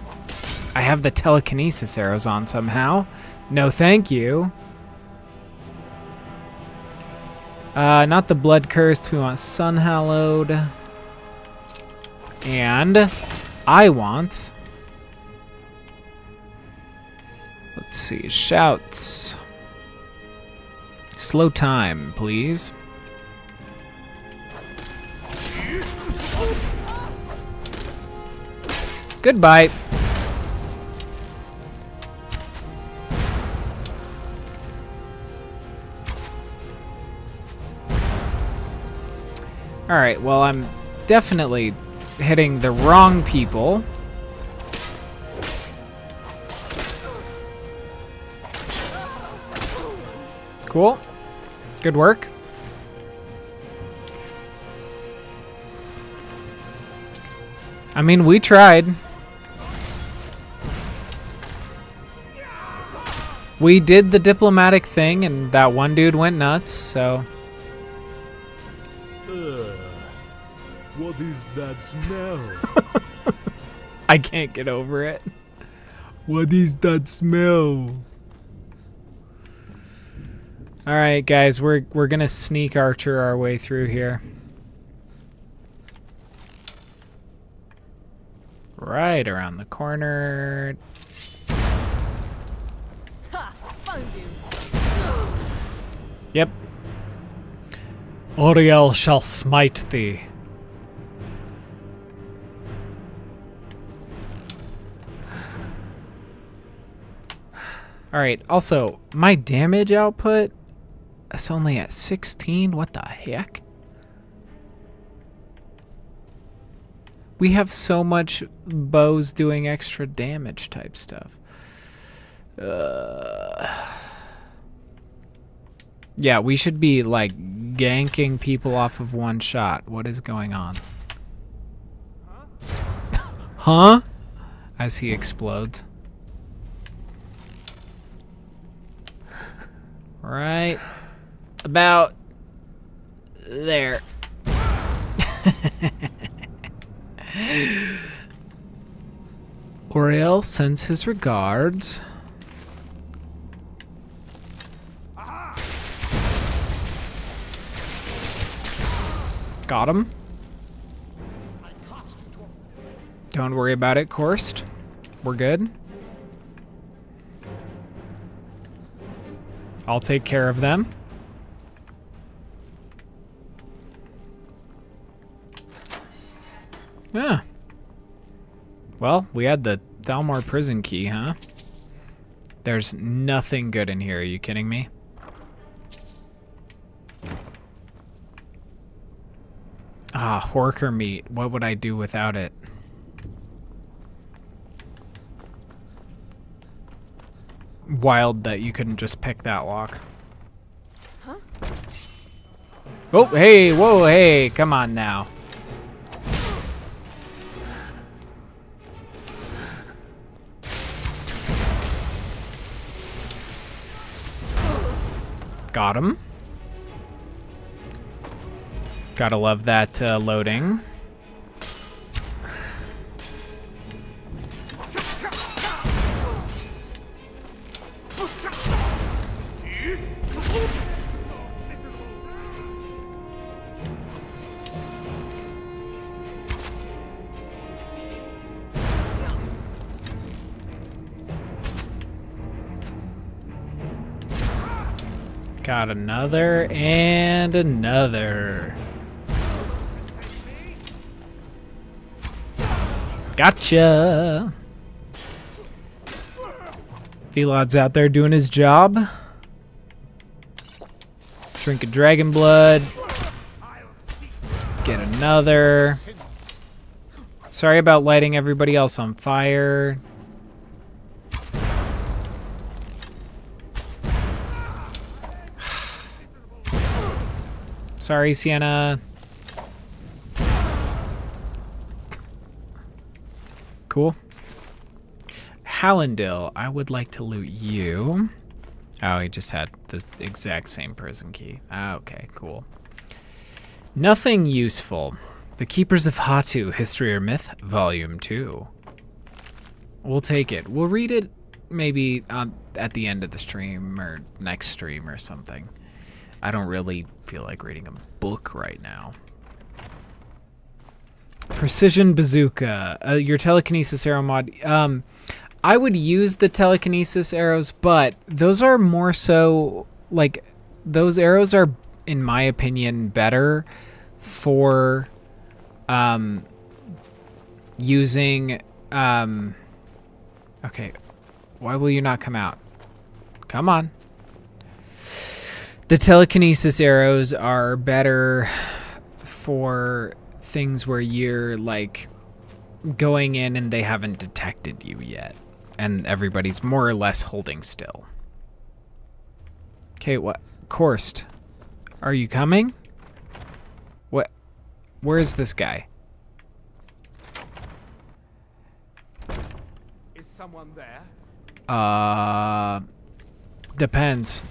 I have the telekinesis arrows on somehow. No, thank you. Not the Blood Cursed. We want Sun Hallowed. And I want... Let's see, Shouts. Slow time, please. Goodbye. Alright, well, I'm definitely hitting the wrong people. Cool. Good work. I mean, we tried. We did the diplomatic thing, and that one dude went nuts, so... What is that smell? I can't get over it. What is that smell? Alright, guys, we're gonna sneak archer our way through here. Right around the corner. Ha! Found you. Yep. Oriel shall smite thee. Alright, also, my damage output is only at 16? What the heck? We have so much bows doing extra damage type stuff. Yeah, we should be like ganking people off of one shot. What is going on? Huh? As he explodes. Right about there. Oriel sends his regards. Got him. Don't worry about it, Korst. We're good. I'll take care of them. Yeah. Well, we had the Thalmor prison key, huh? There's nothing good in here. Are you kidding me? Ah, Horker meat. What would I do without it? Wild that you couldn't just pick that lock. Huh? Oh, hey, whoa, hey, come on now. Got him. Gotta love that loading. Got another and another. Gotcha. Velod's out there doing his job. Drink a dragon blood. Get another. Sorry about lighting everybody else on fire. Sorry, Sienna. Cool. Hallandil, I would like to loot you. Oh, he just had the exact same prison key. Ah, okay, cool. Nothing useful. The Keepers of Hatu, History or Myth, Volume 2. We'll take it. We'll read it maybe at the end of the stream or next stream or something. I don't really feel like reading a book right now. Precision Bazooka. Your telekinesis arrow mod. I would use the telekinesis arrows, but those are more so like those arrows are, in my opinion, better for using. Okay, why will you not come out? Come on. The telekinesis arrows are better for things where you're like going in and they haven't detected you yet and everybody's more or less holding still. Okay, what? Korst, are you coming? What? Where is this guy? Is someone there? Depends.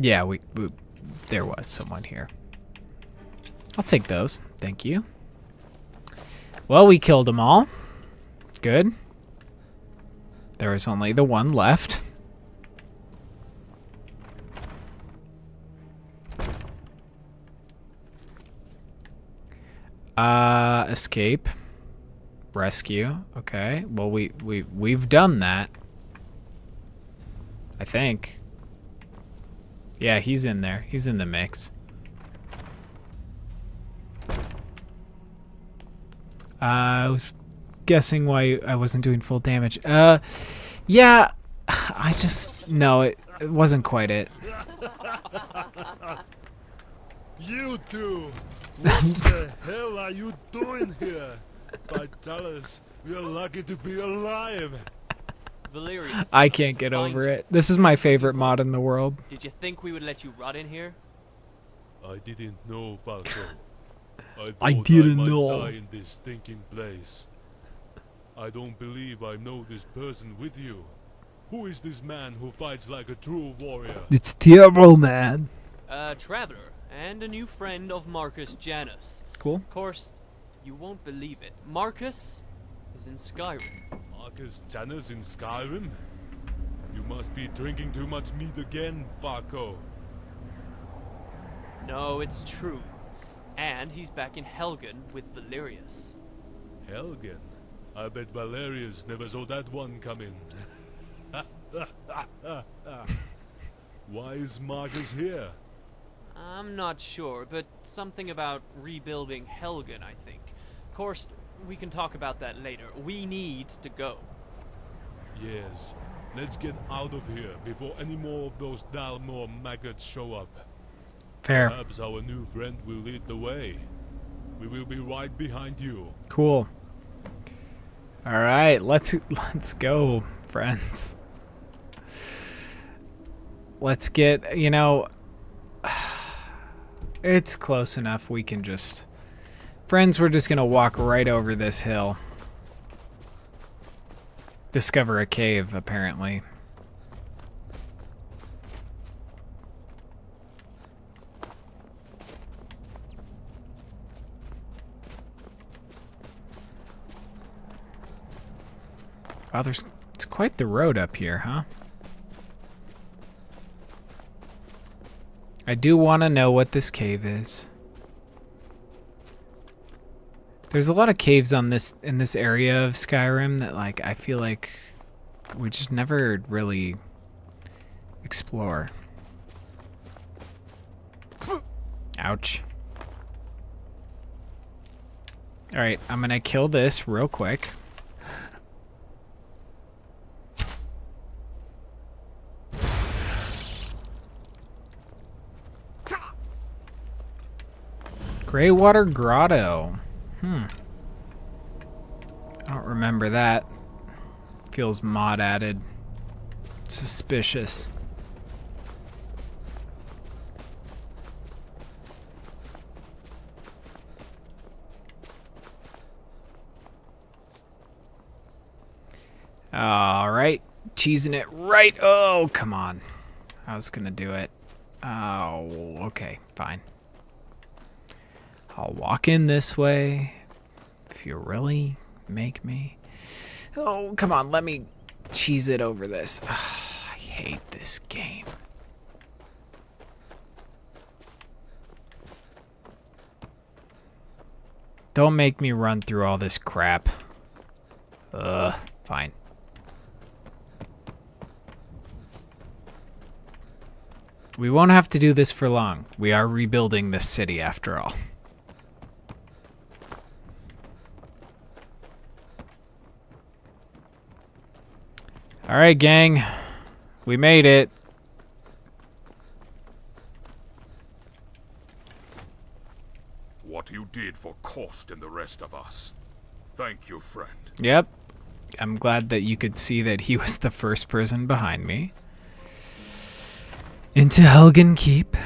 Yeah, we there was someone here. I'll take those. Thank you. Well, we killed them all. Good. There was only the one left. Escape. Rescue. Okay. Well, we've done that. I think. Yeah, he's in there. He's in the mix. I was guessing why I wasn't doing full damage. Yeah, I just... No, it wasn't quite it. You two! What the hell are you doing here? Vitalis, we are lucky to be alive. Valerius, I can't get over it. This is my favorite mod in the world. did you think we would let you rot in here? I didn't know, Falco. I thought didn't might know. Die in this stinking place. I don't believe I know this person with you. Who is this man who fights like a true warrior? It's terrible, man. A traveler and a new friend of Marcus Janus. Cool. Of course, you won't believe it. Marcus is in Skyrim. Marcus Janus in Skyrim? You must be drinking too much meat again, Falco. No, it's true. And he's back in Helgen with Valerius. Helgen? I bet Valerius never saw that one coming. Why is Marcus here? I'm not sure, but something about rebuilding Helgen, I think. Of course, we can talk about that later. We need to go. Yes. Let's get out of here before any more of those Dalmor maggots show up. Fair. Perhaps our new friend will lead the way. We will be right behind you. Cool. All right, let's go, friends. Let's get, you know, it's close enough. We can just, friends, we're just gonna walk right over this hill. Discover a cave, apparently. Wow, it's quite the road up here, huh? I do want to know what this cave is. There's a lot of caves on in this area of Skyrim that, like, I feel like we just never really explore. Ouch. All right, I'm gonna kill this real quick. Greywater Grotto. I don't remember that. Feels mod added. Suspicious. All right, cheesing it right. Oh, come on. I was gonna do it. Oh, okay, fine. I'll walk in this way. If you really make me. Oh, come on, let me cheese it over this. Ugh, I hate this game. Don't make me run through all this crap. Fine. We won't have to do this for long. We are rebuilding this city after all. All right, gang. We made it. What you did for Kost and the rest of us. Thank you, friend. Yep. I'm glad that you could see that he was the first person behind me. Into Helgen Keep.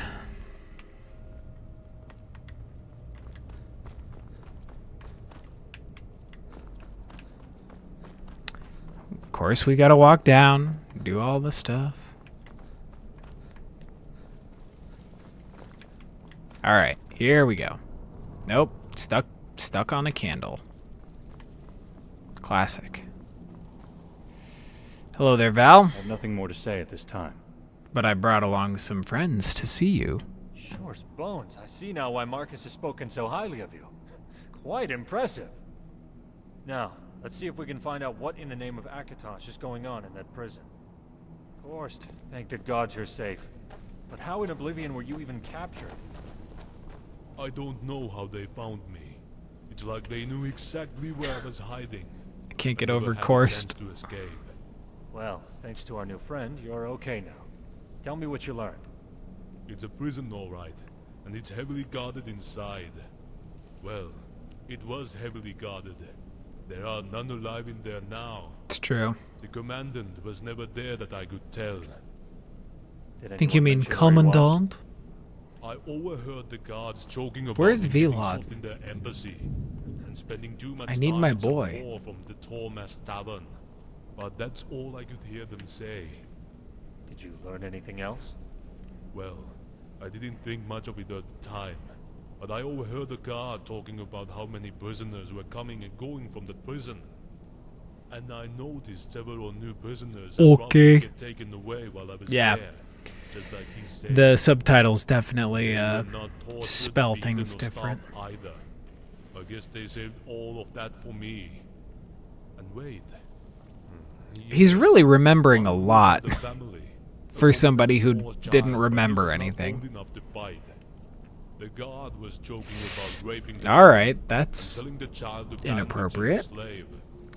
Of course, we gotta walk down, do all the stuff. All right, here we go. Nope, stuck on a candle. Classic. Hello there, Val. I have nothing more to say at this time. But I brought along some friends to see you. Shore's bones. I see now why Marcus has spoken so highly of you. Quite impressive. Now, let's see if we can find out what in the name of Akatosh is going on in that prison. Of course, thank the gods you're safe. But how in Oblivion were you even captured? I don't know how they found me. It's like they knew exactly where I was hiding. can't get never over had a Korst. chance to escape. Well, thanks to our new friend, you're okay now. Tell me what you learned. It's a prison, all right, and it's heavily guarded inside. Well, it was heavily guarded. There are none alive in there now. It's true. The commandant was never there that I could tell. I think you mean commandant? I overheard the guards joking about Where's getting Vilod? salt in their embassy and spending too much I need time my in some boy. war from the Tormas Tavern. But that's all I could hear them say. Did you learn anything else? Well, I didn't think much of it at the time, but I overheard a guard talking about how many prisoners were coming and going from the prison. And I noticed several new prisoners had probably get taken away while I was Yeah. there. Just like he said. The subtitles definitely They were not tortured, spell beaten, things or different. starved either. I guess they saved all of that for me. And wait. He's really remembering a lot The family. for somebody who Small didn't child, but he remember was not anything. old enough to fight. The guard was joking about raping the All child right, and that's telling the child to bandage inappropriate. as a slave.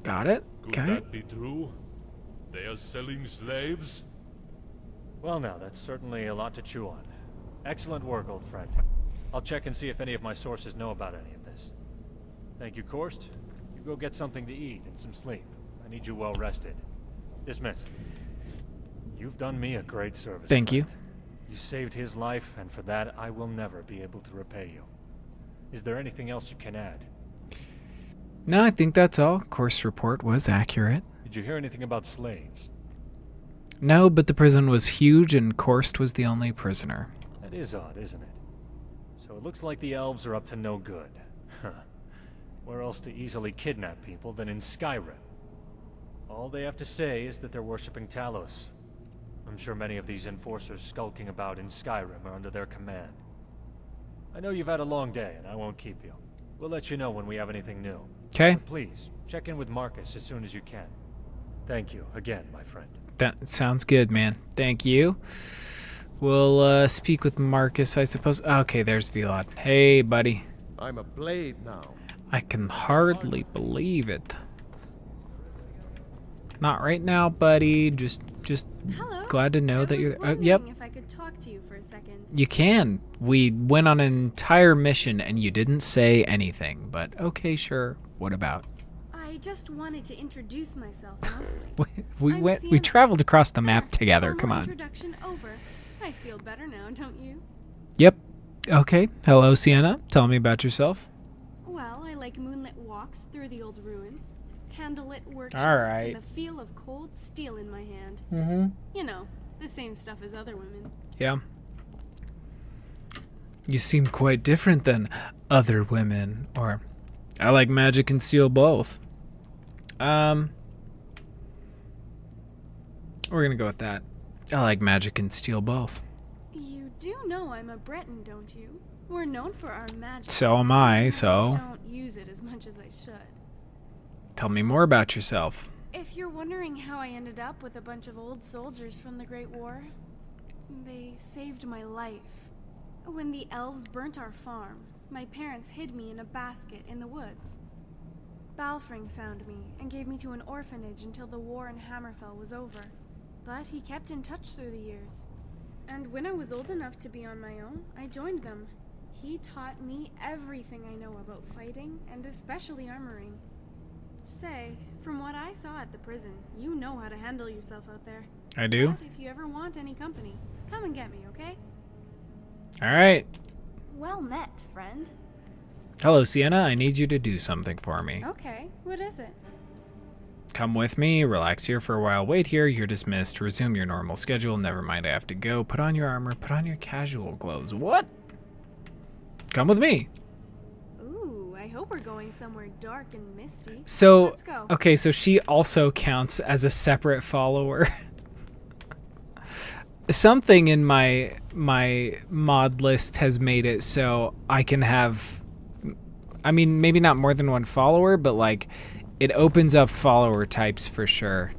Got it. Could Okay. that be true? They are selling slaves? Well, now, that's certainly a lot to chew on. Excellent work, old friend. I'll check and see if any of my sources know about any of this. Thank you, Korst. You go get something to eat and some sleep. I need you well rested. Dismissed. You've done me a great service. Thank you. You saved his life, and for that, I will never be able to repay you. Is there anything else you can add? No, I think that's all. Course report was accurate. Did you hear anything about slaves? No, but the prison was huge and Korst was the only prisoner. That is odd, isn't it? So it looks like the elves are up to no good. Huh. Where else to easily kidnap people than in Skyrim? All they have to say is that they're worshipping Talos. I'm sure many of these enforcers skulking about in Skyrim are under their command. I know you've had a long day, and I won't keep you. We'll let you know when we have anything new. 'Kay. Please, check in with Marcus as soon as you can. Thank you again, my friend. That sounds good, man. Thank you. We'll speak with Marcus, I suppose. Okay, there's Vilod. Hey, buddy. I'm a blade now. I can hardly believe it. Not right now, buddy. Just Hello. glad to know that you're. Wondering Yep, if I could talk to you for a second. you can. We went on an entire mission and you didn't say anything. But okay, sure. What about? I just wanted to introduce myself mostly. We traveled across the map together. Come on. Introduction over. I feel better now, don't you? Yep. Okay. Hello, Sienna. Tell me about yourself. Well, I like moonlit walks through the old ruins, candlelit workshops, All right. and the feel of cold steel in my hand. Mhm. You know, the same stuff as other women. Yeah. You seem quite different than other women, or I like magic and steel both. We're gonna go with that. I like magic and steel both. You do know I'm a Breton, don't you? We're known for our magic. So am I, so Don't use it as much as I should. tell me more about yourself. If you're wondering how I ended up with a bunch of old soldiers from the Great War, they saved my life. When the elves burnt our farm, my parents hid me in a basket in the woods. Balfring found me and gave me to an orphanage until the war in Hammerfell was over. But he kept in touch through the years. And when I was old enough to be on my own, I joined them. He taught me everything I know about fighting, and especially armoring. Say, from what I saw at the prison, you know how to handle yourself out there. I do? But if you ever want any company, come and get me, okay? Alright. Well met, friend. Hello, Sienna. I need you to do something for me. Okay, what is it? Come with me, relax here for a while, wait here, you're dismissed, resume your normal schedule, never mind I have to go, put on your armor, put on your casual gloves. What? Come with me. Ooh, I hope we're going somewhere dark and misty. So, Let's go. okay, so she also counts as a separate follower. Something in my mod list has made it so I can have, I mean, maybe not more than one follower, but like, it opens up follower types for sure.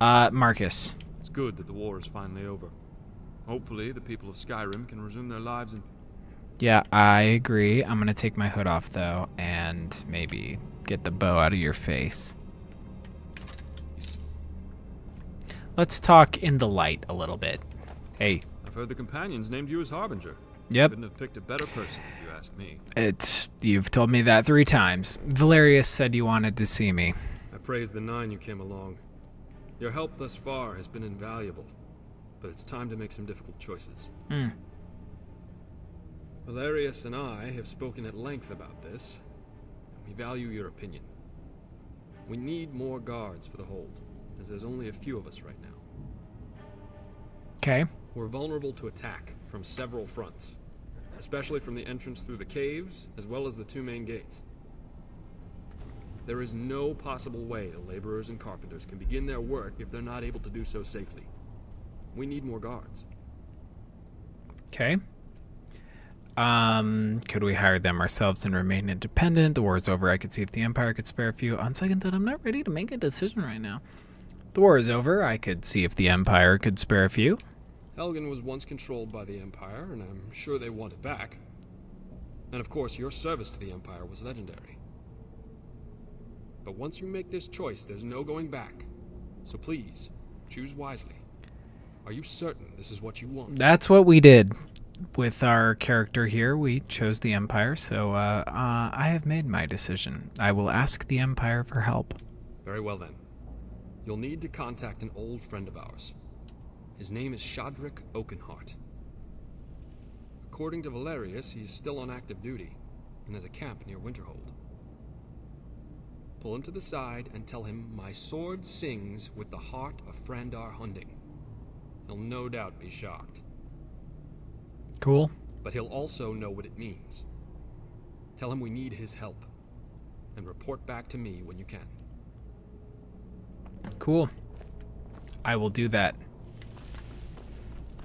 Marcus. It's good that the war is finally over. Hopefully, the people of Skyrim can resume their lives and... Yeah, I agree. I'm gonna take my hood off though, and maybe get the bow out of your face. let's talk in the light a little bit. Hey. I've heard the companions named you as Harbinger. Yep. Couldn't have picked a better person, if you ask me. You've told me that 3 times. Valerius said you wanted to see me. I praise the 9 you came along. Your help thus far has been invaluable, but it's time to make some difficult choices. Valerius and I have spoken at length about this, and we value your opinion. We need more guards for the hold, as there's only a few of us right now. Okay. We're vulnerable to attack from several fronts, especially from the entrance through the caves, as well as the 2 main gates. There is no possible way the laborers and carpenters can begin their work if they're not able to do so safely. We need more guards. Okay. Could we hire them ourselves and remain independent? The war is over. I could see if the Empire could spare a few. On second thought, I'm not ready to make a decision right now. The war is over. I could see if the Empire could spare a few. Helgen was once controlled by the Empire, and I'm sure they want it back. And of course, your service to the Empire was legendary. But once you make this choice, there's no going back. So please, choose wisely. Are you certain this is what you want? That's what we did with our character here. We chose the Empire, so I have made my decision. I will ask the Empire for help. Very well then. You'll need to contact an old friend of ours. His name is Shadric Oakenheart. According to Valerius, he's still on active duty and has a camp near Winterhold. Pull him to the side and tell him my sword sings with the heart of Frandar Hunding. He'll no doubt be shocked. Cool. But he'll also know what it means. Tell him we need his help. And report back to me when you can. Cool. I will do that.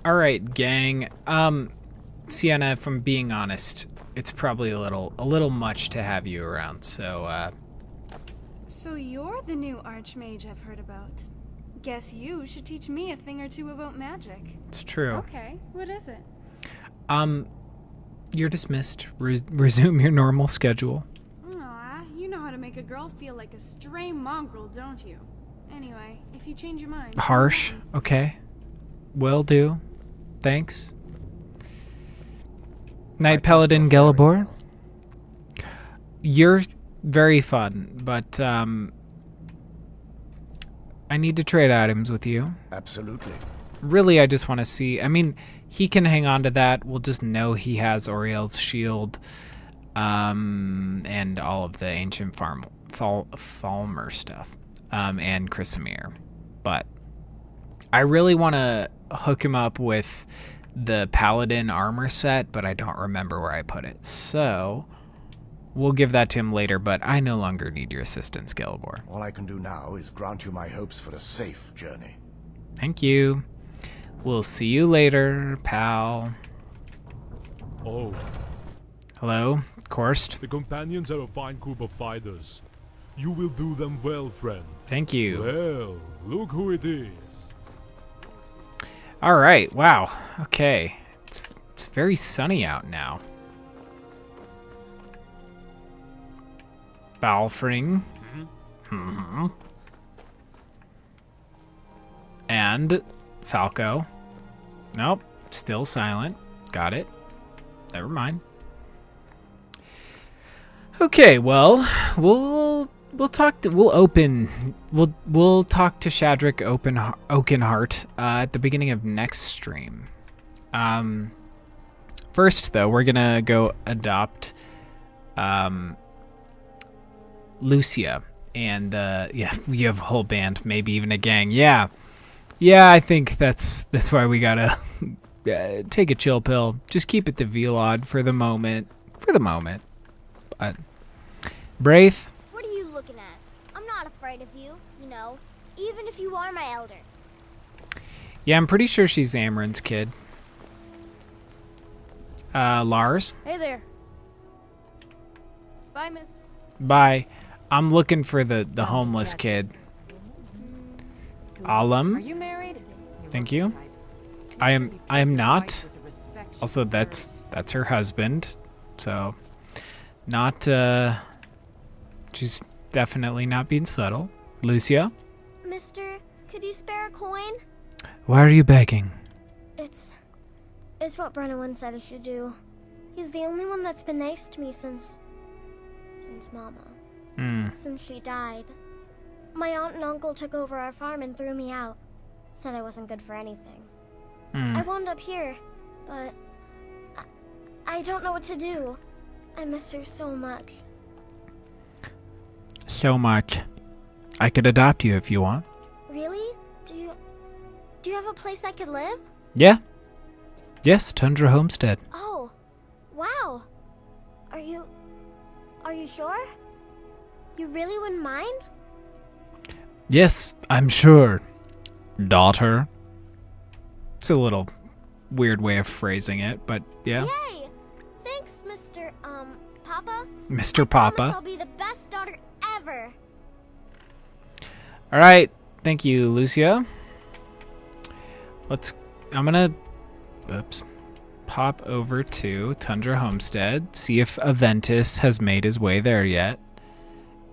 Alright, gang. Sienna, if I'm being honest, it's probably a little much to have you around, so So you're the new Archmage I've heard about. Guess you should teach me a thing or two about magic. It's true. Okay, what is it? You're dismissed. Resume your normal schedule. Aw, you know how to make a girl feel like a stray mongrel, don't you? Anyway, if you change your mind... Harsh. Okay. Will do. Thanks. Knight Paladin Gelibor. You're very fun, but I need to trade items with you. Absolutely. Really, I just want to see. I mean, he can hang on to that. We'll just know he has Oriel's shield, and all of the ancient Falmer stuff, and Chrysamere. But I really want to hook him up with the Paladin armor set, but I don't remember where I put it. So we'll give that to him later, but I no longer need your assistance, Gelibor. All I can do now is grant you my hopes for a safe journey. Thank you. We'll see you later, pal. Oh. Hello, Korst. The companions are a fine group of fighters. You will do them well, friend. Thank you. Well, look who it is. All right. Wow. Okay. It's very sunny out now. Balfring. Mm-hmm. And Falco. Nope. Still silent. Got it. Never mind. Okay, well, we'll talk to we'll talk to Shadric Oakenheart at the beginning of next stream. First though, we're gonna go adopt Lucia, and yeah, we have a whole band, maybe even a gang. Yeah, I think that's why we gotta take a chill pill. Just keep it the Velod for the moment. But Braith. What are you looking at? I'm not afraid of you, you know, even if you are my elder. Yeah, I'm pretty sure she's Amren's kid. Lars. Hey there. Bye, mister. Bye. I'm looking for the homeless kid. Alam. Are you married? Thank you. I am not. Also, that's her husband. So, not. She's definitely not being subtle. Lucia. Mister, Could you spare a coin? Why are you begging? It's what Brennan said I should do. He's the only one that's been nice to me since Mama. Since she died. My aunt and uncle took over our farm and threw me out. Said I wasn't good for anything. I wound up here, but I don't know what to do. I miss her so much. So much. I could adopt you if you want. Really? Do you have a place I could live? Yeah. Yes, Tundra Homestead. Oh, wow. Are you sure? You really wouldn't mind? Yes, I'm sure, daughter. It's a little weird way of phrasing it, but yeah. Yay! Thanks, Mr. Papa. Mr. I Papa. promise I'll be the best daughter ever. All right, thank you, Lucia. I'm gonna, pop over to Tundra Homestead, see if Aventus has made his way there yet,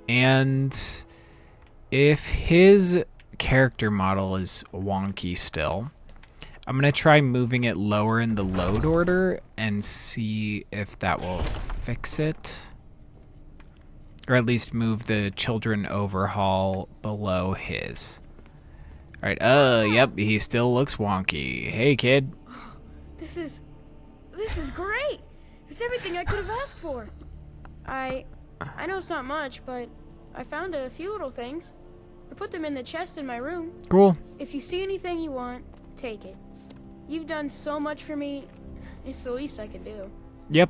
and if his character model is wonky still, I'm gonna try moving it lower in the load order and see if that will fix it. Or at least move the children overhaul below his. Alright, yep, he still looks wonky. Hey, kid. This is great. It's everything I could have asked for. I know it's not much, but I found a few little things. I put them in the chest in my room. Cool. If you see anything you want, take it. You've done so much for me. It's the least I can do. Yep.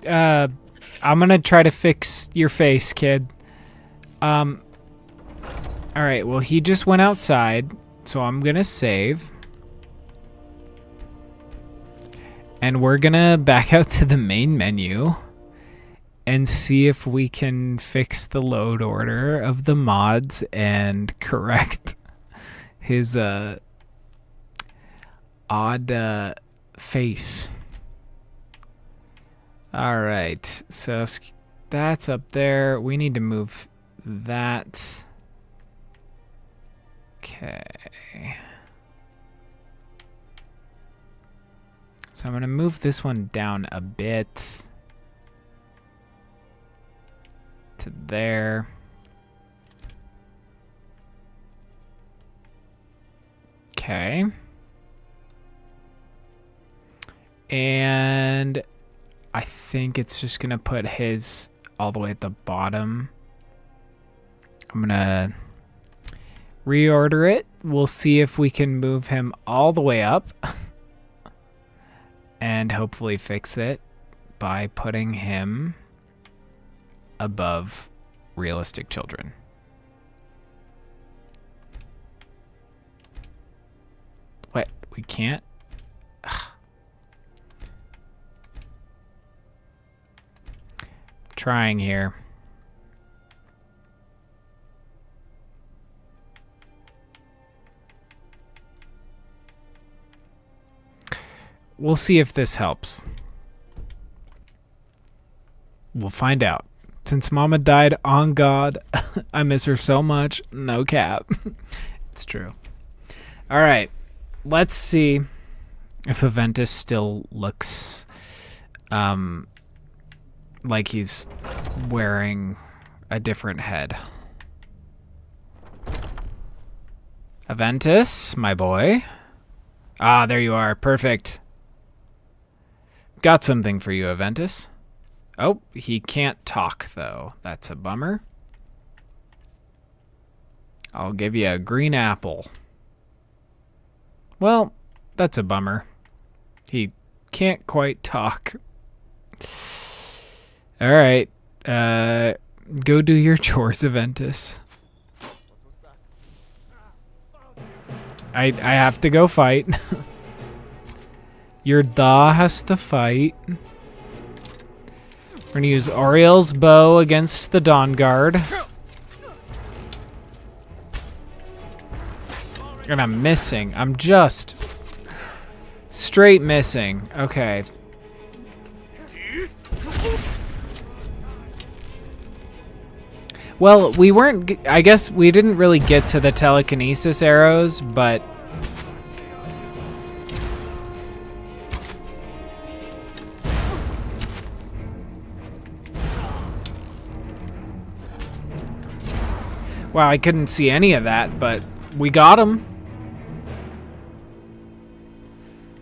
I'm gonna try to fix your face, kid. Alright, well, he just went outside, so I'm gonna save. And we're gonna back out to the main menu and see if we can fix the load order of the mods and correct his odd face. All right, so that's up there. We need to move that. Okay. So I'm going to move this one down a bit to there. Okay. And I think it's just going to put his all the way at the bottom. I'm going to reorder it. We'll see if we can move him all the way up and hopefully fix it by putting him above realistic children. What? We can't? Trying here. We'll see if this helps. We'll find out. Since Mama died, on God, I miss her so much. No cap. It's true. All right. Let's see if Aventus still looks like he's wearing a different head. Aventus, my boy. Ah, there you are. Perfect. Got something for you, Aventus. Oh, he can't talk, though. That's a bummer. I'll give you a green apple. Well, that's a bummer. He can't quite talk. All right. Go do your chores, Aventus. I have to go fight. Your Da has to fight. We're gonna use Oriel's bow against the Dawn Guard. And I'm missing. I'm just straight missing. Okay. Well, we weren't... I guess we didn't really get to the telekinesis arrows, but... Wow, I couldn't see any of that, but we got him.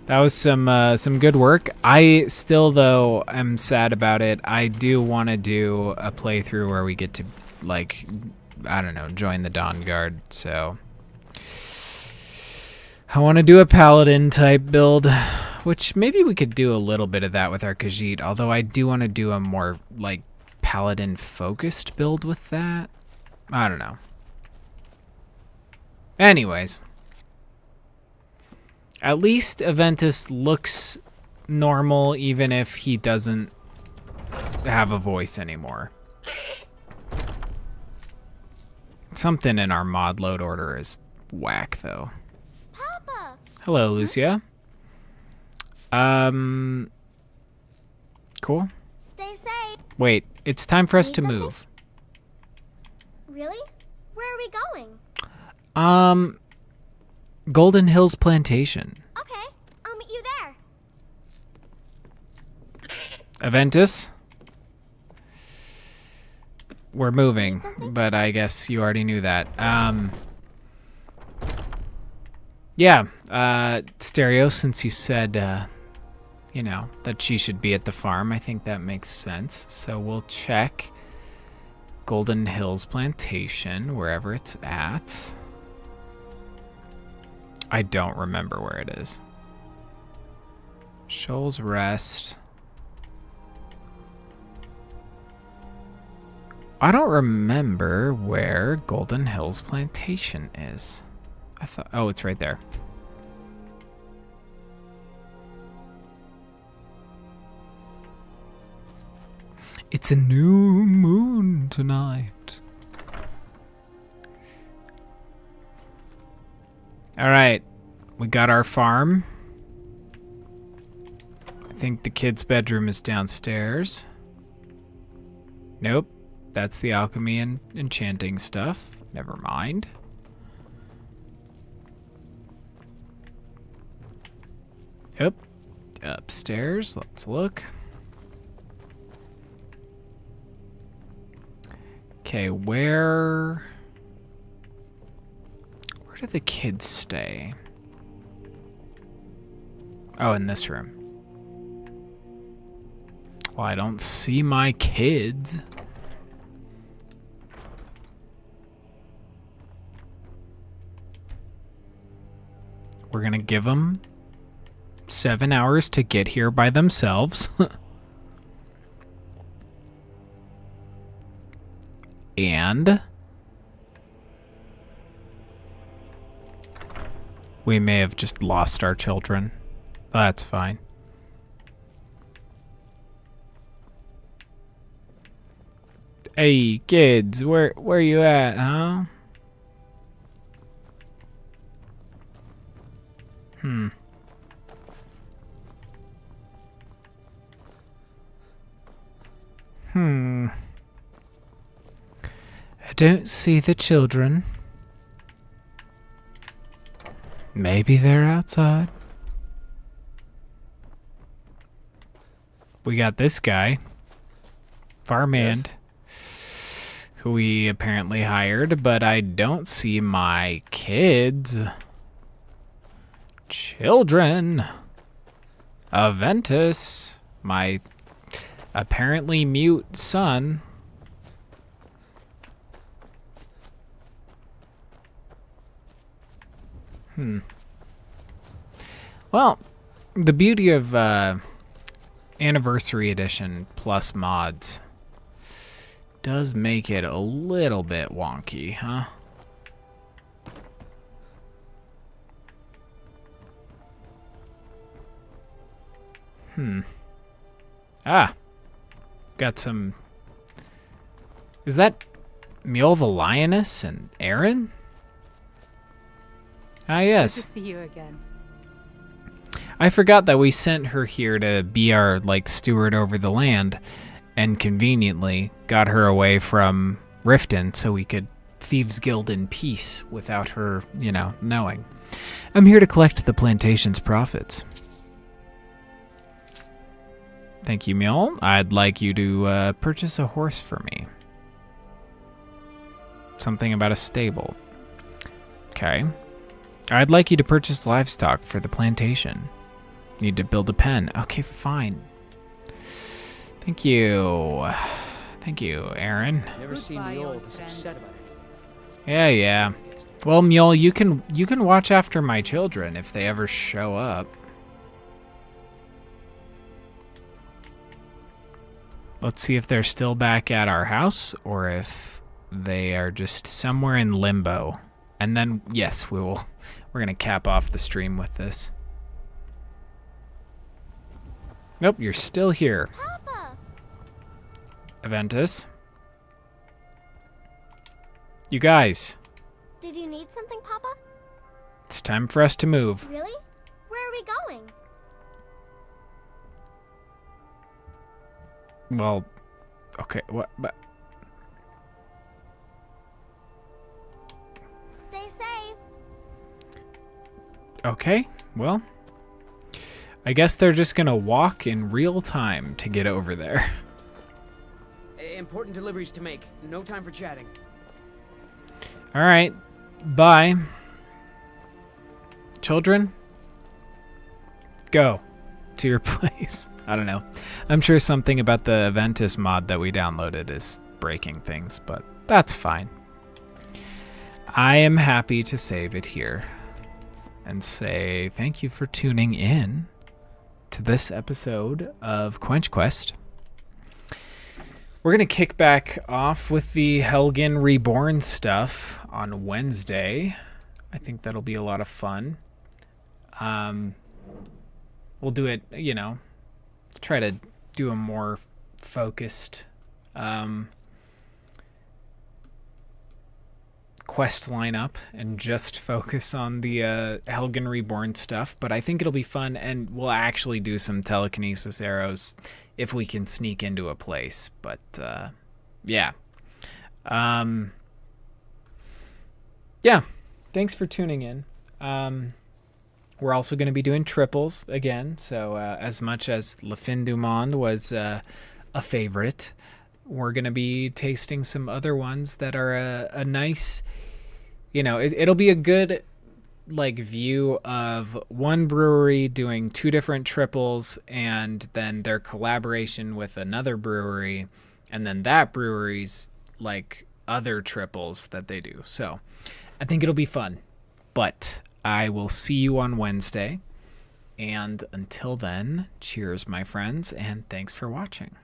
That was some good work. I still, though, am sad about it. I do want to do a playthrough where we get to, like, I don't know, join the Dawn Guard, so... I want to do a paladin type build, which maybe we could do a little bit of that with our Khajiit, although I do want to do a more, like, paladin-focused build with that. I don't know. Anyways. At least Aventus looks normal even if he doesn't have a voice anymore. Something in our mod load order is whack, though. Papa! Hello, Lucia. Cool. Stay safe. Wait, it's time for us to move. Really? Where are we going? Golden Hills Plantation. Okay, I'll meet you there. Aventus? We're moving, but I guess you already knew that. Yeah, Stereo, since you said, you know, that she should be at the farm, I think that makes sense. So we'll check Golden Hills Plantation, wherever it's at. I don't remember where it is. Shoals Rest. I don't remember where Golden Hills Plantation is. I thought, oh, it's right there. It's a new moon tonight. All right, we got our farm. I think the kid's bedroom is downstairs. Nope, that's the alchemy and enchanting stuff. Never mind. Yep, upstairs, let's look. Okay, where do the kids stay? Oh, in this room. Well, I don't see my kids. We're gonna give them 7 hours to get here by themselves. And we may have just lost our children. That's fine. Hey, kids, where you at, huh? I don't see the children. Maybe they're outside. We got this guy, farmhand, who we apparently hired, but I don't see my kids. Children. Aventus, my apparently mute son. Well, the beauty of Anniversary Edition plus mods does make it a little bit wonky, huh? Ah, got some. Is that Mule the Lioness and Aaron? Ah, yes. Good to see you again. I forgot that we sent her here to be our, like, steward over the land, and conveniently got her away from Riften so we could Thieves Guild in peace without her, knowing. I'm here to collect the plantation's profits. Thank you, Mule. I'd like you to purchase a horse for me. Something about a stable. Okay. I'd like you to purchase livestock for the plantation. Need to build a pen. Okay, fine. Thank you. Thank you, Aaron. Never seen the old this upset about it. Yeah. Well, Mule, you can watch after my children if they ever show up. Let's see if they're still back at our house or if they are just somewhere in limbo. And then, yes, we're going to cap off the stream with this. Nope, you're still here. Papa! Aventus. You guys. Did you need something, Papa? It's time for us to move. Really? Where are we going? Well, okay, what? But stay safe. Okay, well, I guess they're just gonna walk in real time to get over there. Important deliveries to make. No time for chatting. All right, bye. Children, go to your place. I don't know. I'm sure something about the Aventus mod that we downloaded is breaking things, but that's fine. I am happy to save it here and say thank you for tuning in to this episode of Quench Quest. We're going to kick back off with the Helgen Reborn stuff on Wednesday. I think that'll be a lot of fun. We'll do it, try to do a more focused quest lineup and just focus on the Helgen Reborn stuff, but I think it'll be fun, and we'll actually do some telekinesis arrows if we can sneak into a place. But yeah. Yeah, thanks for tuning in. We're also going to be doing triples again, so as much as Le Fin du Monde was a favorite, we're going to be tasting some other ones that are a nice, it'll be a good view of one brewery doing two different triples and then their collaboration with another brewery and then that brewery's other triples that they do. So I think it'll be fun, but I will see you on Wednesday. And until then, cheers, my friends, and thanks for watching.